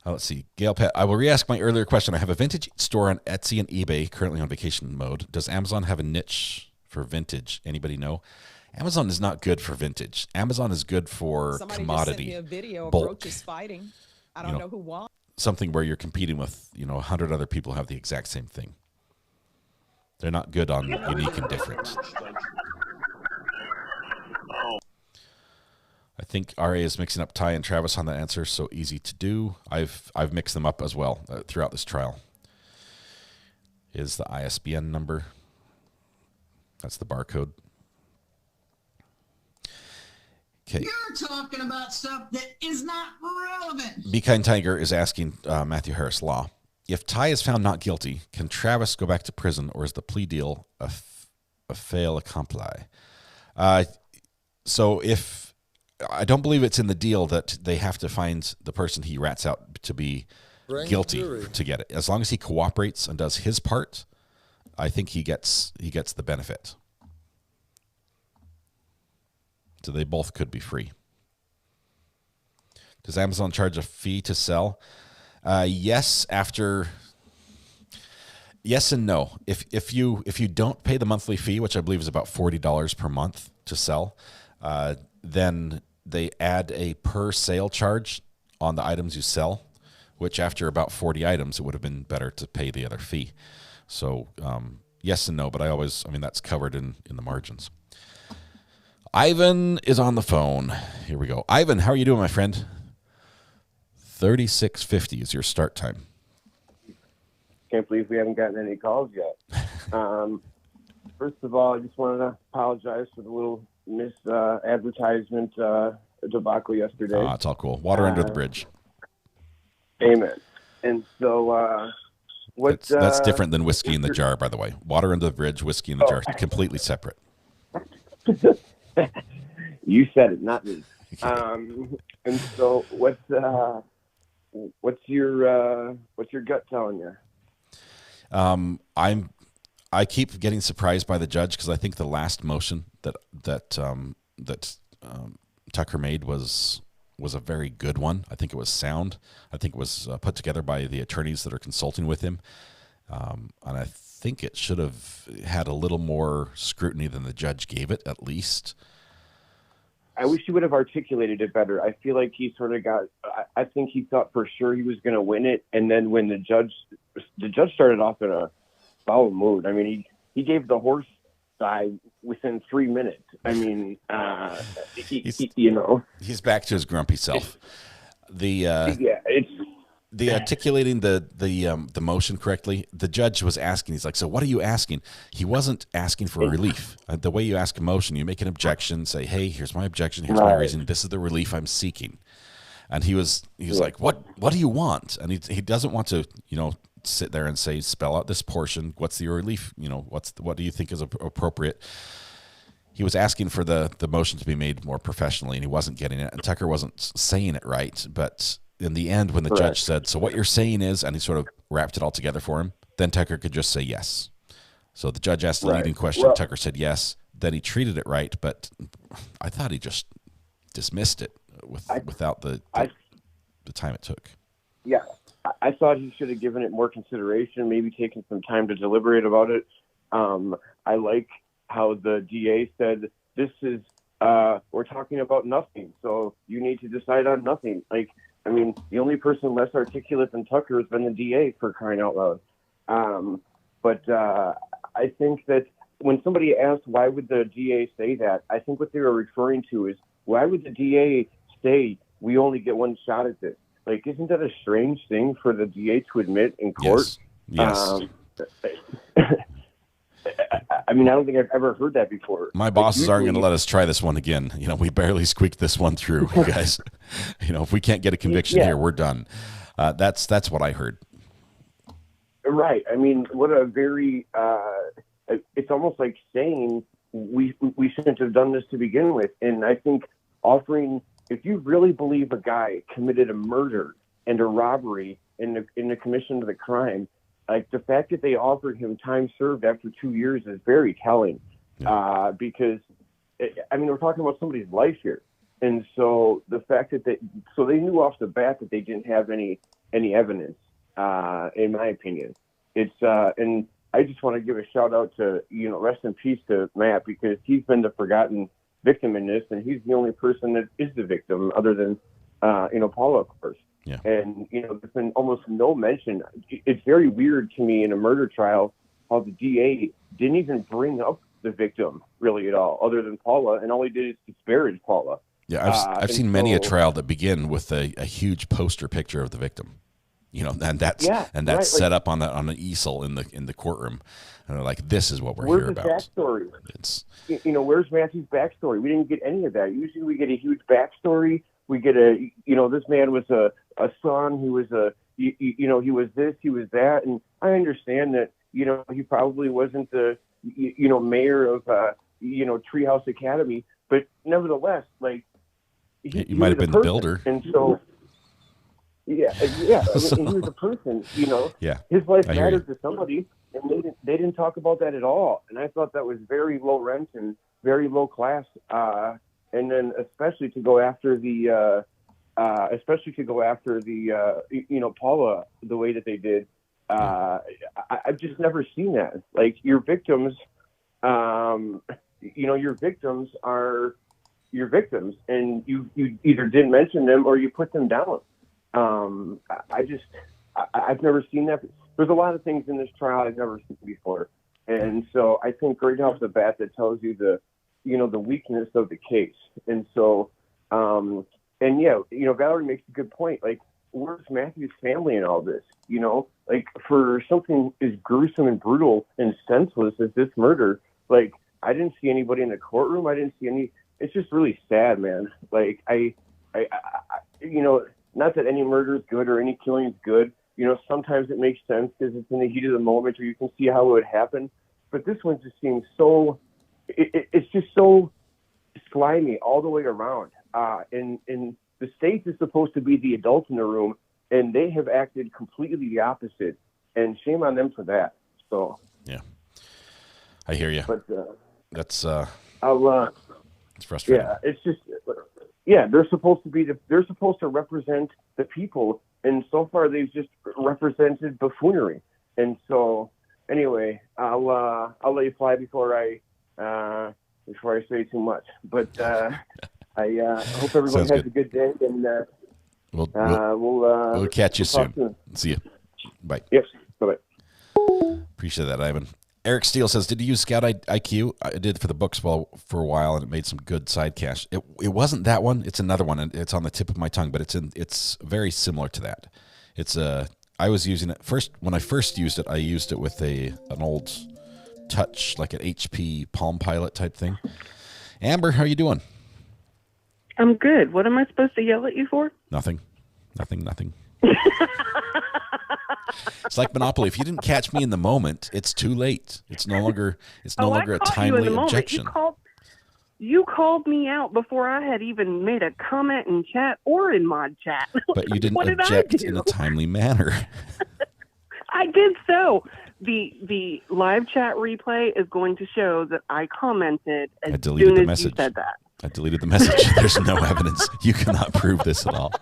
Let's see. Gail Pet, I will re-ask my earlier question. I have a vintage store on Etsy and eBay, currently on vacation mode. Does Amazon have a niche for vintage? Anybody know? Amazon is not good for vintage. Amazon is good for Somebody commodity. just sent me a video of bulk. roaches fighting. I don't know who won. Something where you're competing with, 100 other people who have the exact same thing. They're not good on unique and different. I think RA is mixing up Ty and Travis on that answer. So easy to do. I've mixed them up as well throughout this trial. Is the ISBN number. That's the barcode. Okay. You're talking about stuff that is not relevant. Be Kind Tiger is asking Matthew Harris Law. If Ty is found not guilty, can Travis go back to prison, or is the plea deal a fait accompli? So if I don't believe it's in the deal that they have to find the person he rats out to be guilty to get it. As long as he cooperates and does his part, I think he gets the benefit. So they both could be free. Does Amazon charge a fee to sell? Yes, yes and no. If you don't pay the monthly fee, which I believe is about $40 per month to sell, then they add a per sale charge on the items you sell, which after about 40 items, it would have been better to pay the other fee. So yes and no, but that's covered in the margins. Ivan is on the phone. Here we go. Ivan, how are you doing, my friend? 36:50 is your start time. Can't believe we haven't gotten any calls yet. First of all, I just wanted to apologize for the little advertisement debacle yesterday. It's all cool. Water under the bridge. Amen. And so, that's different than whiskey in the jar, by the way. Water under the bridge, whiskey in the jar, completely separate. You said it, not me. And so, what's your gut telling you? I keep getting surprised by the judge because I think the last motion that Tucker made was a very good one. I think it was sound. I think it was put together by the attorneys that are consulting with him, and I think it should have had a little more scrutiny than the judge gave it, at least. I wish he would have articulated it better. I feel like he sort of I think he thought for sure he was going to win it, and then when the judge started off in a foul mood. I mean, he gave the horse side within 3 minutes. I mean, he's back to his grumpy self. The articulating the motion correctly. The judge was asking. He's like, "So what are you asking?" He wasn't asking for relief. The way you ask a motion, you make an objection, say, "Hey, here's my objection. Here's my reason. This is the relief I'm seeking." And he was like, "What do you want?" And he doesn't want to, sit there and say, spell out this portion. What's the relief? What do you think is appropriate? He was asking for the motion to be made more professionally, and he wasn't getting it. And Tucker wasn't saying it right. But in the end, when the judge said, "So what you're saying is," and he sort of wrapped it all together for him, then Tucker could just say yes. So the judge asked the leading question. Well, Tucker said yes. Then he treated it right, but I thought he just dismissed it without the time it took. Yeah. I thought he should have given it more consideration, maybe taken some time to deliberate about it. I like how the DA said, this is, we're talking about nothing, so you need to decide on nothing. The only person less articulate than Tucker has been the DA, for crying out loud. But I think that when somebody asked why would the DA say that, I think what they were referring to is, why would the DA say we only get one shot at this? Isn't that a strange thing for the DA to admit in court? Yes. I don't think I've ever heard that before. My bosses aren't going to let us try this one again. We barely squeaked this one through, you guys. If we can't get a conviction here, we're done. That's what I heard. Right. What a very, it's almost like saying we shouldn't have done this to begin with. And I think offering, if you really believe a guy committed a murder and a robbery in the commission of the crime, the fact that they offered him time served after 2 years is very telling. Because, we're talking about somebody's life here. And so the fact that they knew off the bat that they didn't have any evidence, in my opinion. It's and I just want to give a shout out to, rest in peace to Matt, because he's been the forgotten victim in this, and he's the only person that is the victim other than, Paula, of course. Yeah. And, there's been almost no mention. It's very weird to me in a murder trial how the DA didn't even bring up the victim really at all, other than Paula, and all he did is disparage Paula. Yeah, I've seen many a trial that begin with a huge poster picture of the victim. And that's right, set up on an easel in the courtroom, and they're like, "This is what we're where's here his about." Backstory? It's where's Matthew's backstory? We didn't get any of that. Usually, we get a huge backstory. We get this man was a son. He was he was this, he was that, and I understand that. He probably wasn't the mayor of Treehouse Academy, but nevertheless, like he might have been the builder, and so. Yeah. I mean, he was a person, Yeah. His life I hear mattered to somebody, and they didn't talk about that at all. And I thought that was very low rent and very low class. And then especially to go after the Paula the way that they did. I've just never seen that. Like your victims, your victims are your victims, and you either didn't mention them or you put them down. I've never seen that. There's a lot of things in this trial I've never seen before. And so I think right off the bat that tells you the weakness of the case. And so, Valerie makes a good point. Like, where's Matthew's family in all this? Like for something as gruesome and brutal and senseless as this murder, like I didn't see anybody in the courtroom. I didn't see any, it's just really sad, man. Like I not that any murder is good or any killing is good. Sometimes it makes sense because it's in the heat of the moment or you can see how it would happen. But this one just seems so, it's just so slimy all the way around. And the state is supposed to be the adult in the room, and they have acted completely the opposite. And shame on them for that. So. Yeah. I hear you. But that's, it's frustrating. Yeah, it's just... Yeah, they're supposed to represent the people, and so far they've just represented buffoonery. And so, anyway, I'll let you fly before I say too much. But I hope everyone has a good day, and we'll catch you soon. See you. Bye. Yes. Bye. Appreciate that, Ivan. Eric Steele says, did you use Scout IQ? I did for the books for a while, and it made some good side cash. It wasn't that one. It's another one, and it's on the tip of my tongue, but it's very similar to that. I was using it first. When I first used it, I used it with an old Touch, like an HP Palm Pilot type thing. Amber, how you doing? I'm good. What am I supposed to yell at you for? Nothing. It's like Monopoly. If you didn't catch me in the moment, it's too late. It's no longer a timely objection. You called me out before I had even made a comment in chat or in mod chat. But you didn't object in a timely manner. I did so. The live chat replay is going to show that I commented as soon as you said that. I deleted the message. There's no evidence. You cannot prove this at all.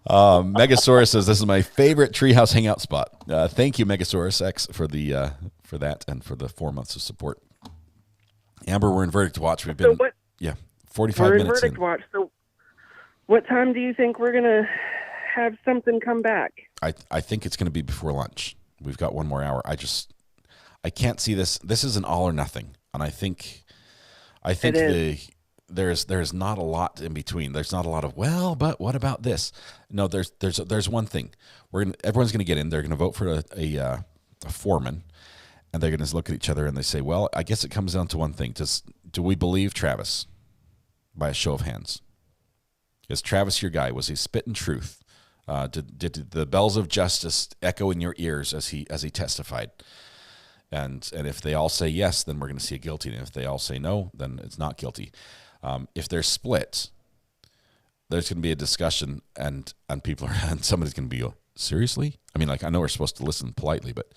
Megasaurus says, this is my favorite Treehouse hangout spot. Thank you, Megasaurus X, for that and for the 4 months of support. Amber, we're in Verdict Watch. We've been 45 minutes in. Verdict Watch. So what time do you think we're going to have something come back? I think it's going to be before lunch. We've got one more hour. I can't see this. This is an all or nothing. And I think there's not a lot in between. There's not a lot of, well, but what about this? No, there's one thing. Everyone's going to get in. They're going to vote for a foreman, and they're going to look at each other and they say, well, I guess it comes down to one thing. Do we believe Travis? By a show of hands. Is Travis your guy? Was he spitting truth? Did the bells of justice echo in your ears as he testified? And if they all say yes, then we're going to see a guilty. And if they all say no, then it's not guilty. If they're split, there's going to be a discussion, and people and somebody's going to be, seriously? I mean, like, I know we're supposed to listen politely, but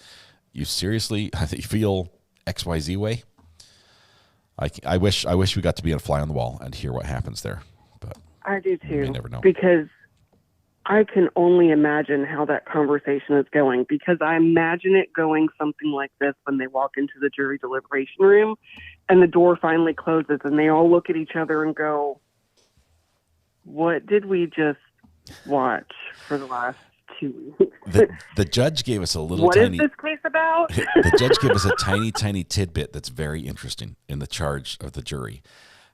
you seriously feel XYZ way? I wish we got to be a fly on the wall and hear what happens there, but I do too. we never know. Because I can only imagine how that conversation is going, because I imagine it going something like this when they walk into the jury deliberation room and the door finally closes and they all look at each other and go, what did we just watch for the last 2 weeks? The judge gave us a little What tiny... is this case about? The judge gave us a tiny tidbit that's very interesting in the charge of the jury.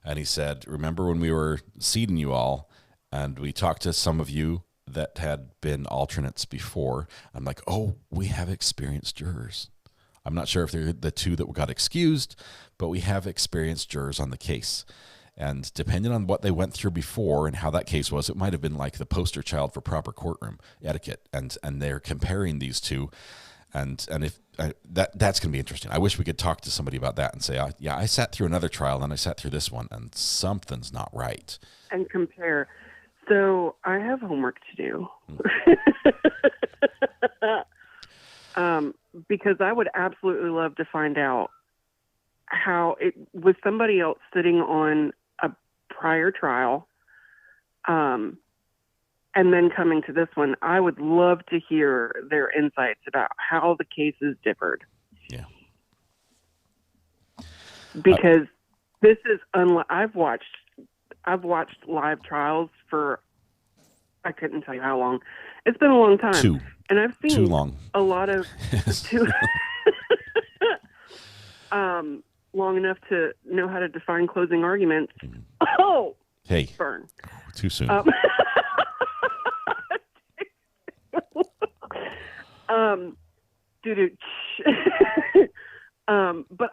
And he said, remember when we were seating you all and we talked to some of you that had been alternates before? I'm like, oh, we have experienced jurors. I'm not sure if they're the two that got excused, but we have experienced jurors on the case. And depending on what they went through before and how that case was, it might have been like the poster child for proper courtroom etiquette. And they're comparing these two. And if that's going to be interesting. I wish we could talk to somebody about that and say, yeah, I sat through another trial and I sat through this one and something's not right. And compare. So I have homework to do. Because I would absolutely love to find out how it was somebody else sitting on a prior trial, and then coming to this one. I would love to hear their insights about how the cases differed. Yeah. Because this is I've watched live trials for, I couldn't tell you how long. It's been a long time. And I've seen too long. A lot of long enough to know how to define closing arguments. Oh, hey, burn. Too soon. But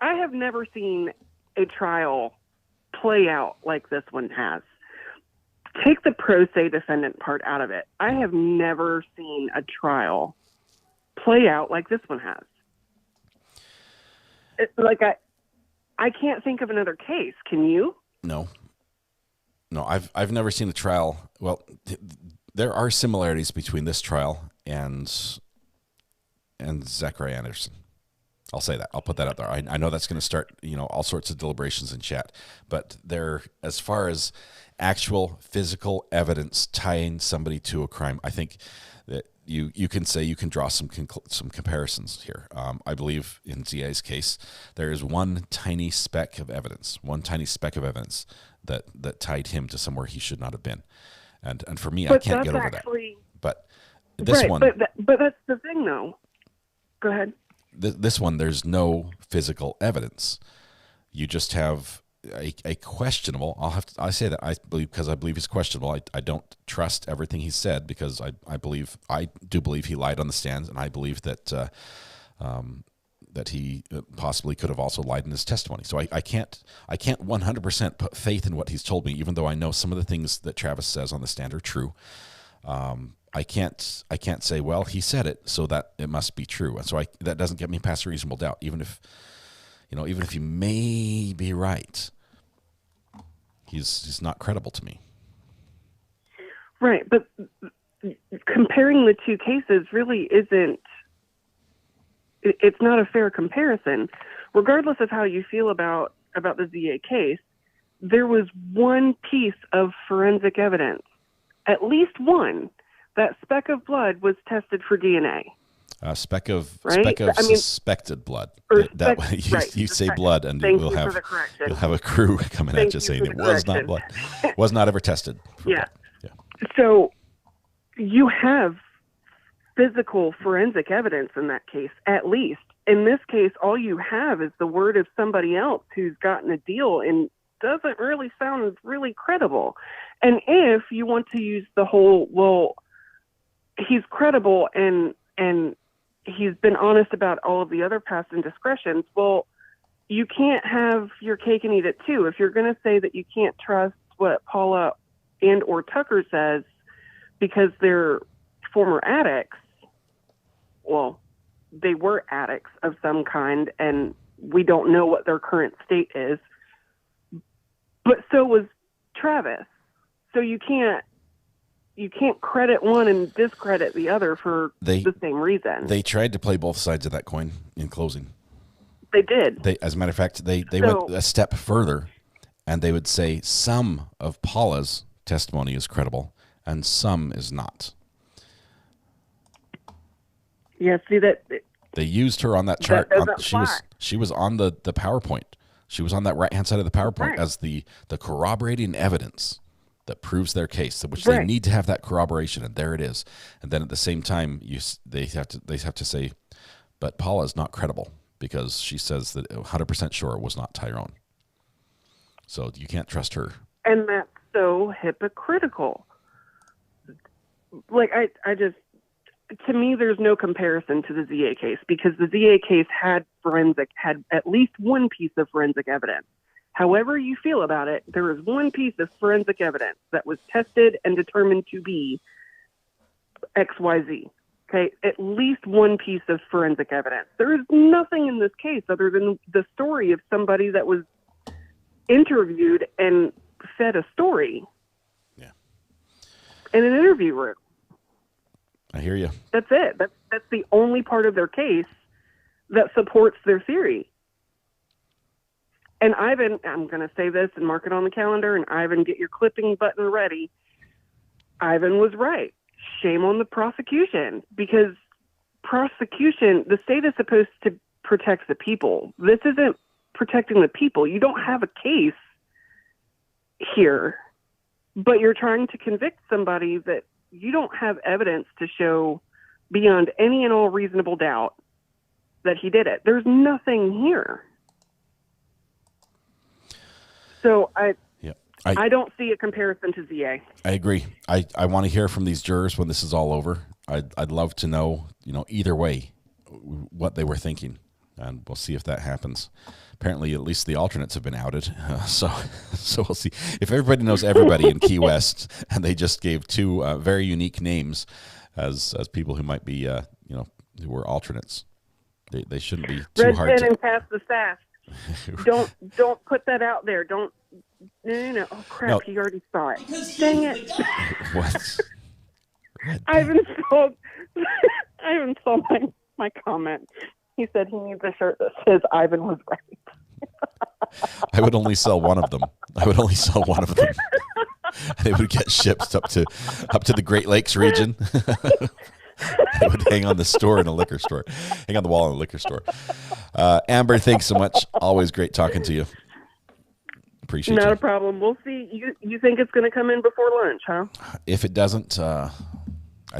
I have never seen a trial play out like this one has. Take the pro se defendant part out of it. I have never seen a trial play out like this one has. I can't think of another case. Can you? No, I've never seen a trial. Well, there are similarities between this trial and Zachary Anderson. I'll say that. I'll put that out there. I know that's going to start, all sorts of deliberations in chat, but there, as far as actual physical evidence tying somebody to a crime, I think that you can say you can draw some comparisons here. I believe in ZA's case, there is one tiny speck of evidence that tied him to somewhere he should not have been, and for me, I can't get over that. But this one, but that's the thing, though. Go ahead. This one, there's no physical evidence. You just have a questionable. I say that I believe he's questionable. I don't trust everything he said because I do believe he lied on the stand, and I believe that that he possibly could have also lied in his testimony. So I can't 100% put faith in what he's told me, even though I know some of the things that Travis says on the stand are true. I can't say, well, he said it, so that it must be true. And so that doesn't get me past a reasonable doubt, even if you may be right. He's not credible to me. Right, but comparing the two cases really isn't. It's not a fair comparison. Regardless of how you feel about the ZA case, there was one piece of forensic evidence, at least one. That speck of blood was tested for DNA. Speck of right? suspected blood. You say blood, and you'll have a crew coming at you saying it was not blood. Was not ever tested. Yeah. So you have physical forensic evidence in that case, at least. In this case, all you have is the word of somebody else who's gotten a deal and doesn't really sound really credible. And if you want to use the whole, well, he's credible and he's been honest about all of the other past indiscretions, well, you can't have your cake and eat it too. If you're going to say that you can't trust what Paula and or Tucker says because they're former addicts, well, they were addicts of some kind, and we don't know what their current state is. But so was Travis. So you can't credit one and discredit the other for the same reason. They tried to play both sides of that coin in closing. They did. As a matter of fact, they So- went a step further, and they would say some of Paula's testimony is credible and some is not. Yeah, see that. They used her on that chart. doesn't She was on the PowerPoint. She was on that right-hand side of the PowerPoint as the corroborating evidence that proves their case, which they need to have that corroboration, and there it is. And then at the same time, they have to say, but Paula is not credible because she says that 100% sure it was not Tyrone. So you can't trust her. And that's so hypocritical. Like, I just, to me, there's no comparison to the ZA case because the ZA case had at least one piece of forensic evidence. However you feel about it, there is one piece of forensic evidence that was tested and determined to be XYZ. Okay, at least one piece of forensic evidence. There is nothing in this case other than the story of somebody that was interviewed and fed a story. Yeah. In an interview room. I hear you. That's it. That's the only part of their case that supports their theory. And Ivan, I'm going to say this and mark it on the calendar, and Ivan, get your clipping button ready. Ivan was right. Shame on the prosecution, because the state is supposed to protect the people. This isn't protecting the people. You don't have a case here, but you're trying to convict somebody that you don't have evidence to show beyond any and all reasonable doubt that he did it. There's nothing here. So I don't see a comparison to ZA. I agree. I want to hear from these jurors when this is all over. I'd love to know, either way, what they were thinking, and we'll see if that happens. Apparently, at least the alternates have been outed, so we'll see. If everybody knows everybody in Key West, and they just gave two very unique names as people who might be, who were alternates, they shouldn't be too Red hard pen to. and pass the sass. Don't put that out there. Don't. No. Oh crap! No. He already saw it. Dang it! What? Ivan saw my comment. He said he needs a shirt that says Ivan was right. I would only sell one of them. They would get shipped up to the Great Lakes region. They would hang on the store in a liquor store. Hang on the wall in a liquor store. Amber, thanks so much. Always great talking to you. Appreciate Not you. a problem. We'll see. You think it's going to come in before lunch, huh? If it doesn't, I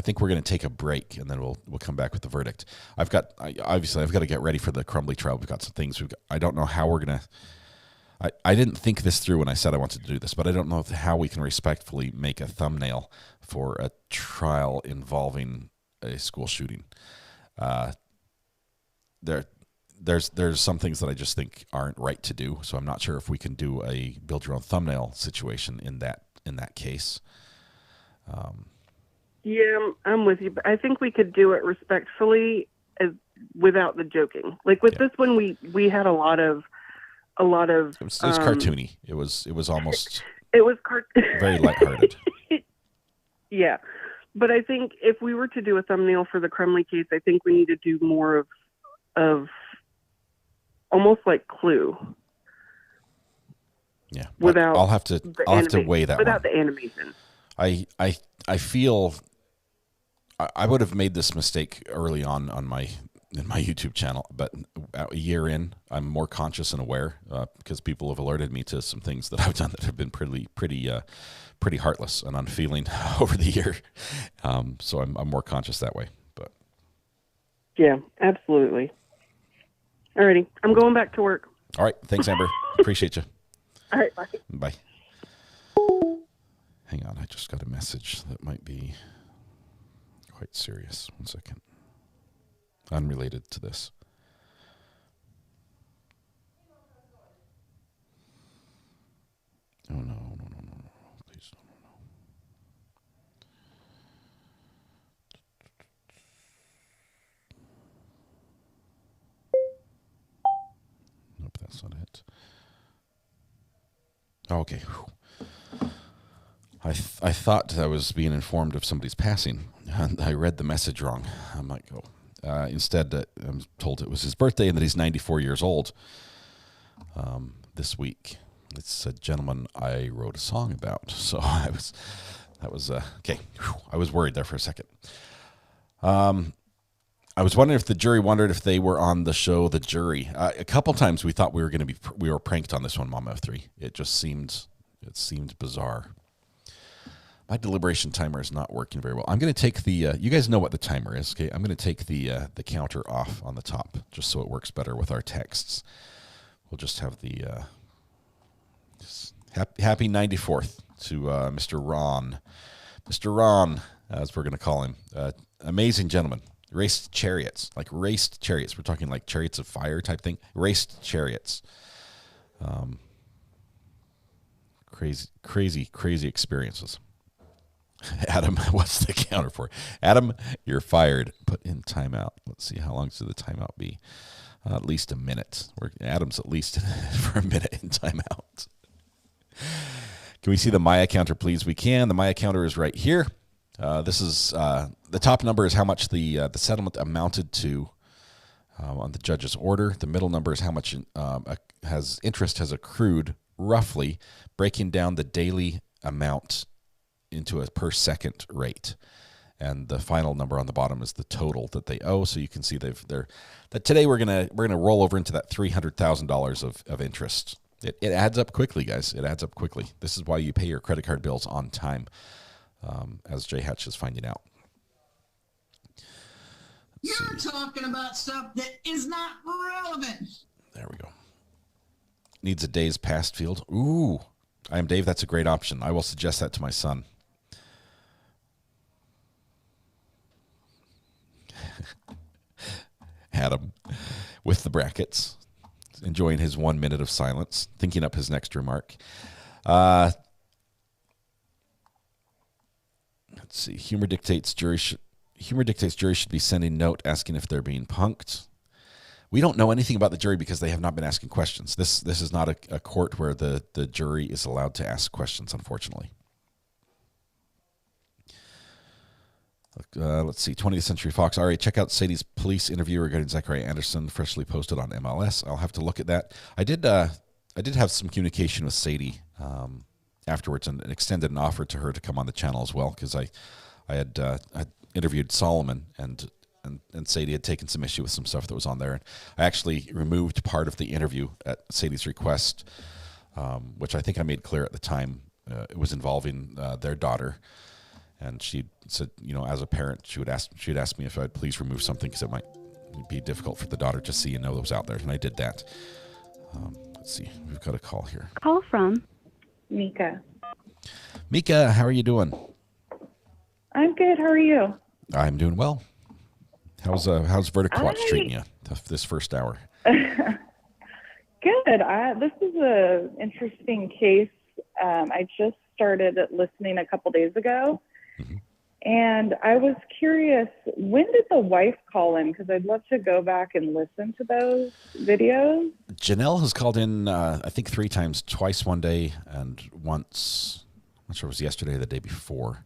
think we're going to take a break, and then we'll come back with the verdict. I've got to get ready for the Crumbly trial. We've got some things. I don't know how we're going to. I didn't think this through when I said I wanted to do this, but I don't know how we can respectfully make a thumbnail for a trial involving a school shooting. There's some things that I just think aren't right to do, so I'm not sure if we can do a build your own thumbnail situation in that case. Yeah, I'm with you, but I think we could do it respectfully, without the joking. Like with this one, we had a lot of. It was cartoony. It was almost. It was very lighthearted. Yeah, but I think if we were to do a thumbnail for the Crumley case, I think we need to do more of almost like Clue. Yeah, without I'll have to weigh that without one. the animation. I feel I would have made this mistake early on in my YouTube channel, but a year in, I'm more conscious and aware because people have alerted me to some things that I've done that have been pretty heartless and unfeeling over the year. So I'm more conscious that way. But yeah, absolutely. Alrighty, I'm going back to work. All right, thanks, Amber. Appreciate you. All right, bye. Bye. Hang on, I just got a message that might be quite serious. 1 second. Unrelated to this. Oh, no. Please, no. Nope, that's not it. Oh, okay. I thought I was being informed of somebody's passing, and I read the message wrong. I'm like, oh. Instead, I'm told it was his birthday and that he's 94 years old this week. It's a gentleman I wrote a song about. So that was okay. Whew, I was worried there for a second. I was wondering if the jury wondered if they were on the show The Jury. A couple times we thought we were pranked on this one, Mom F3. It seemed bizarre. My deliberation timer is not working very well. I'm going to take the. You guys know what the timer is, okay? I'm going to take the counter off on the top just so it works better with our texts. We'll just have the happy 94th to Mr. Ron. Mr. Ron, as we're going to call him. Amazing gentleman. Raced chariots. We're talking like chariots of fire type thing. Raced chariots. Crazy experiences. Adam, what's the counter for? Adam, you're fired. Put in timeout. Let's see, how long should the timeout be? At least a minute. Adam's at least for a minute in timeout. Can we see the Maya counter, please? We can. The Maya counter is right here. This is the top number is how much the settlement amounted to on the judge's order. The middle number is how much interest has accrued, roughly, breaking down the daily amount into a per second rate. And the final number on the bottom is the total that they owe. So you can see that today we're gonna roll over into that $300,000 of interest. It adds up quickly, guys. It adds up quickly. This is why you pay your credit card bills on time. As Jay Hatch is finding out. You're talking about stuff that is not relevant. There we go. Needs a days past field. Ooh, I am Dave. That's a great option. I will suggest that to my son. Adam, with the brackets, enjoying his 1 minute of silence, thinking up his next remark. Let's see. Humor dictates jury should be sending note asking if they're being punked. We don't know anything about the jury because they have not been asking questions. This is not a court where the jury is allowed to ask questions, unfortunately. Let's see. 20th Century Fox. All right, check out Sadie's police interview regarding Zachariah Anderson, freshly posted on MLS. I'll have to look at that. I did have some communication with Sadie afterwards and extended an offer to her to come on the channel as well, because I had interviewed Solomon and Sadie had taken some issue with some stuff that was on there. And I actually removed part of the interview at Sadie's request, which I think I made clear at the time. It was involving their daughter. And she said, as a parent, she'd ask me if I'd please remove something because it might be difficult for the daughter to see and know that was out there. And I did that. Let's see. We've got a call here. Call from Mika. Mika, how are you doing? I'm good. How are you? I'm doing well. How's Verdict Watch treating you this first hour? Good. This is an interesting case. I just started listening a couple days ago. Mm-hmm. And I was curious, when did the wife call in? Because I'd love to go back and listen to those videos. Janelle has called in, I think 3 times, twice one day and once, I'm not sure it was yesterday or the day before.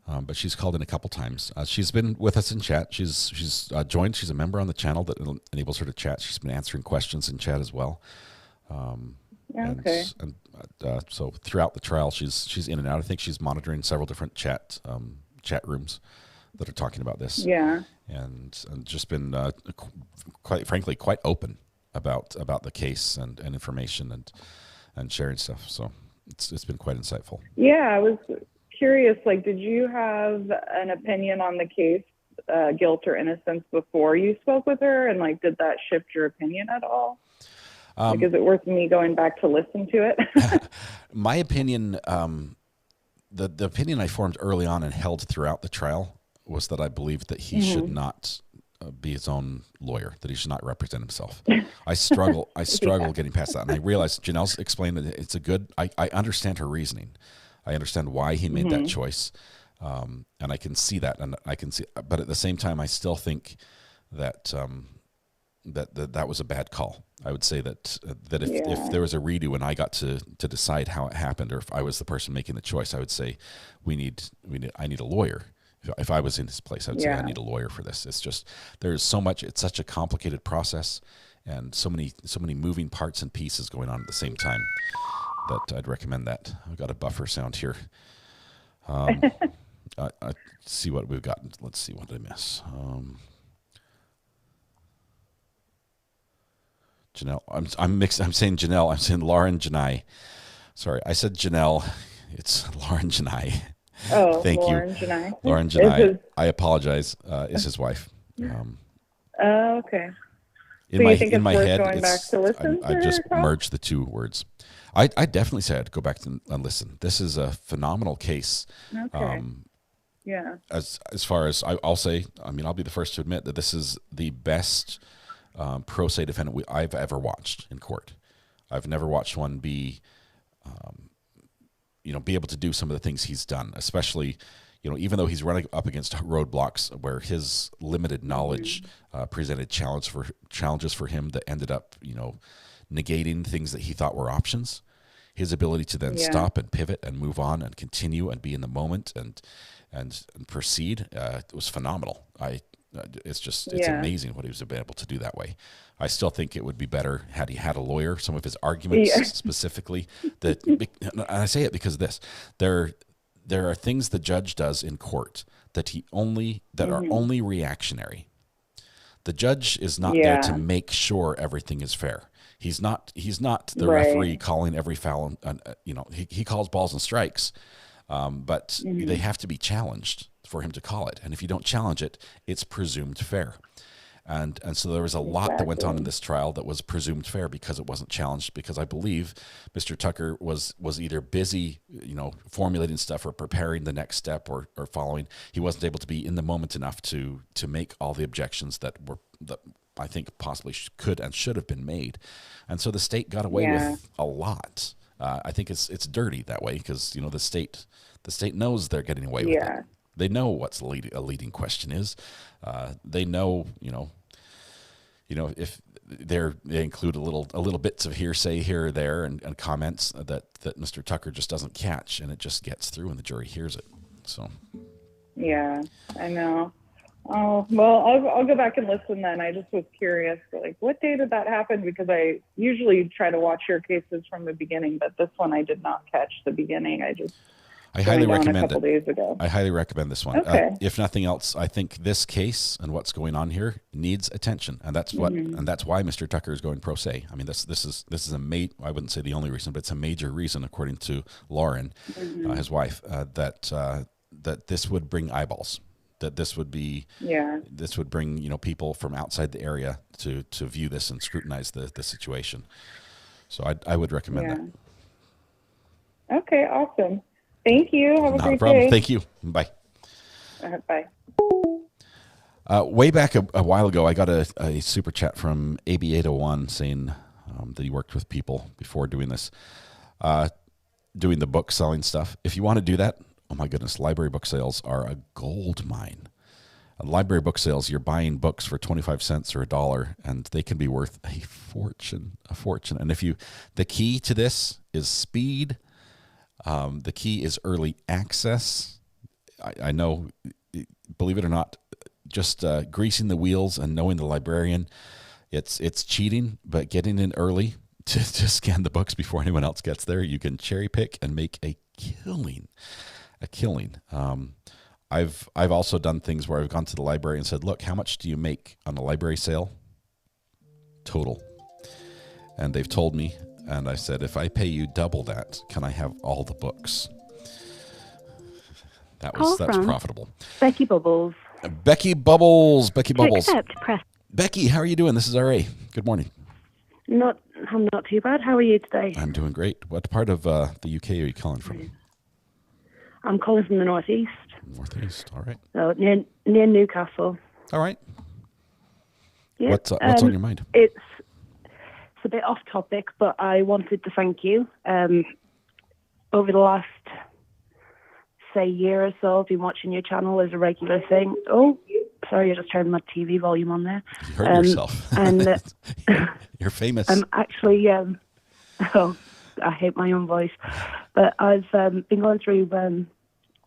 But she's called in a couple times. She's been with us in chat. She's joined. She's a member on the channel that enables her to chat. She's been answering questions in chat as well. Okay. So throughout the trial, she's in and out. I think she's monitoring several different chat rooms that are talking about this. Yeah. And just been quite frankly quite open about the case and information and sharing stuff. So it's been quite insightful. Yeah, I was curious. Did you have an opinion on the case, guilt or innocence, before you spoke with her, and did that shift your opinion at all? Is it worth me going back to listen to it? My opinion, the opinion I formed early on and held throughout the trial was that I believed that he should not be his own lawyer, that he should not represent himself. I struggle getting past that. And I realized Janelle's explained that I understand her reasoning. I understand why he made that choice. And I can see that. But at the same time, I still think that that was a bad call. I would say that if there was a redo and I got to decide how it happened, or if I was the person making the choice, I would say I need a lawyer If I was in his place, I'd say I need a lawyer for this. It's just, there's so much, it's such a complicated process and so many moving parts and pieces going on at the same time that I'd recommend that. I've got a buffer sound here. I see what we've got. Let's see what did I miss. Janelle, I'm mixed. I'm saying Janelle. I'm saying Lauren Janai. Sorry, I said Janelle. It's Lauren Janai. Oh, thank Lauren you, Janai. Lauren Janai. I apologize. Is his wife? Okay. In my head, I've just merged the two words. I definitely say I'd go back and listen. This is a phenomenal case. Okay. As far as I'll say, I mean, I'll be the first to admit that this is the best pro se defendant I've ever watched in court. I've never watched one be able to do some of the things he's done, especially, even though he's running up against roadblocks where his limited knowledge presented challenges for him that ended up, negating things that he thought were options. His ability to then stop and pivot and move on and continue and be in the moment and proceed was phenomenal. It's amazing what he was able to do that way. I still think it would be better had he had a lawyer. Some of his arguments specifically, and I say it because of this, there are things the judge does in court that are only reactionary. The judge is not there to make sure everything is fair. He's not the referee calling every foul. He calls balls and strikes, but they have to be challenged for him to call it. And if you don't challenge it, it's presumed fair. And so there was a lot that went on in this trial that was presumed fair because it wasn't challenged, because I believe Mr. Tucker was either busy, formulating stuff or preparing the next step or following. He wasn't able to be in the moment enough to make all the objections that I think possibly could and should have been made. And so the state got away with a lot. I think it's dirty that way because, the state knows they're getting away with it. They know what's a leading question is. They know, if they include a little bits of hearsay here or there and comments that Mr. Tucker just doesn't catch, and it just gets through and the jury hears it. So. Yeah, I know. Oh, well, I'll go back and listen then. I just was curious, what day did that happen? Because I usually try to watch your cases from the beginning, but this one I did not catch the beginning. I highly recommend it. Days ago. I highly recommend this one. Okay. If nothing else, I think this case and what's going on here needs attention, and that's why Mr. Tucker is going pro se. I mean, this is I wouldn't say the only reason, but it's a major reason, according to Lauren, his wife, that this would bring eyeballs. That this would bring people from outside the area to view this and scrutinize the situation. So I would recommend that. Okay, awesome. Thank you. Have a great problem. day. Thank you. Bye. Bye. Way back a while ago, I got a super chat from AB801 saying that he worked with people before doing this, doing the book selling stuff. If you want to do that, oh my goodness, library book sales are a gold mine. Library book sales, you're buying books for 25 cents or $1, and they can be worth a fortune. And the key to this is speed. The key is early access. I know, believe it or not, just greasing the wheels and knowing the librarian, it's cheating, but getting in early to scan the books before anyone else gets there, you can cherry pick and make a killing. I've also done things where I've gone to the library and said, look, how much do you make on a library sale? Total. And they've told me, and I said, if I pay you double that, can I have all the books? That's profitable. Becky Bubbles. Becky Bubbles. Accept, press. Becky, how are you doing? This is RA. Good morning. I'm not too bad. How are you today? I'm doing great. What part of the UK are you calling from? I'm calling from the northeast. Northeast, all right. So near Newcastle. All right. Yeah. What's on your mind? It's a bit off topic, but I wanted to thank you. Over the last, year or so, I've been watching your channel as a regular thing. Oh, sorry, I just turned my TV volume on there. You heard yourself. And you're famous. I'm actually, I hate my own voice, but I've been going through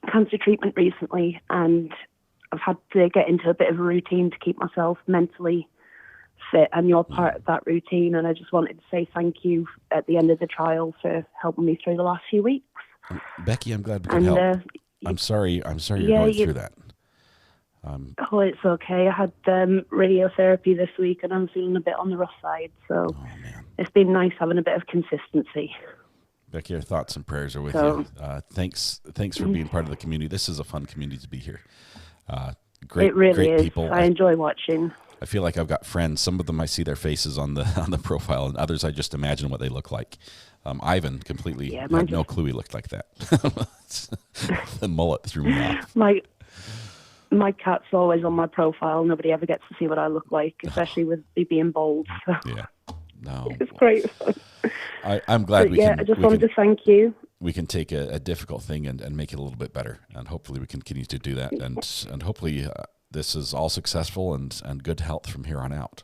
cancer treatment recently, and I've had to get into a bit of a routine to keep myself mentally fit, and you're part of that routine. And I just wanted to say thank you at the end of the trial for helping me through the last few weeks. Becky, I'm glad we could help. I'm sorry you're going through that. Oh, it's okay. I had radiotherapy this week, and I'm feeling a bit on the rough side. So it's been nice having a bit of consistency. Becky, our thoughts and prayers are with you. Thanks for being part of the community. This is a fun community to be here. Great, it really great is. people. I enjoy watching. I feel like I've got friends. Some of them I see their faces on the profile, and others I just imagine what they look like. Ayden completely had no clue he looked like that. The mullet threw me off. My cat's always on my profile. Nobody ever gets to see what I look like, especially with me being bald. So. Yeah, no, it's great. I'm glad I just wanted to thank you. We can take a difficult thing and make it a little bit better, and hopefully we can continue to do that, and hopefully this is all successful and good health from here on out.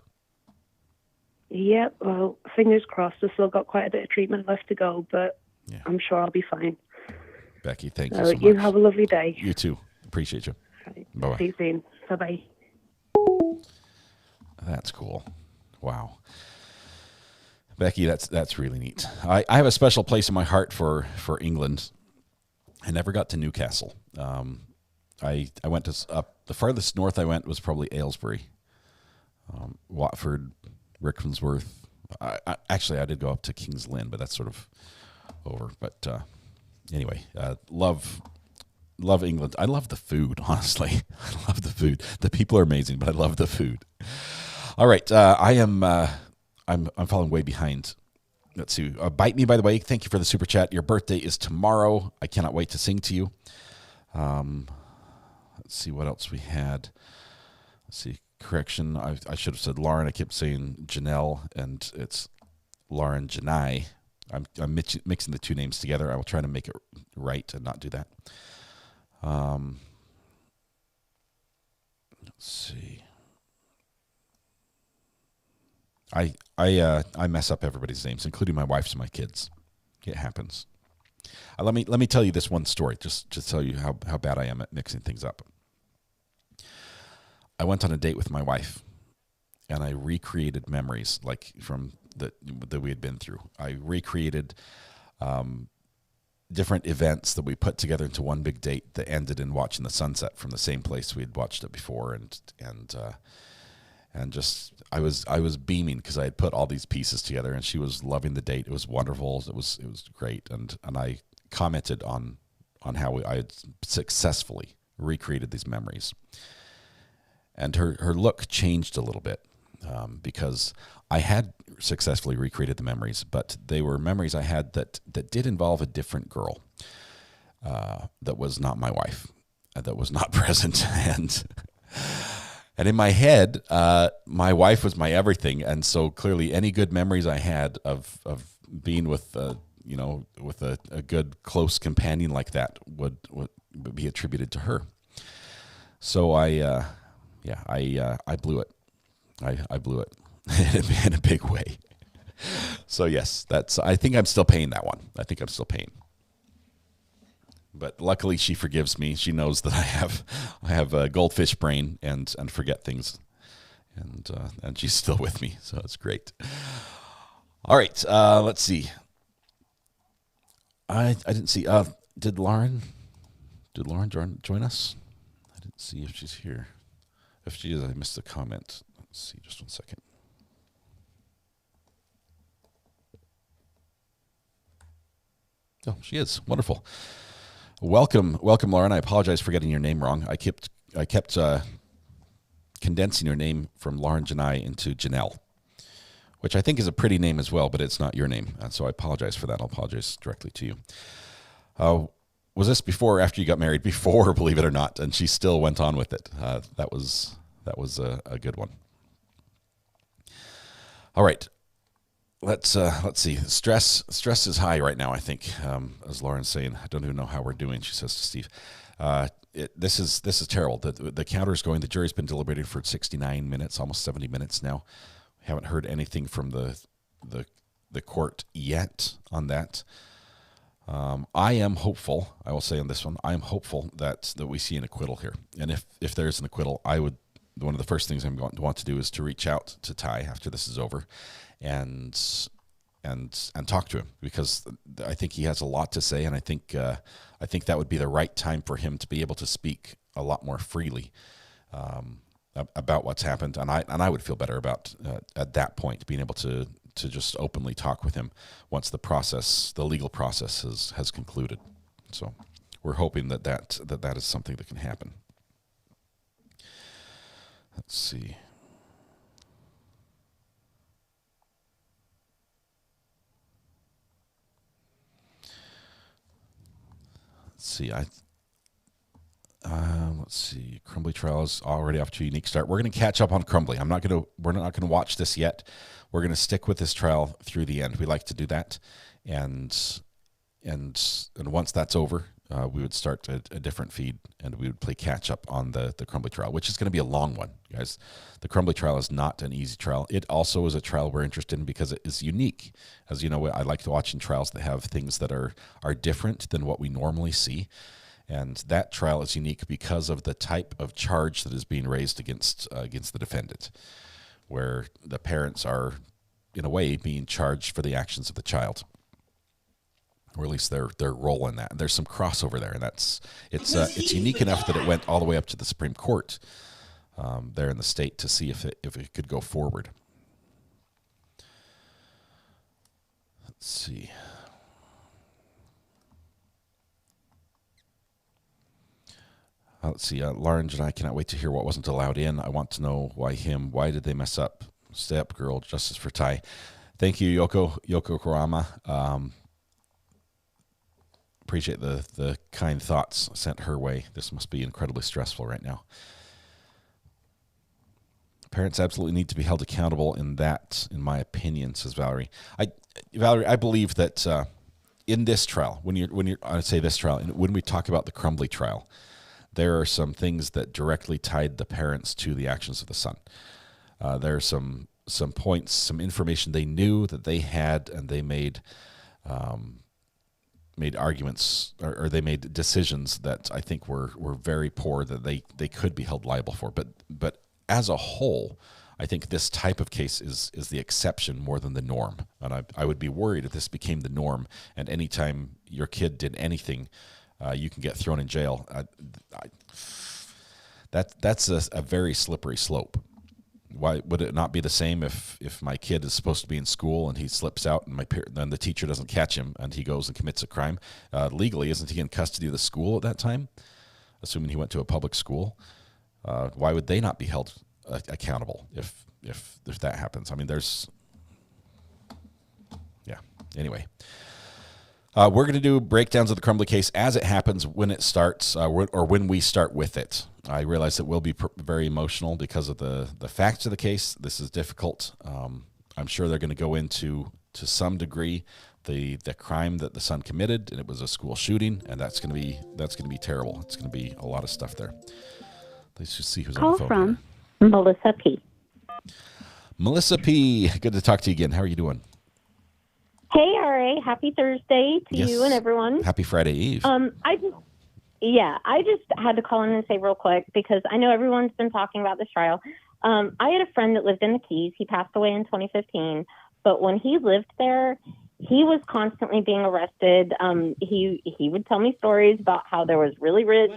Yeah, well, fingers crossed. I've still got quite a bit of treatment left to go, but I'm sure I'll be fine. Becky, thank you so much. You have a lovely day. You too. Appreciate you. Right. Bye-bye. See you soon. Bye-bye. That's cool. Wow. Becky, that's really neat. I have a special place in my heart for England. I never got to Newcastle. I went to up the farthest north I went was probably Aylesbury, Watford, Rickmansworth. Actually, I did go up to King's Lynn, but that's sort of over. But anyway, love England. I love the food, honestly. I love the food. The people are amazing, but I love the food. All right, I'm falling way behind. Let's see. Bite Me, by the way, thank you for the super chat. Your birthday is tomorrow. I cannot wait to sing to you. Let's see what else we had. Let's see. Correction. I should have said Lauren. I kept saying Janelle, and it's Lauren Janai. I'm mixing the two names together. I will try to make it right and not do that. Let's see. I mess up everybody's names, including my wife's and my kids. It happens. Let me tell you this one story, just to tell you how bad I am at mixing things up. I went on a date with my wife, and I recreated memories like from that we had been through. I recreated different events that we put together into one big date that ended in watching the sunset from the same place we had watched it before, and just I was beaming because I had put all these pieces together, and she was loving the date. It was wonderful. It was great, and I commented on how I had successfully recreated these memories. And her look changed a little bit because I had successfully recreated the memories, but they were memories I had that did involve a different girl that was not my wife, that was not present. And in my head, my wife was my everything. And so clearly any good memories I had of being with, with a good close companion like that would be attributed to her. So I blew it. I blew it in a big way. So yes, I think I'm still paying that one. I think I'm still paying. But luckily she forgives me. She knows that I have a goldfish brain and forget things. And she's still with me. So it's great. All right, let's see. I didn't see did Lauren join us? I didn't see if she's here. If she is, I missed a comment. Let's see, just 1 second. Oh, she is. Wonderful. Welcome, Lauren. I apologize for getting your name wrong. I kept condensing your name from Lauren Janai into Janelle, which I think is a pretty name as well, but it's not your name. And so I apologize for that. I'll apologize directly to you. Was this before or after you got married? Before, believe it or not, and she still went on with it. That was a good one. All right, let's see. Stress is high right now, I think, as Lauren's saying. I don't even know how we're doing, she says to Steve. This is terrible. The counter is going. The jury's been deliberating for 69 minutes, almost 70 minutes now. We haven't heard anything from the court yet on that. I am hopeful. I will say on this one, I am hopeful that we see an acquittal here. And if there's an acquittal, one of the first things I'm going to want to do is to reach out to Ty after this is over, and talk to him, because I think he has a lot to say, and I think that would be the right time for him to be able to speak a lot more freely about what's happened, and I would feel better about at that point being able to just openly talk with him once the legal process has concluded. So we're hoping that is something that can happen. Let's see. Let's see. Crumbly trial is already off to a unique start. We're going to catch up on Crumbly. We're not going to watch this yet. We're going to stick with this trial through the end. We like to do that, and once that's over, we would start a different feed, and we would play catch up on the Crumbly trial, which is going to be a long one, guys. The Crumbly trial is not an easy trial. It also is a trial we're interested in because it is unique. As you know, I like to watch in trials that have things that are different than what we normally see. And that trial is unique because of the type of charge that is being raised against the defendant, where the parents are, in a way, being charged for the actions of the child, or at least their role in that. And there's some crossover there, and it's unique enough that it went all the way up to the Supreme Court there in the state to see if it could go forward. Let's see. Large and I cannot wait to hear what wasn't allowed in. I want to know why him. Why did they mess up? Stay up, girl. Justice for Ty. Thank you, Yoko Kurama. Appreciate the kind thoughts sent her way. This must be incredibly stressful right now. Parents absolutely need to be held accountable in my opinion, says Valerie. I believe that in this trial, I say this trial, and when we talk about the Crumbly trial, there are some things that directly tied the parents to the actions of the son. There are some points, some information they knew that they had, and they made arguments, or they made decisions that I think were very poor, that they could be held liable for. But as a whole, I think this type of case is the exception more than the norm. And I would be worried if this became the norm, and anytime your kid did anything, you can get thrown in jail. That's a very slippery slope. Why would it not be the same if my kid is supposed to be in school and he slips out, and then the teacher doesn't catch him and he goes and commits a crime? Legally, isn't he in custody of the school at that time, assuming he went to a public school? Why would they not be held accountable if that happens? I mean, anyway. We're going to do breakdowns of the Crumbly case as it happens, when it starts, or when we start with it. I realize it will be very emotional because of the facts of the case. This is difficult. I'm sure they're going to go into, to some degree, the crime that the son committed, and it was a school shooting, and that's going to be terrible. It's going to be a lot of stuff there. Let's just see who's on the phone. Call from Melissa P. Melissa P. Good to talk to you again. How are you doing? Hey, RA. Happy Thursday to you and everyone. Happy Friday Eve. I just had to call in and say real quick, because I know everyone's been talking about this trial. I had a friend that lived in the Keys. He passed away in 2015, but when he lived there, he was constantly being arrested. He would tell me stories about how there was really rich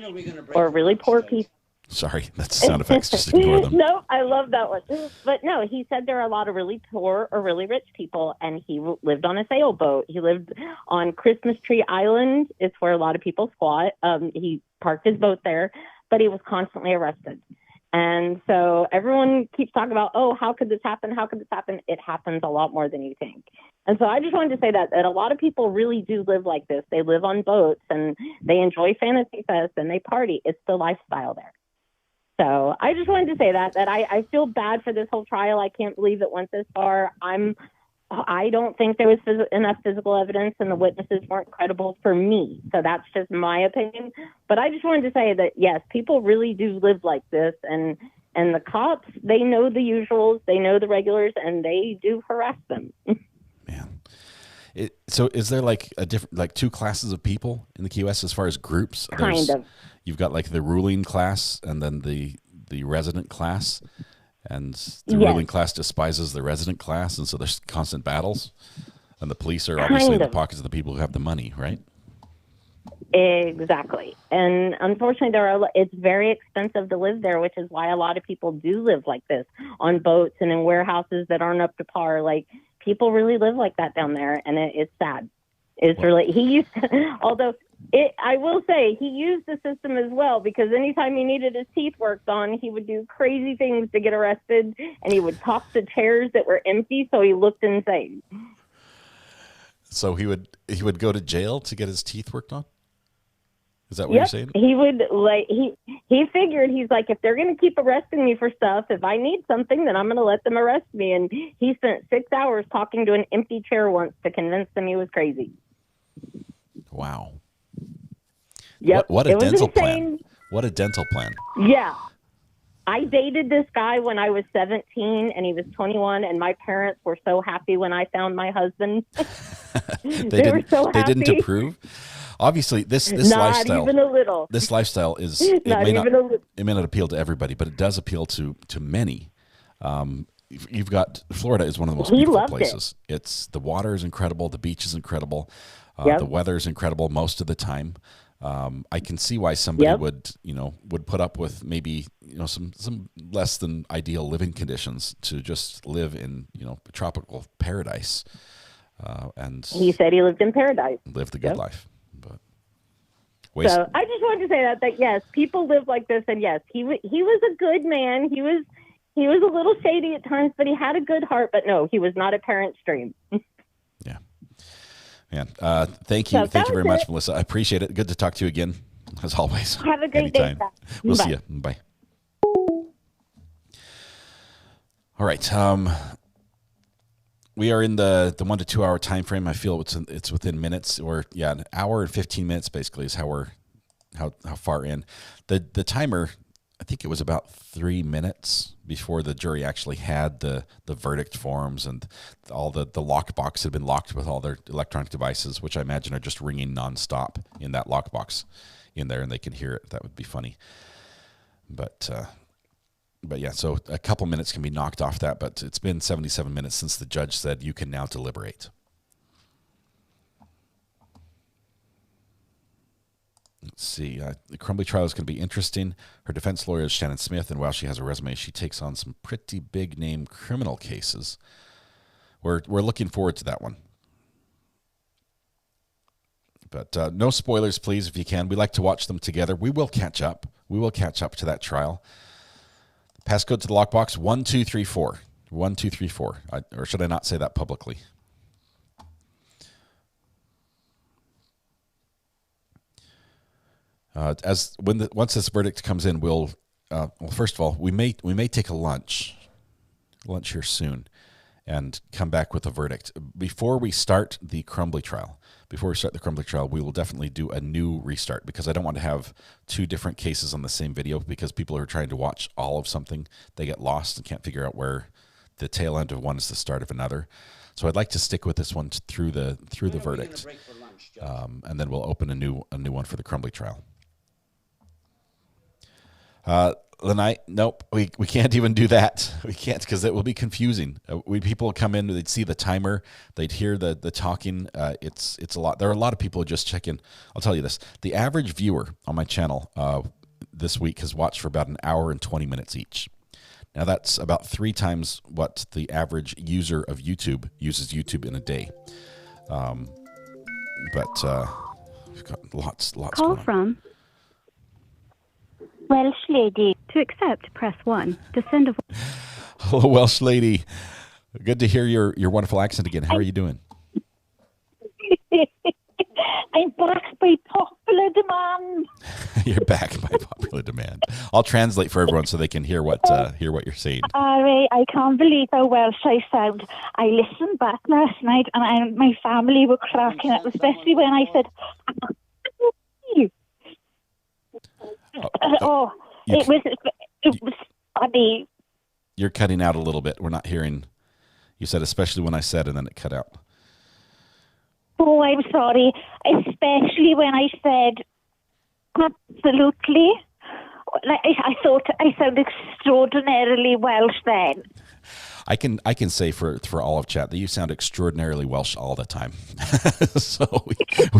or really poor people. Sorry, that's sound effects. Just ignore them. No, I love that one. But no, he said there are a lot of really poor or really rich people, and he lived on a sailboat. He lived on Christmas Tree Island. It's where a lot of people squat. He parked his boat there, but he was constantly arrested. And so everyone keeps talking about, oh, how could this happen? How could this happen? It happens a lot more than you think. And so I just wanted to say that a lot of people really do live like this. They live on boats, and they enjoy Fantasy Fest, and they party. It's the lifestyle there. So I just wanted to say that I feel bad for this whole trial. I can't believe it went this far. I don't think there was enough physical evidence, and the witnesses weren't credible for me. So that's just my opinion. But I just wanted to say that, yes, people really do live like this. And the cops, they know the usuals, they know the regulars, and they do harass them. Man, So is there like a different, like two classes of people in the Key West as far as groups? Kind of. You've got like the ruling class and then the resident class, and the ruling class despises the resident class, and so there's constant battles. And the police are obviously in the pockets of the people who have the money, right? Exactly. And unfortunately, it's very expensive to live there, which is why a lot of people do live like this on boats and in warehouses that aren't up to par. Like, people really live like that down there, and it's sad. It's really, he used to, although I will say he used the system as well, because anytime he needed his teeth worked on, he would do crazy things to get arrested, and he would talk to chairs that were empty, so he looked insane. So he would go to jail to get his teeth worked on? Is that what you're saying? He would, like, he figured, he's like, if they're going to keep arresting me for stuff, if I need something, then I'm going to let them arrest me. And he spent 6 hours talking to an empty chair once to convince them he was crazy. Wow. Yep. What a dental plan. What a dental plan. Yeah. I dated this guy when I was 17 and he was 21, and my parents were so happy when I found my husband. they were so happy. They didn't approve. Obviously, this not lifestyle, even a little. This lifestyle is it may not appeal to everybody, but it does appeal to many. You've got Florida is one of the most beautiful places. It's the water is incredible, the beach is incredible, the weather is incredible most of the time. I can see why somebody would put up with maybe some less than ideal living conditions to just live in a tropical paradise. And he said he lived in paradise, lived the good life. So I just wanted to say that yes, people live like this, and yes, he was a good man. He was a little shady at times, but he had a good heart. But no, he was not a parent's dream. Yeah, man. Thank you very much, Melissa. I appreciate it. Good to talk to you again, as always. Have a great day. We'll see you. Bye. All right. We are in the 1 to 2 hour time frame. I feel it's within minutes, or an hour and 15 minutes basically is how far in. The timer, I think it was about 3 minutes before the jury actually had the verdict forms, and all the lockbox had been locked with all their electronic devices, which I imagine are just ringing nonstop in that lockbox in there, and they can hear it. That would be funny. But yeah, so a couple minutes can be knocked off that, but it's been 77 minutes since the judge said you can now deliberate. Let's see. The Crumbly trial is going to be interesting. Her defense lawyer is Shannon Smith, and while she has a resume, she takes on some pretty big-name criminal cases. We're looking forward to that one. But no spoilers, please, if you can. We like to watch them together. We will catch up. We will catch up to that trial. Passcode to the lockbox, 1234. 1234. Or should I not say that publicly? Once this verdict comes in, we'll first of all, we may take a lunch here soon, and come back with a verdict. Before we start the Crumbly trial, we will definitely do a new restart, because I don't want to have two different cases on the same video, because people who are trying to watch all of something, they get lost and can't figure out where the tail end of one is the start of another. So I'd like to stick with this one through the verdict, and then we'll open a new one for the Crumbly trial. Lanai, nope, we can't even do that. We can't, because it will be confusing. People will come in, they'd see the timer, they'd hear the talking. It's a lot. There are a lot of people who just check in. I'll tell you this: the average viewer on my channel this week has watched for about an hour and 20 minutes each. Now that's about 3 times what the average user of YouTube uses YouTube in a day. But we've got lots. Call going on. from Welsh lady. To accept, press 1. To send a... Hello, Welsh lady. Good to hear your wonderful accent again. How are you doing? I'm back by popular demand. You're back by popular demand. I'll translate for everyone so they can hear what you're saying. I can't believe how Welsh I sound. I listened back last night, and my family were cracking up, especially when I said... It was funny. You're cutting out a little bit. We're not hearing. You said especially when I said, and then it cut out. Oh, I'm sorry. Especially when I said absolutely. Like, I thought I sounded extraordinarily Welsh then. I can say for all of chat that you sound extraordinarily Welsh all the time. So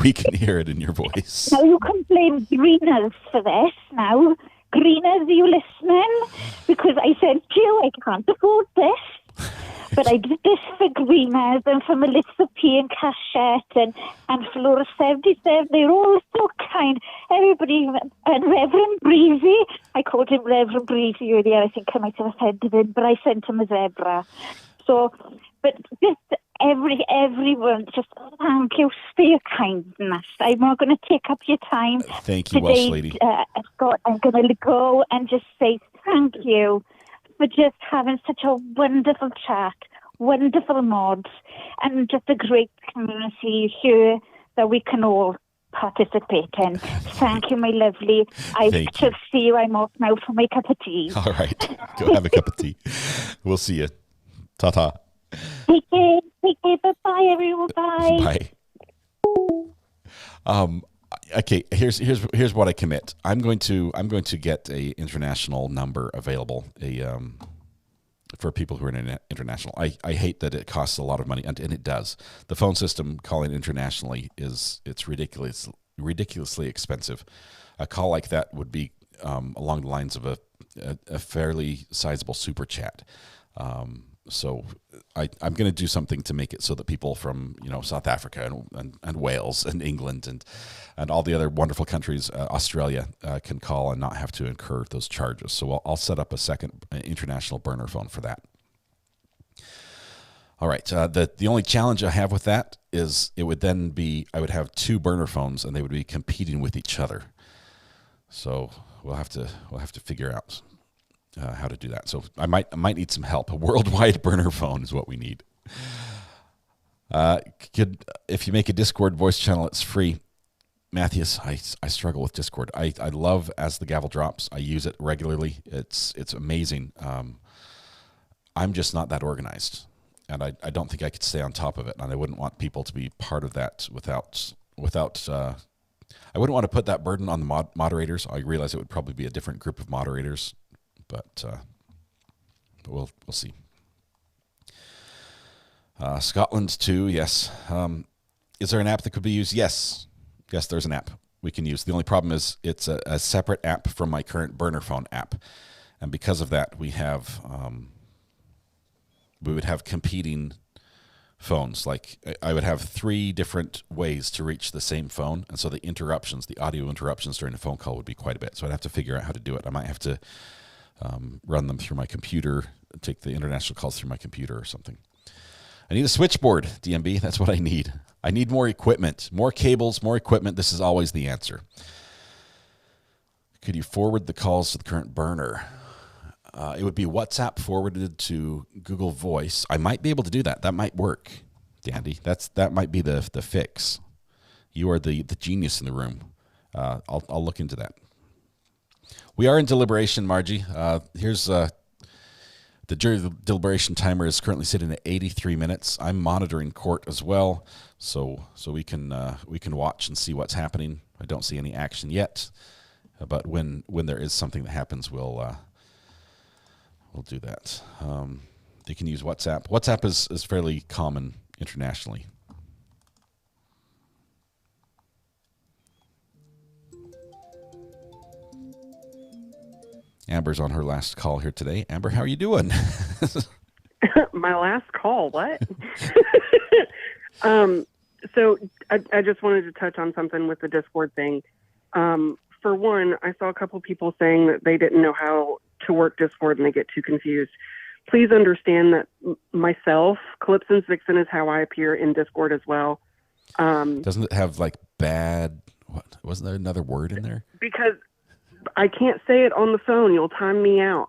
we can hear it in your voice. Now you can blame Greeners for this now. Greeners, are you listening? Because I said to you, I can't afford this. But I did this for Greeners and for Melissa P and Cachette and Flora 77. They're all so kind. Everybody, and Reverend Breezy. I called him Reverend Breezy earlier. I think I might have offended him, but I sent him a zebra. So, but just everyone, just thank you for your kindness. I'm not going to take up your time. Thank you, today, Welsh lady. Scott, I'm going to go and just say thank you for just having such a wonderful chat, wonderful mods, and just a great community here that we can all participate in. Thank you, my lovely. I shall see you. I'm off now for my cup of tea. All right. Go have a cup of tea. We'll see you. Ta-ta. Take care. Take care. Bye-bye, everyone. Bye. Bye. Okay, here's what I commit. I'm going to get a international number available, for people who are international. I hate that it costs a lot of money, and it does. The phone system calling internationally it's ridiculously expensive. A call like that would be along the lines of a fairly sizable super chat. So I'm going to do something to make it so that people from South Africa and Wales and England and all the other wonderful countries, Australia, can call and not have to incur those charges. So I'll set up a second international burner phone for that. All right. The only challenge I have with that is it would then be I would have two burner phones and they would be competing with each other. So we'll have to figure out how to do that. So I might need some help. A worldwide burner phone is what we need. If you make a Discord voice channel, it's free. Matthias, I struggle with Discord. I love As the Gavel Drops. I use it regularly. It's amazing. I'm just not that organized, and I don't think I could stay on top of it. And I wouldn't want people to be part of that without. I wouldn't want to put that burden on the moderators. I realize it would probably be a different group of moderators. But we'll see. Scotland too, yes. Is there an app that could be used? Yes, there's an app we can use. The only problem is it's a separate app from my current burner phone app, and because of that, we would have competing phones. Like I would have 3 different ways to reach the same phone, and so the audio interruptions during a phone call would be quite a bit. So I'd have to figure out how to do it. I might have to run them through my computer, take the international calls through my computer or something. I need a switchboard, DMB. That's what I need. I need more equipment, more cables, more equipment. This is always the answer. Could you forward the calls to the current burner? It would be WhatsApp forwarded to Google Voice. I might be able to do that. That might work, Dandy. That might be the fix. You are the genius in the room. I'll look into that. We are in deliberation, Margie. Here's the jury deliberation timer is currently sitting at 83 minutes. I'm monitoring court as well, so we can watch and see what's happening. I don't see any action yet, but when there is something that happens, we'll do that. You can use WhatsApp. WhatsApp is fairly common internationally. Amber's on her last call here today. Amber, how are you doing? My last call, what? So I just wanted to touch on something with the Discord thing. For one, I saw a couple people saying that they didn't know how to work Discord and they get too confused. Please understand that myself, Calypson's Vixen is how I appear in Discord as well. Doesn't it have like bad, what? Wasn't there another word in there? Because I can't say it on the phone. You'll time me out.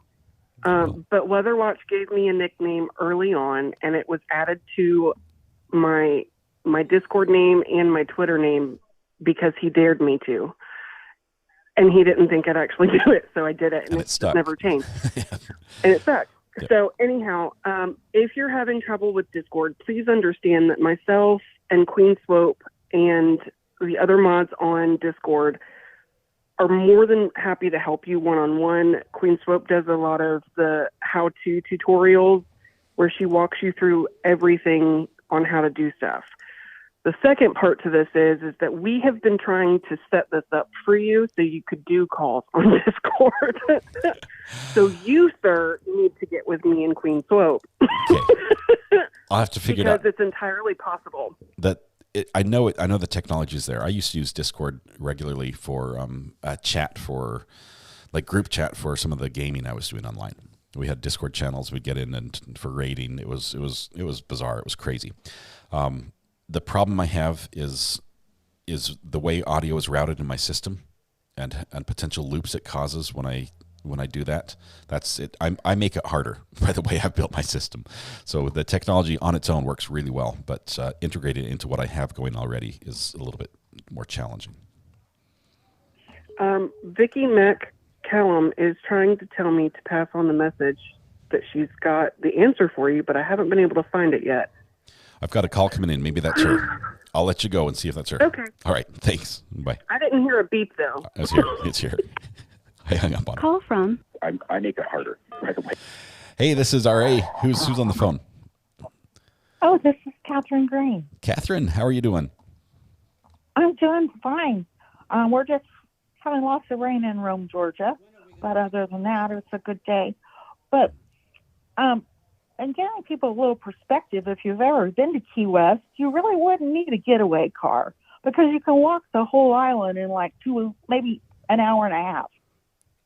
But Weatherwatch gave me a nickname early on, and it was added to my Discord name and my Twitter name because he dared me to. And he didn't think I'd actually do it, so I did it, and it's stuck. never changed. Yeah. And it sucked. So anyhow, if you're having trouble with Discord, please understand that myself and Queen Swope and the other mods on Discord are more than happy to help you one-on-one. Queen Swope does a lot of the how-to tutorials where she walks you through everything on how to do stuff. The second part to this is that we have been trying to set this up for you so you could do calls on Discord. So you, sir, need to get with me and Queen Swope. I'll have to figure it out. Because it's entirely possible. I know the technology is there. I used to use Discord regularly for chat for, like group chat for some of the gaming I was doing online. We had Discord channels. We'd get in and for raiding. It was bizarre. It was crazy. The problem I have is the way audio is routed in my system, and potential loops it causes when I do that. That's it. I make it harder by the way I've built my system. So the technology on its own works really well, but integrated into what I have going already is a little bit more challenging. Vicky McCallum is trying to tell me to pass on the message that she's got the answer for you, but I haven't been able to find it yet. I've got a call coming in. Maybe that's her. I'll let you go and see if that's her. Okay. All right. Thanks. Bye. I didn't hear a beep, though. It's here. It's here. I hung up on her. Call from. I make it harder, by the way. Hey, this is RA. Who's on the phone? Oh, this is Catherine Green. Catherine, how are you doing? I'm doing fine. We're just having lots of rain in Rome, Georgia. But other than that, it's a good day. But and giving people a little perspective, if you've ever been to Key West, you really wouldn't need a getaway car because you can walk the whole island in like maybe an hour and a half.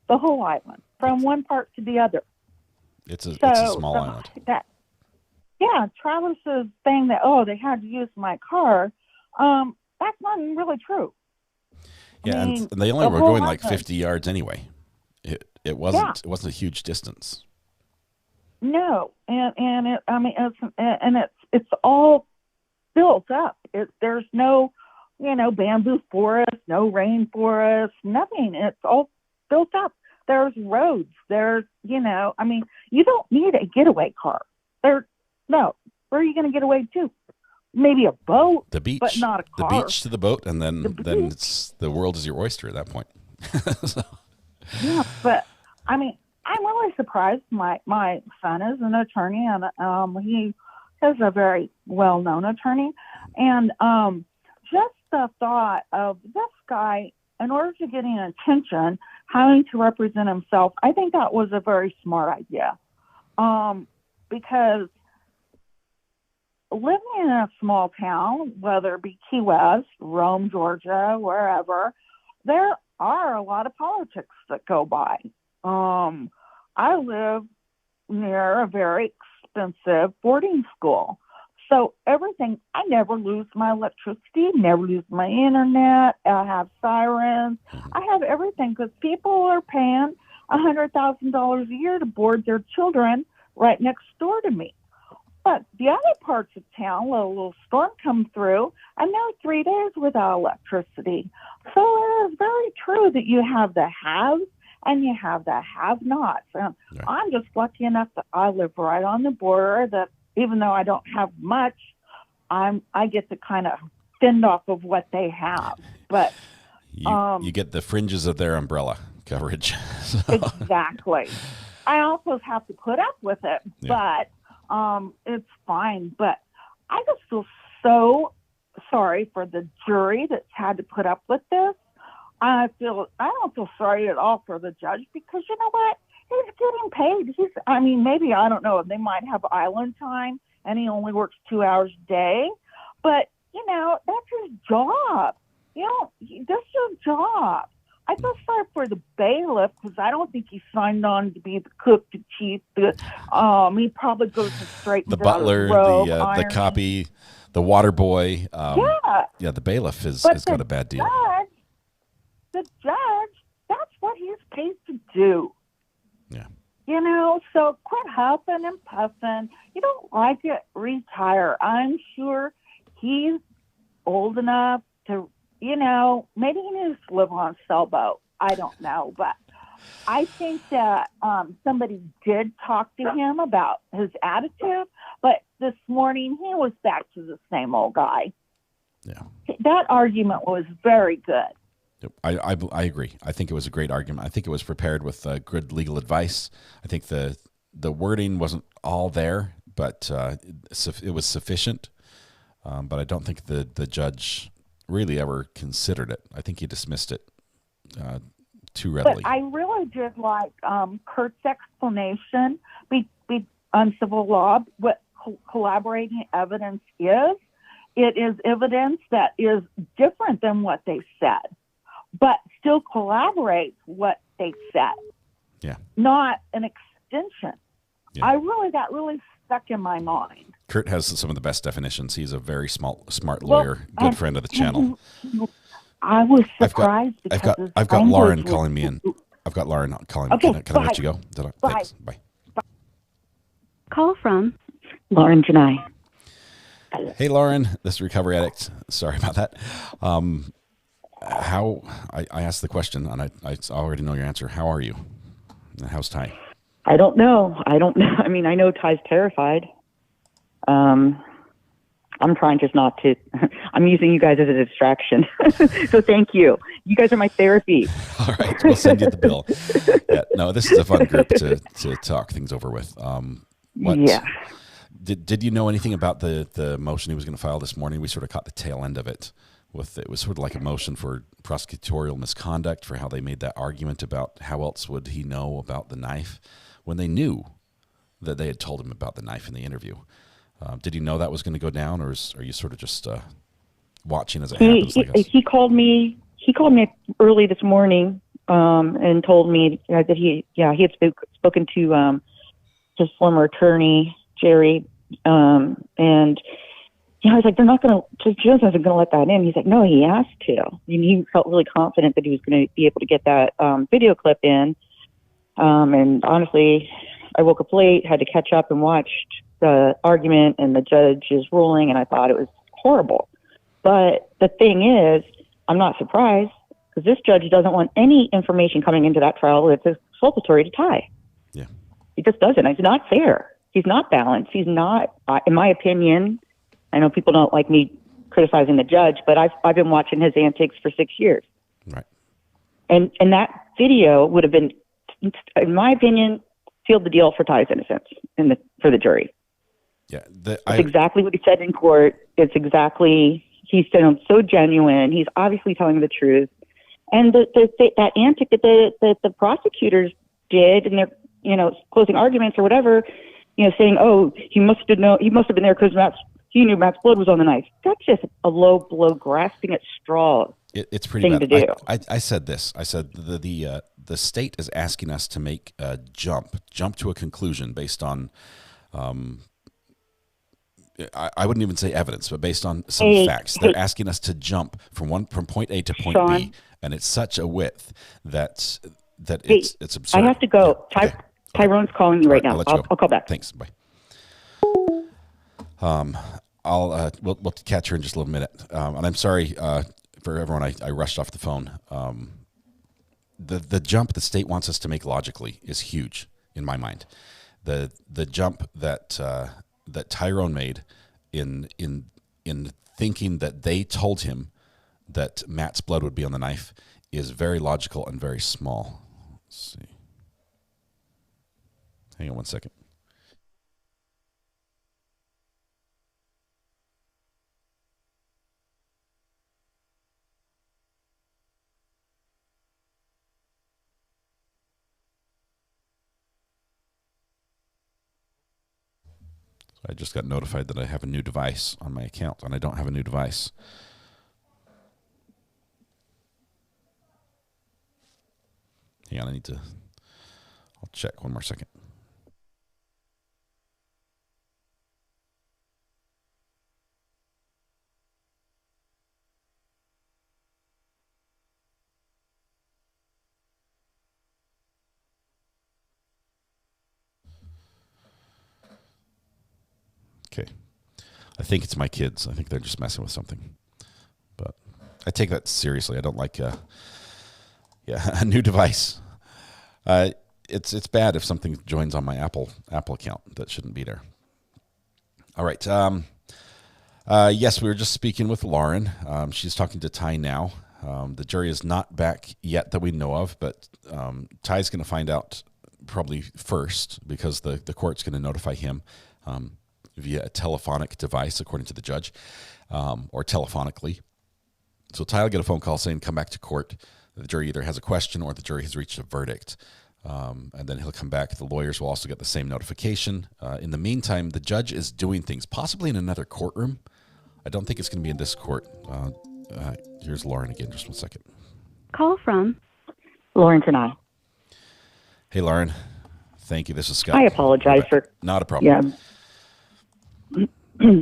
The whole island, from one part to the other. It's a small island. Travis's thing that, they had to use my car, that's not really true. Yeah, I mean, and they only were going like island. 50 yards anyway. It wasn't a huge distance. No, it's all built up. There's no, bamboo forest, no rainforest, nothing. It's all built up. There's roads. There's, you don't need a getaway car. Where are you going to get away to? Maybe a boat, the beach, but not a car. The beach to the boat, and then the world is your oyster at that point. So. Yeah, but I'm really surprised. My son is an attorney, and he is a very well-known attorney. And just the thought of this guy, in order to get an attention, having to represent himself, I think that was a very smart idea. Because living in a small town, whether it be Key West, Rome, Georgia, wherever, there are a lot of politics that go by. I live near a very expensive boarding school. So everything, I never lose my electricity, never lose my internet. I have sirens. I have everything because people are paying $100,000 a year to board their children right next door to me. But the other parts of town, a little storm come through, and they're 3 days without electricity. So it is very true that you have the haves and you have the have-nots. And I'm just lucky enough that I live right on the border that even though I don't have much, I get to kind of fend off of what they have. But you get the fringes of their umbrella coverage. So. Exactly. I also have to put up with it, but it's fine. But I just feel so sorry for the jury that's had to put up with this. I don't feel sorry at all for the judge because you know what? He's getting paid. Maybe, I don't know, they might have island time and he only works 2 hours a day, but that's his job. That's your job. I feel sorry for the bailiff because I don't think he signed on to be the cook, the chief. He probably goes straight the butler, the copy, the water boy. The bailiff has got a bad deal. The judge, that's what he's paid to do. Yeah. So quit huffing and puffing. You don't like it, retire. I'm sure he's old enough to, maybe he needs to live on a sailboat. I don't know. But I think that somebody did talk to him about his attitude, but this morning he was back to the same old guy. Yeah. That argument was very good. Yep. I agree. I think it was a great argument. I think it was prepared with good legal advice. I think the wording wasn't all there, but it was sufficient. But I don't think the judge really ever considered it. I think he dismissed it too readily. But I really did like Kurt's explanation on civil law, what collaborating evidence is. It is evidence that is different than what they said, but still corroborates what they said. Yeah. Not an extension. Yeah. That really stuck in my mind. Kurt has some of the best definitions. He's a very smart lawyer, good friend of the channel. I was surprised I've got Lauren calling me in. I've got Lauren calling me. Okay, Can I let you go? Bye. Thanks. Bye. Call from Lauren Janai. Hey, Lauren, this is Recovery Addict. Sorry about that. I asked the question, and I already know your answer. How are you? And how's Ty? I don't know. I mean, I know Ty's terrified. I'm trying just not to. I'm using you guys as a distraction. So thank you. You guys are my therapy. All right. We'll send you the bill. Yeah, no, this is a fun group to talk things over with. Yeah. Did you know anything about the motion he was going to file this morning? We sort of caught the tail end of it. It was sort of like a motion for prosecutorial misconduct for how they made that argument about how else would he know about the knife when they knew that they had told him about the knife in the interview. Did you know that was going to go down, or are you sort of just watching as it happens? He called me. He called me early this morning and told me that he had spoken to his former attorney Jerry, and I was like, they're not going to. Jones isn't going to let that in. He's like, no, he asked to. And he felt really confident that he was going to be able to get that video clip in. And honestly, I woke up late, had to catch up and watched the argument and the judge's ruling, and I thought it was horrible. But the thing is, I'm not surprised because this judge doesn't want any information coming into that trial that's exculpatory to Ty. Yeah. He just doesn't. It's not fair. He's not balanced. He's not, in my opinion, I know people don't like me criticizing the judge, but I've been watching his antics for 6 years. Right. And that video would have been, in my opinion, sealed the deal for Ty's innocence for the jury. Yeah, it's exactly what he said in court. It's exactly, he sounds so genuine. He's obviously telling the truth. And that antic that the prosecutors did in their, closing arguments or whatever, saying, oh, he must have been there because he knew Matt's blood was on the knife. That's just a low blow, grasping at straws. It's pretty thing bad. To do. I said this. I said the state is asking us to make a jump to a conclusion based on, I wouldn't even say evidence, but based on some facts. They're asking us to jump from point A to point Sean, B, and it's such a width that hey, it's absurd. I have to go. Yeah. Okay. Tyrone's calling me right now. I'll call back. Thanks. Bye. We'll catch her in just a little minute. And I'm sorry for everyone. I rushed off the phone. The jump the state wants us to make logically is huge in my mind. The jump that Tyrone made in thinking that they told him that Matt's blood would be on the knife is very logical and very small. Let's see. Hang on one second. I just got notified that I have a new device on my account, and I don't have a new device. Hang on, I'll check one more second. Okay. I think it's my kids. I think they're just messing with something. But I take that seriously. I don't like a new device. It's bad if something joins on my Apple account that shouldn't be there. All right. Yes, we were just speaking with Lauren. She's talking to Ty now. The jury is not back yet that we know of, but Ty's going to find out probably first because the court's going to notify him via a telephonic device, according to the judge, or telephonically. So Ty will get a phone call saying, come back to court. The jury either has a question or the jury has reached a verdict. And then he'll come back. The lawyers will also get the same notification. In the meantime, the judge is doing things, possibly in another courtroom. I don't think it's going to be in this court. Here's Lauren again, just 1 second. Call from Lauren tonight. Hey, Lauren. Thank you. This is Scott. I apologize for... Not a problem. Yeah.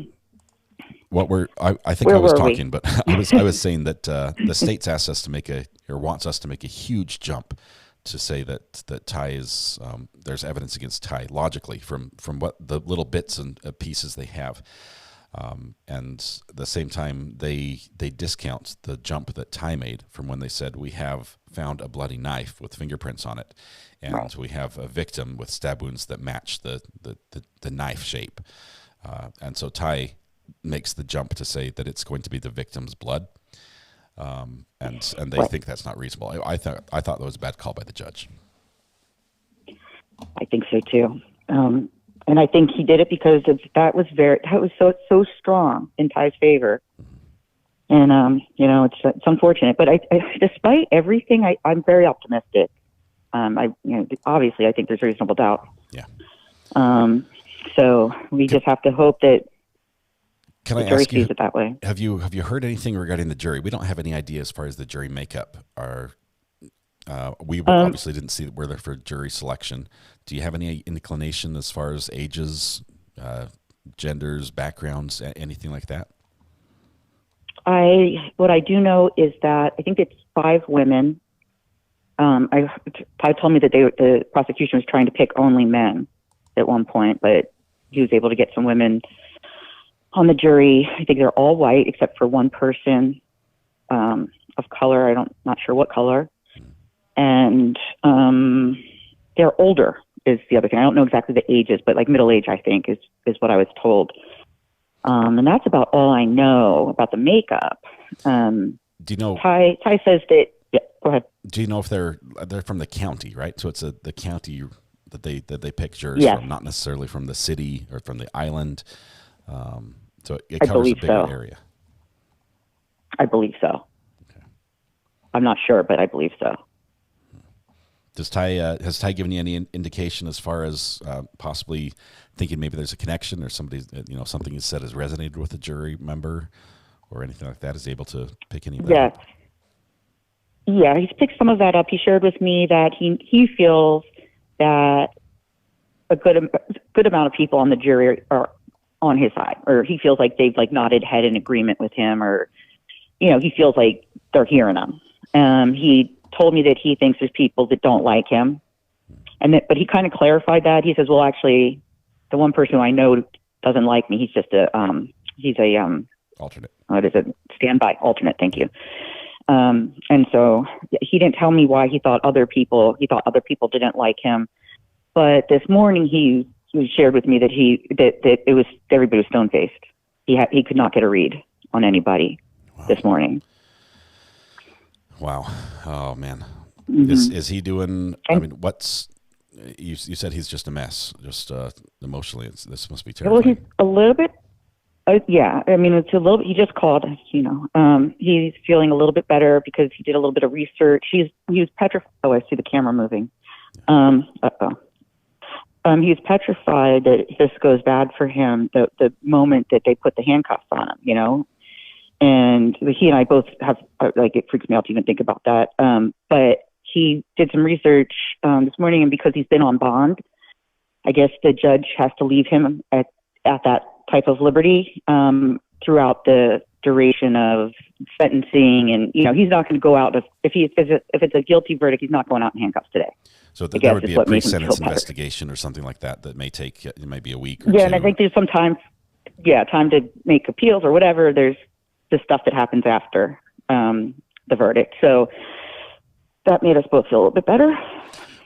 I think I was talking, but I was saying that the state's asked us to wants us to make a huge jump to say that Ty is there's evidence against Ty logically from what the little bits and pieces they have, and at the same time they discount the jump that Ty made from when they said we have found a bloody knife with fingerprints on it, and we have a victim with stab wounds that match the knife shape, and so Ty makes the jump to say that it's going to be the victim's blood. And they think that's not reasonable. I thought that was a bad call by the judge. I think so too. And I think he did it because that was so strong in Ty's favor. And it's unfortunate, but I despite everything, I'm very optimistic. Obviously I think there's reasonable doubt. Yeah. So we just have to hope that Can the I jury ask you, sees it that way. Have you heard anything regarding the jury? We don't have any idea as far as the jury makeup. We obviously didn't see where they're for jury selection. Do you have any inclination as far as ages, genders, backgrounds, anything like that? What I do know is that I think it's 5 women. Ty told me that the prosecution was trying to pick only men at one point, but he was able to get some women on the jury. I think they're all white except for one person of color. Not sure what color. And they're older is the other thing. I don't know exactly the ages, but like middle age, I think, is what I was told. And that's about all I know about the makeup. Do you know? Ty says that. Yeah, go ahead. Do you know if they're from the county, right? So it's the county that they pick jurors from, not necessarily from the city or from the island. So it covers a bigger area. I believe so. Okay. I'm not sure, but I believe so. Has Ty given you any indication as far as possibly thinking maybe there's a connection or something he said has resonated with a jury member or anything like that? Is he able to pick any of that up? Yeah, he's picked some of that up. He shared with me that he feels that a good amount of people on the jury are on his side, or he feels like they've nodded head in agreement with him, or he feels like they're hearing him. He told me that he thinks there's people that don't like him, but he kind of clarified that. He says, well, actually, the one person who I know doesn't like me. He's just a alternate. What is it? Standby alternate. Thank you. And so he didn't tell me why he thought other people didn't like him. But this morning he shared with me that it was everybody was stone faced. He could not get a read on anybody this morning. Wow. Oh man. Mm-hmm. Is he doing, you said he's just a mess, just emotionally. This must be terrible. Well, he's a little bit, it's a little bit, he just called, he's feeling a little bit better because he did a little bit of research. He was petrified. Oh, I see the camera moving. He's petrified that if this goes bad for him, the moment that they put the handcuffs on him, and he and I both have, it freaks me out to even think about that. But he did some research this morning, and because he's been on bond, I guess the judge has to leave him at that type of liberty throughout the duration of sentencing. And, he's not going to go out if it's a guilty verdict, he's not going out in handcuffs today. So there would be a pre-sentence investigation or something like that may take, it might be a week or two. Yeah, and I think there's some time to make appeals or whatever. There's the stuff that happens after the verdict. So that made us both feel a little bit better.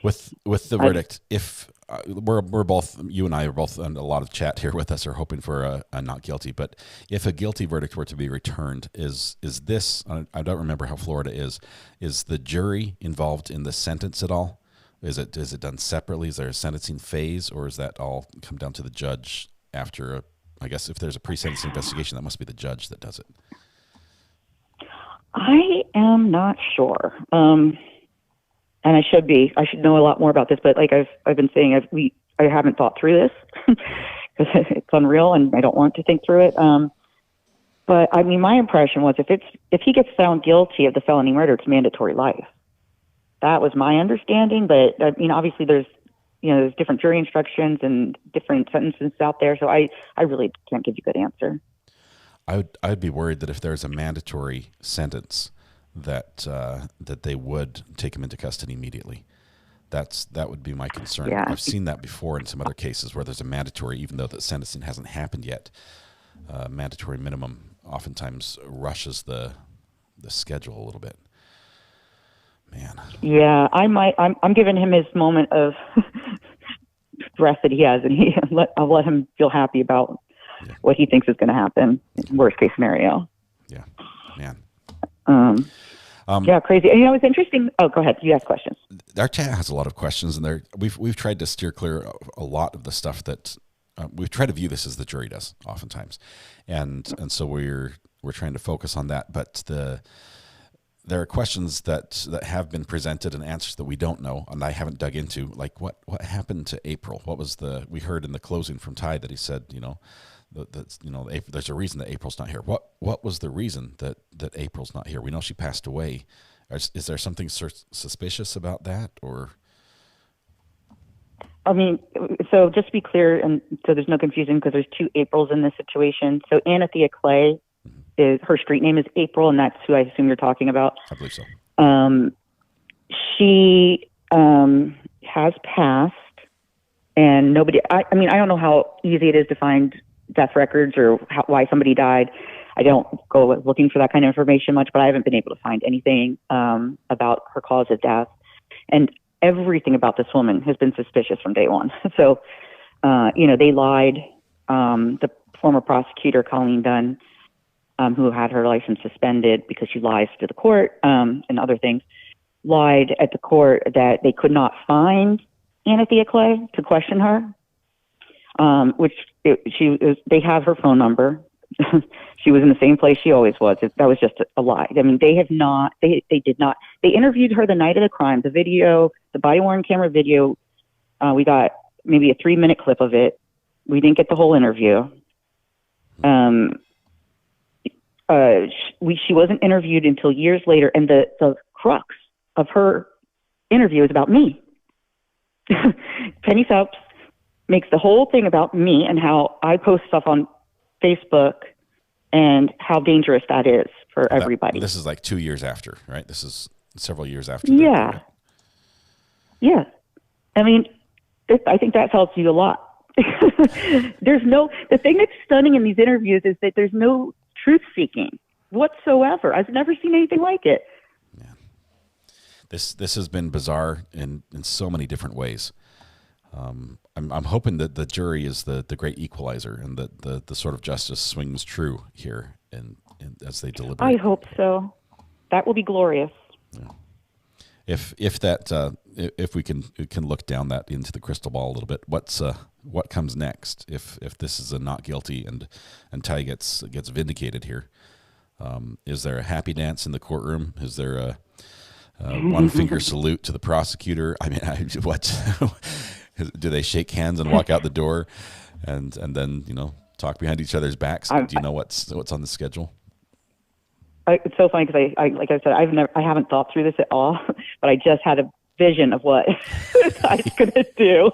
With the verdict, if we're both, you and I are both on a lot of chat here with us, are hoping for a not guilty. But if a guilty verdict were to be returned, is this? I don't remember how Florida is. Is the jury involved in the sentence at all? Is it done separately? Is there a sentencing phase, or is that all come down to the judge after? I guess if there's a pre-sentence investigation, that must be the judge that does it. I am not sure. And I should know a lot more about this, but like I've been saying, I haven't thought through this because it's unreal and I don't want to think through it. But I mean, my impression was if he gets found guilty of the felony murder, it's mandatory life. That was my understanding, but I mean, obviously there's different jury instructions and different sentences out there. So I really can't give you a good answer. I'd be worried that if there's a mandatory sentence, that they would take him into custody immediately. That would be my concern. Yeah. I've seen that before in some other cases where there's a mandatory, even though the sentencing hasn't happened yet. Mandatory minimum oftentimes rushes the schedule a little bit. Man. Yeah, I'm giving him his moment of rest that he has, and I'll let him feel happy about what he thinks is going to happen. Worst case scenario. Yeah, man. Yeah, crazy. And it's interesting. Oh, go ahead. You ask questions. Our chat has a lot of questions, and we've tried to steer clear a lot of the stuff that we've tried to view this as the jury does oftentimes, and so we're trying to focus on that. But there are questions that have been presented and answers that we don't know, and I haven't dug into. Like what happened to April? What was we heard in the closing from Ty that he said, there's a reason that April's not here. What was the reason that April's not here? We know she passed away. Is there something suspicious about that, or? I mean, so just to be clear, and so there's no confusion because there's two Aprils in this situation. So Anethea Clay her street name is April, and that's who I assume you're talking about. I believe so. She has passed, and nobody. I mean, I don't know how easy it is to find death records or why somebody died. I don't go looking for that kind of information much, but I haven't been able to find anything about her cause of death. And everything about this woman has been suspicious from day one. So, they lied. The former prosecutor, Colleen Dunn, who had her license suspended because she lies to the court and other things, lied at the court that they could not find Anethea Clay to question her, they have her phone number. She was in the same place she always was. That was just a lie. I mean, they did not. They interviewed her the night of the crime. The video, the body-worn camera video, we got maybe a 3-minute clip of it. We didn't get the whole interview. She wasn't interviewed until years later, and the crux of her interview is about me. Penny Phelps makes the whole thing about me and how I post stuff on Facebook and how dangerous that is for everybody. This is like 2 years after, right? This is several years after. Yeah. Yeah. I mean, I think that tells you a lot. The thing that's stunning in these interviews is that there's no truth seeking whatsoever. I've never seen anything like it. Yeah. This has been bizarre in so many different ways. I'm hoping that the jury is the great equalizer and that the sort of justice swings true here and as they deliberate. I hope so. That will be glorious. Yeah. If we can look down that into the crystal ball a little bit, what comes next? If this is a not guilty and Ty gets vindicated here, is there a happy dance in the courtroom? Is there a one finger salute to the prosecutor? I mean, what? Do they shake hands and walk out the door, and then talk behind each other's backs? Do you know what's on the schedule? It's so funny because like I said, I haven't thought through this at all, but I just had a vision of what Ty's gonna do.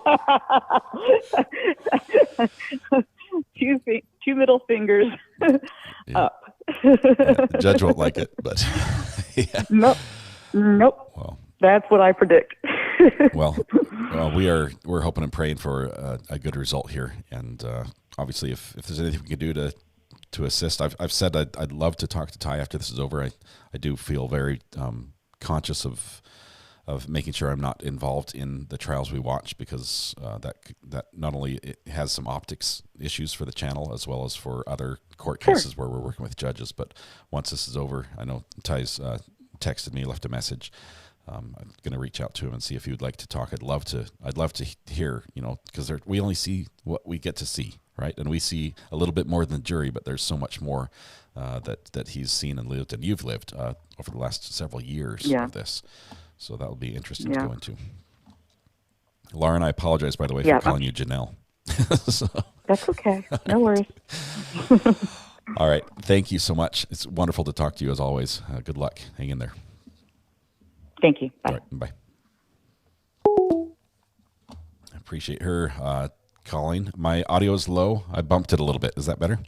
Two middle fingers up. Yeah, judge won't like it, but yeah. Nope. Well, that's what I predict. well, we're hoping and praying for a good result here, and obviously, if there's anything we can do to assist, I've said I'd love to talk to Ty after this is over. I do feel very conscious of of making sure I'm not involved in the trials we watch, because that not only it has some optics issues for the channel as well as for other court cases where we're working with judges. But once this is over, I know Ty's texted me, left a message. I'm going to reach out to him and see if he would like to talk. I'd love to hear, because we only see what we get to see, right? And we see a little bit more than the jury, but there's so much more that he's seen and lived, and you've lived over the last several years of this. So that will be interesting to go into. Lauren, I apologize, by the way, for calling you Janelle. So. That's okay. No worries. All right. Thank you so much. It's wonderful to talk to you as always. Good luck. Hang in there. Thank you. Bye. All right, bye. I appreciate her calling. My audio is low. I bumped it a little bit. Is that better?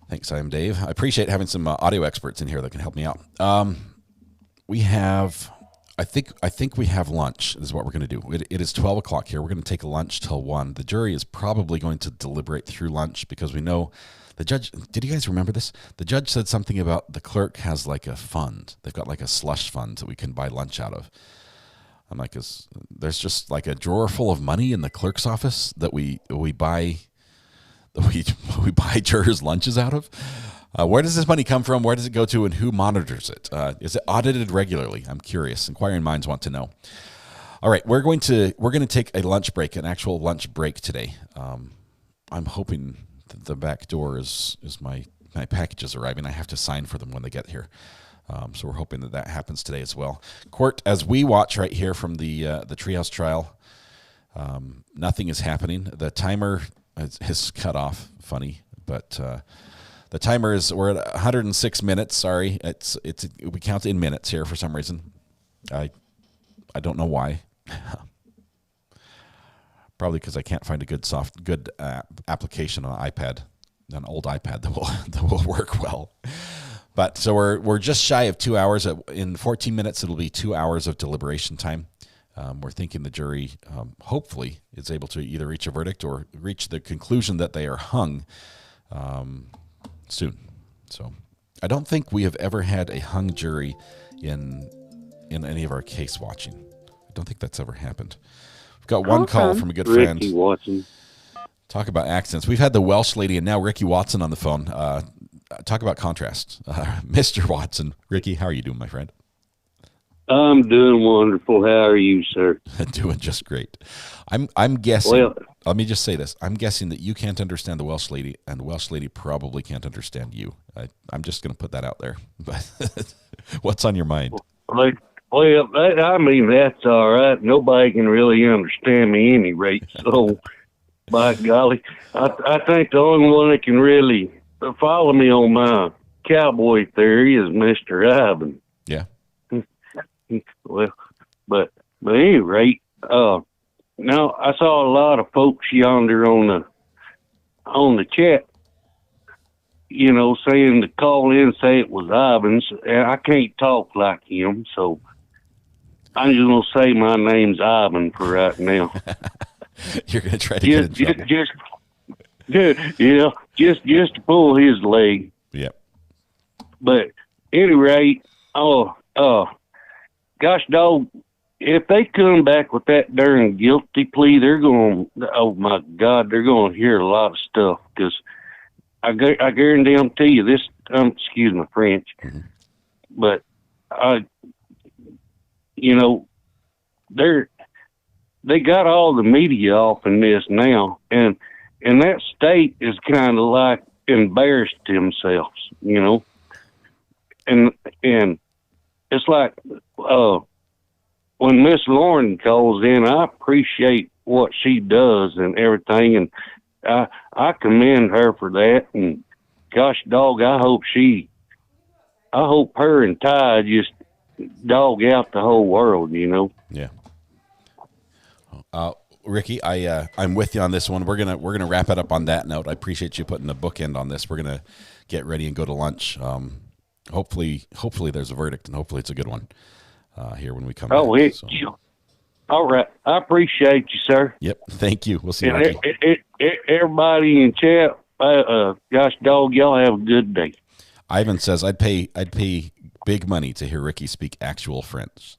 Thanks, I am Dave. I appreciate having some audio experts in here that can help me out. I think we have lunch is what we're going to do. It is 12 o'clock here. We're going to take a lunch till 1. The jury is probably going to deliberate through lunch because we know the judge, did you guys remember this? The judge said something about the clerk has like a fund. They've got like a slush fund that we can buy lunch out of. I'm like, there's just like a drawer full of money in the clerk's office that we buy jurors lunches out of? Where does this money come from? Where does it go to, and who monitors it? Is it audited regularly? I'm curious. Inquiring minds want to know. All right, we're going to take a lunch break, an actual lunch break today. I'm hoping that the back door is my packages arriving. I have to sign for them when they get here. So we're hoping that happens today as well. Court, as we watch right here from the Treehouse trial, nothing is happening. The timer is cut off. Funny, but. The timer we're at 106 minutes. Sorry, we count in minutes here for some reason. I don't know why. Probably because I can't find a good application on an iPad, an old iPad that will work well. But so we're just shy of 2 hours. In 14 minutes, it'll be 2 hours of deliberation time. We're thinking the jury hopefully is able to either reach a verdict or reach the conclusion that they are hung. Soon. So I don't think we have ever had a hung jury in any of our case watching. I don't think that's ever happened. We've got one call from a good friend. Ricky Watson. Talk about accents. We've had the Welsh lady and now Ricky Watson on the phone. Talk about contrast. Mr. Watson. Ricky, how are you doing, my friend? I'm doing wonderful. How are you, sir? Doing just great. I'm guessing. Well, let me just say this. I'm guessing that you can't understand the Welsh lady, and the Welsh lady probably can't understand you. I'm just going to put that out there. But what's on your mind? Well, I mean, that's all right. Nobody can really understand me any rate. So, by golly, I think the only one that can really follow me on my cowboy theory is Mr. Ayden. Yeah. Well, but at any rate, now I saw a lot of folks yonder on the chat, saying to call in, say it was Ayden's, and I can't talk like him, so I'm just gonna say my name's Ayden for right now. You're gonna try to get in trouble. Just to pull his leg. Yep. But at any rate, gosh dog, if they come back with that darn guilty plea, they're going to hear a lot of stuff, because I guarantee you this, excuse my French, but they got all the media off in this now, and that state is kind of like embarrassed themselves, and it's like, when Miss Lauren calls in, I appreciate what she does and everything, and I commend her for that. And gosh dog, I hope her and Ty just dog out the whole world, Yeah. Ricky, I'm with you on this one. We're gonna wrap it up on that note. I appreciate you putting a bookend on this. We're gonna get ready and go to lunch. Hopefully there's a verdict, and hopefully it's a good one here when we come back. All right. I appreciate you, sir. Yep. Thank you. We'll see you, Ricky. Everybody in chat, gosh dog, y'all have a good day. Ivan says, I'd pay big money to hear Ricky speak actual French.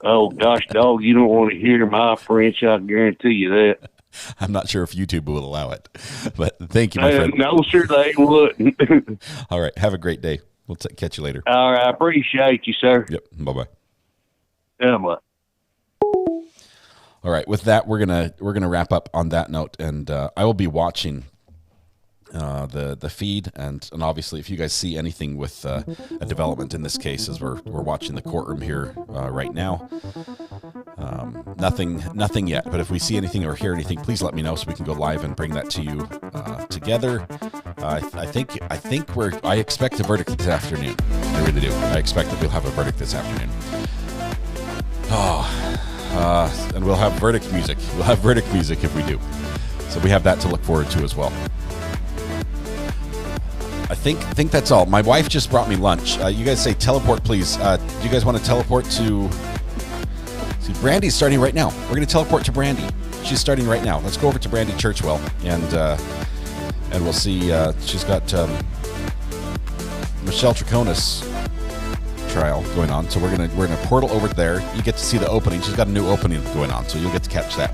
Oh, gosh, dog, you don't want to hear my French. I guarantee you that. I'm not sure if YouTube will allow it, but thank you, my friend. No, sir, they wouldn't. All right. Have a great day. We'll catch you later. All right. I appreciate you, sir. Yep. Bye-bye. Yeah, bye. All right. With that, we're gonna wrap up on that note, and I will be watching the feed, and obviously, if you guys see anything with a development in this case, as we're watching the courtroom here right now, nothing yet. But if we see anything or hear anything, please let me know so we can go live and bring that to you together. I expect a verdict this afternoon. I really do. I expect that we'll have a verdict this afternoon. And we'll have verdict music. We'll have verdict music if we do. So we have that to look forward to as well. I think that's all. My wife just brought me lunch. You guys say teleport, please. Do you guys want to teleport to... See, Brandy's starting right now. We're going to teleport to Brandy. She's starting right now. Let's go over to Brandy Churchwell, and we'll see. She's got Michelle Traconis trial going on, so we're gonna portal over there. You get to see the opening. She's got a new opening going on, so you'll get to catch that.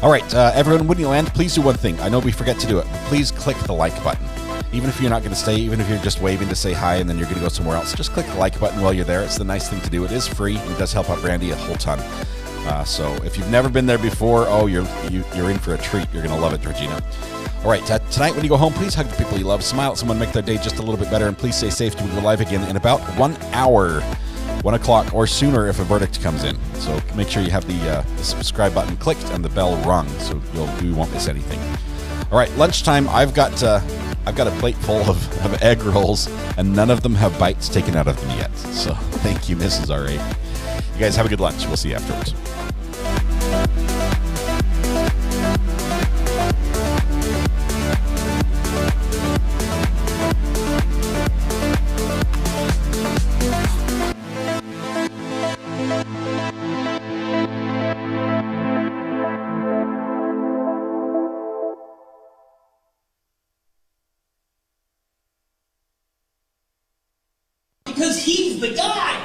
All right, everyone in Whitney Land, please do one thing. I know we forget to do it, but please click the like button. Even if you're not going to stay, even if you're just waving to say hi and then you're going to go somewhere else, just click the like button while you're there. It's the nice thing to do. It is free, and it does help out Brandy a whole ton. So if you've never been there before, you're in for a treat. You're going to love it, Georgina. All right, tonight when you go home, please hug the people you love, smile at someone, make their day just a little bit better, and please stay safe till we go live again in about 1 hour, 1 o'clock or sooner if a verdict comes in. So make sure you have the subscribe button clicked and the bell rung so you won't miss anything. All right, lunchtime. I've got a plate full of egg rolls, and none of them have bites taken out of them yet. So thank you, Mrs. R.A. You guys have a good lunch. We'll see you afterwards. Because he's the guy.